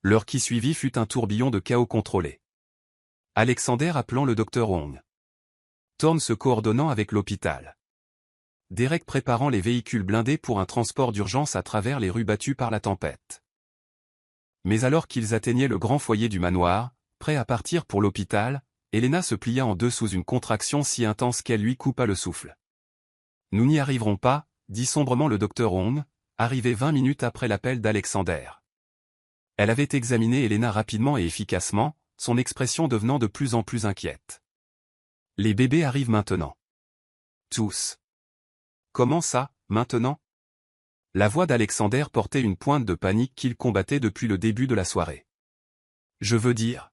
L'heure qui suivit fut un tourbillon de chaos contrôlé. Alexander appelant le docteur Wong. Thorne se coordonnant avec l'hôpital. Derek préparant les véhicules blindés pour un transport d'urgence à travers les rues battues par la tempête. Mais alors qu'ils atteignaient le grand foyer du manoir, prêt à partir pour l'hôpital, Elena se plia en deux sous une contraction si intense qu'elle lui coupa le souffle. « Nous n'y arriverons pas », dit sombrement le docteur Wong, arrivé 20 minutes après l'appel d'Alexander. Elle avait examiné Elena rapidement et efficacement, son expression devenant de plus en plus inquiète. « Les bébés arrivent maintenant. »« Tous. »« Comment ça, maintenant ?» La voix d'Alexander portait une pointe de panique qu'il combattait depuis le début de la soirée. « Je veux dire.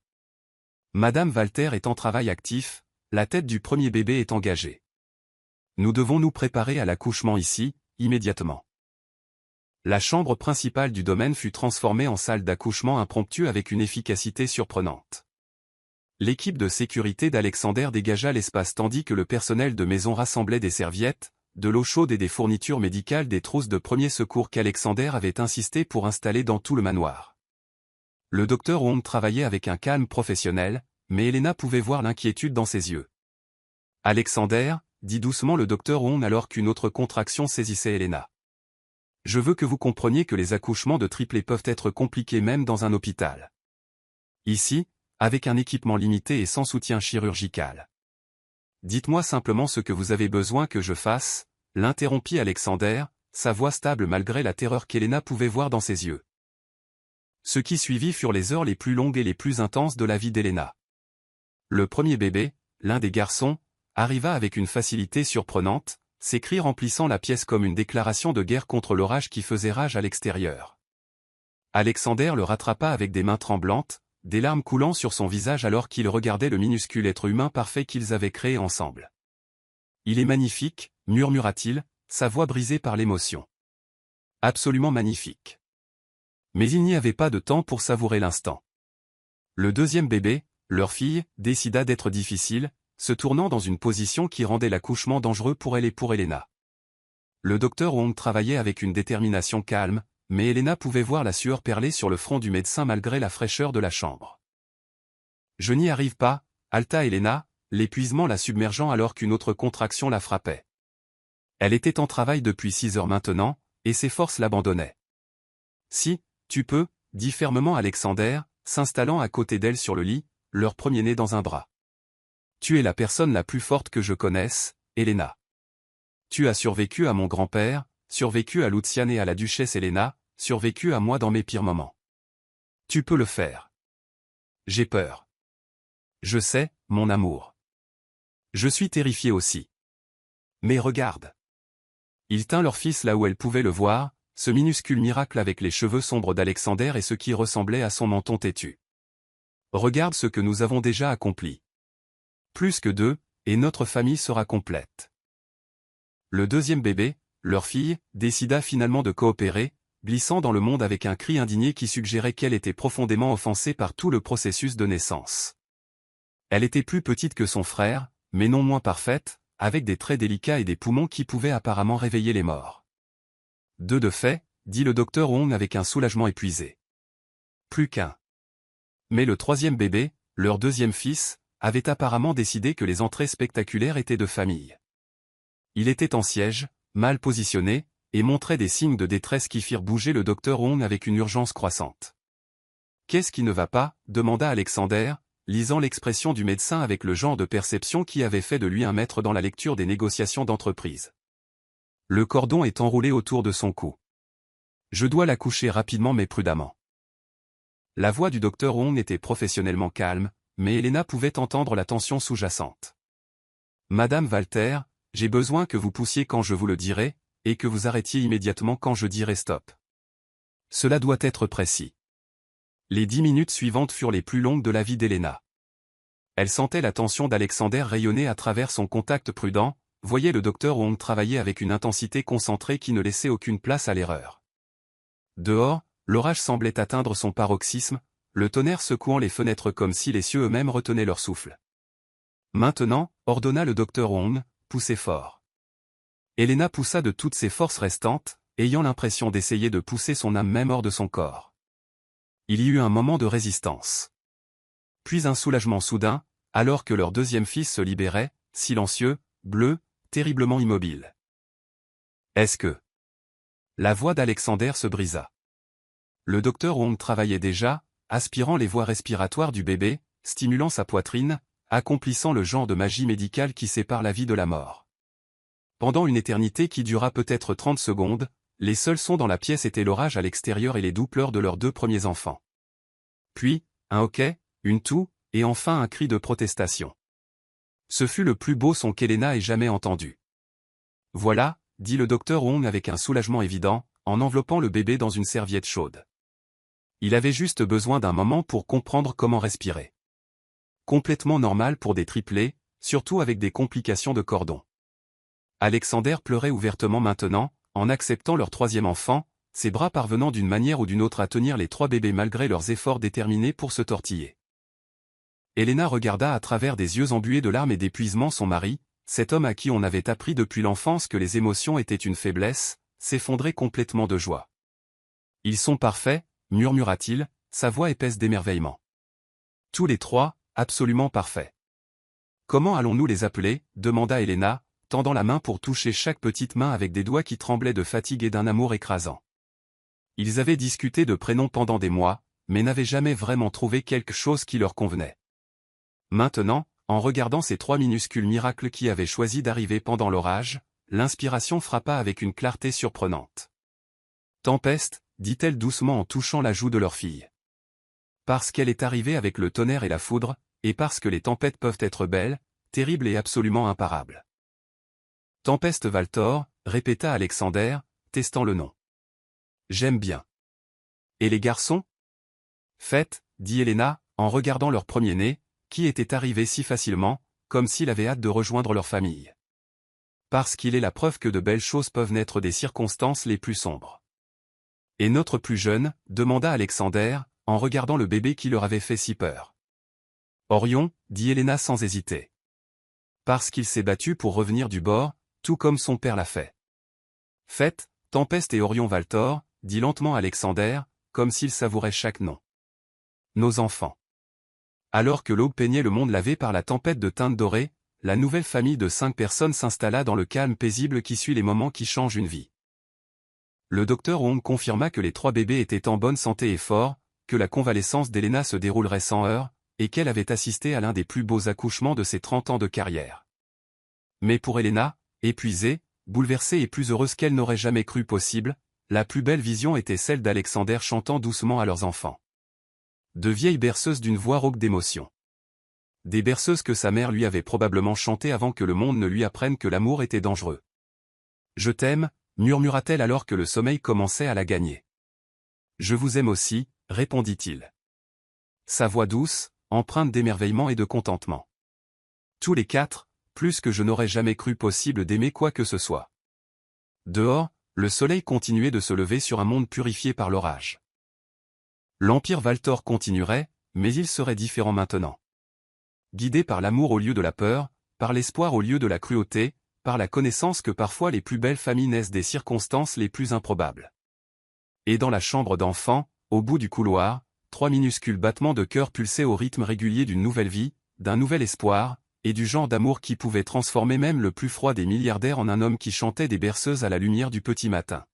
Madame Walter est en travail actif, la tête du premier bébé est engagée. Nous devons nous préparer à l'accouchement ici, immédiatement. » La chambre principale du domaine fut transformée en salle d'accouchement impromptue avec une efficacité surprenante. L'équipe de sécurité d'Alexander dégagea l'espace tandis que le personnel de maison rassemblait des serviettes, de l'eau chaude et des fournitures médicales des trousses de premier secours qu'Alexander avait insisté pour installer dans tout le manoir. Le docteur Wong travaillait avec un calme professionnel, mais Elena pouvait voir l'inquiétude dans ses yeux. « Alexander », dit doucement le docteur Wong alors qu'une autre contraction saisissait Elena. « Je veux que vous compreniez que les accouchements de triplés peuvent être compliqués même dans un hôpital. Ici, avec un équipement limité et sans soutien chirurgical. Dites-moi simplement ce que vous avez besoin que je fasse, » l'interrompit Alexander, sa voix stable malgré la terreur qu'Elena pouvait voir dans ses yeux. Ce qui suivit furent les heures les plus longues et les plus intenses de la vie d'Elena. Le premier bébé, l'un des garçons, arriva avec une facilité surprenante, ses cris remplissant la pièce comme une déclaration de guerre contre l'orage qui faisait rage à l'extérieur. Alexander le rattrapa avec des mains tremblantes, des larmes coulant sur son visage alors qu'il regardait le minuscule être humain parfait qu'ils avaient créé ensemble. « Il est magnifique », murmura-t-il, sa voix brisée par l'émotion. « Absolument magnifique. » Mais il n'y avait pas de temps pour savourer l'instant. Le deuxième bébé, leur fille, décida d'être difficile, se tournant dans une position qui rendait l'accouchement dangereux pour elle et pour Elena. Le docteur Wong travaillait avec une détermination calme, mais Elena pouvait voir la sueur perler sur le front du médecin malgré la fraîcheur de la chambre. « Je n'y arrive pas », halta Elena, l'épuisement la submergeant alors qu'une autre contraction la frappait. Elle était en travail depuis 6 heures maintenant, et ses forces l'abandonnaient. « Si, tu peux », dit fermement Alexander, s'installant à côté d'elle sur le lit, leur premier-né dans un bras. « Tu es la personne la plus forte que je connaisse, Elena. Tu as survécu à mon grand-père, survécu à Luciane et à la duchesse Elena, survécu à moi dans mes pires moments. Tu peux le faire. J'ai peur. Je sais, mon amour. Je suis terrifié aussi. Mais regarde. » Ils tinrent leur fils là où elle pouvait le voir, ce minuscule miracle avec les cheveux sombres d'Alexander et ce qui ressemblait à son menton têtu. « Regarde ce que nous avons déjà accompli. Plus que 2, et notre famille sera complète. » Le deuxième bébé, leur fille, décida finalement de coopérer, glissant dans le monde avec un cri indigné qui suggérait qu'elle était profondément offensée par tout le processus de naissance. Elle était plus petite que son frère, mais non moins parfaite, avec des traits délicats et des poumons qui pouvaient apparemment réveiller les morts. « 2 de fait, » dit le docteur Wong avec un soulagement épuisé. Plus qu'un. Mais le troisième bébé, leur deuxième fils, avait apparemment décidé que les entrées spectaculaires étaient de famille. Il était en siège, mal positionné, et montrait des signes de détresse qui firent bouger le docteur Wong avec une urgence croissante. « Qu'est-ce qui ne va pas ?» demanda Alexander, lisant l'expression du médecin avec le genre de perception qui avait fait de lui un maître dans la lecture des négociations d'entreprise. Le cordon est enroulé autour de son cou. Je dois l'accoucher rapidement mais prudemment. La voix du docteur Wong était professionnellement calme, mais Elena pouvait entendre la tension sous-jacente. « Madame Walter, j'ai besoin que vous poussiez quand je vous le dirai, et que vous arrêtiez immédiatement quand je dirai stop. Cela doit être précis. » Les 10 minutes suivantes furent les plus longues de la vie d'Elena. Elle sentait la tension d'Alexander rayonner à travers son contact prudent, voyait le docteur Wong travailler avec une intensité concentrée qui ne laissait aucune place à l'erreur. Dehors, l'orage semblait atteindre son paroxysme, le tonnerre secouant les fenêtres comme si les cieux eux-mêmes retenaient leur souffle. « Maintenant, » ordonna le docteur Wong, « poussez fort. » Elena poussa de toutes ses forces restantes, ayant l'impression d'essayer de pousser son âme même hors de son corps. Il y eut un moment de résistance. Puis un soulagement soudain, alors que leur deuxième fils se libérait, silencieux, bleu, terriblement immobile. « Est-ce que... » La voix d'Alexander se brisa. Le docteur Wong travaillait déjà, aspirant les voies respiratoires du bébé, stimulant sa poitrine, accomplissant le genre de magie médicale qui sépare la vie de la mort. Pendant une éternité qui dura peut-être 30 secondes, les seuls sons dans la pièce étaient l'orage à l'extérieur et les doux pleurs de leurs 2 premiers enfants. Puis, un hoquet, une toux, et enfin un cri de protestation. Ce fut le plus beau son qu'Elena ait jamais entendu. « Voilà », dit le docteur Wong avec un soulagement évident, en enveloppant le bébé dans une serviette chaude. Il avait juste besoin d'un moment pour comprendre comment respirer. Complètement normal pour des triplés, surtout avec des complications de cordon. Alexander pleurait ouvertement maintenant, en acceptant leur 3e enfant, ses bras parvenant d'une manière ou d'une autre à tenir les 3 bébés malgré leurs efforts déterminés pour se tortiller. Elena regarda à travers des yeux embués de larmes et d'épuisement son mari, cet homme à qui on avait appris depuis l'enfance que les émotions étaient une faiblesse, s'effondrer complètement de joie. « Ils sont parfaits », murmura-t-il, sa voix épaisse d'émerveillement. « Tous les 3, absolument parfaits. »« Comment allons-nous les appeler ?» demanda Elena, tendant la main pour toucher chaque petite main avec des doigts qui tremblaient de fatigue et d'un amour écrasant. Ils avaient discuté de prénoms pendant des mois, mais n'avaient jamais vraiment trouvé quelque chose qui leur convenait. Maintenant, en regardant ces 3 minuscules miracles qui avaient choisi d'arriver pendant l'orage, l'inspiration frappa avec une clarté surprenante. « Tempeste », dit-elle doucement en touchant la joue de leur fille. « Parce qu'elle est arrivée avec le tonnerre et la foudre, et parce que les tempêtes peuvent être belles, terribles et absolument imparables. » Tempeste Valtor, répéta Alexander, testant le nom. « J'aime bien. »« Et les garçons ?»« Faites, » dit Elena, en regardant leur premier-né, qui était arrivé si facilement, comme s'il avait hâte de rejoindre leur famille. Parce qu'il est la preuve que de belles choses peuvent naître des circonstances les plus sombres. « Et notre plus jeune ?» demanda Alexander, en regardant le bébé qui leur avait fait si peur. « Orion » dit Elena sans hésiter. Parce qu'il s'est battu pour revenir du bord, tout comme son père l'a fait. Faites, Tempeste et Orion Valtor, dit lentement Alexander, comme s'il savourait chaque nom. Nos enfants. Alors que l'aube peignait le monde lavé par la tempête de teintes dorées, la nouvelle famille de 5 personnes s'installa dans le calme paisible qui suit les moments qui changent une vie. Le docteur Wong confirma que les 3 bébés étaient en bonne santé et forts, que la convalescence d'Elena se déroulerait sans heurts, et qu'elle avait assisté à l'un des plus beaux accouchements de ses 30 ans de carrière. Mais pour Elena, épuisée, bouleversée et plus heureuse qu'elle n'aurait jamais cru possible, la plus belle vision était celle d'Alexander chantant doucement à leurs enfants. De vieilles berceuses d'une voix rauque d'émotion. Des berceuses que sa mère lui avait probablement chantées avant que le monde ne lui apprenne que l'amour était dangereux. « Je t'aime », murmura-t-elle alors que le sommeil commençait à la gagner. « Je vous aime aussi », répondit-il. Sa voix douce, empreinte d'émerveillement et de contentement. Tous les 4, plus que je n'aurais jamais cru possible d'aimer quoi que ce soit. Dehors, le soleil continuait de se lever sur un monde purifié par l'orage. L'Empire Valtor continuerait, mais il serait différent maintenant. Guidé par l'amour au lieu de la peur, par l'espoir au lieu de la cruauté, par la connaissance que parfois les plus belles familles naissent des circonstances les plus improbables. Et dans la chambre d'enfant, au bout du couloir, 3 minuscules battements de cœur pulsaient au rythme régulier d'une nouvelle vie, d'un nouvel espoir, et du genre d'amour qui pouvait transformer même le plus froid des milliardaires en un homme qui chantait des berceuses à la lumière du petit matin.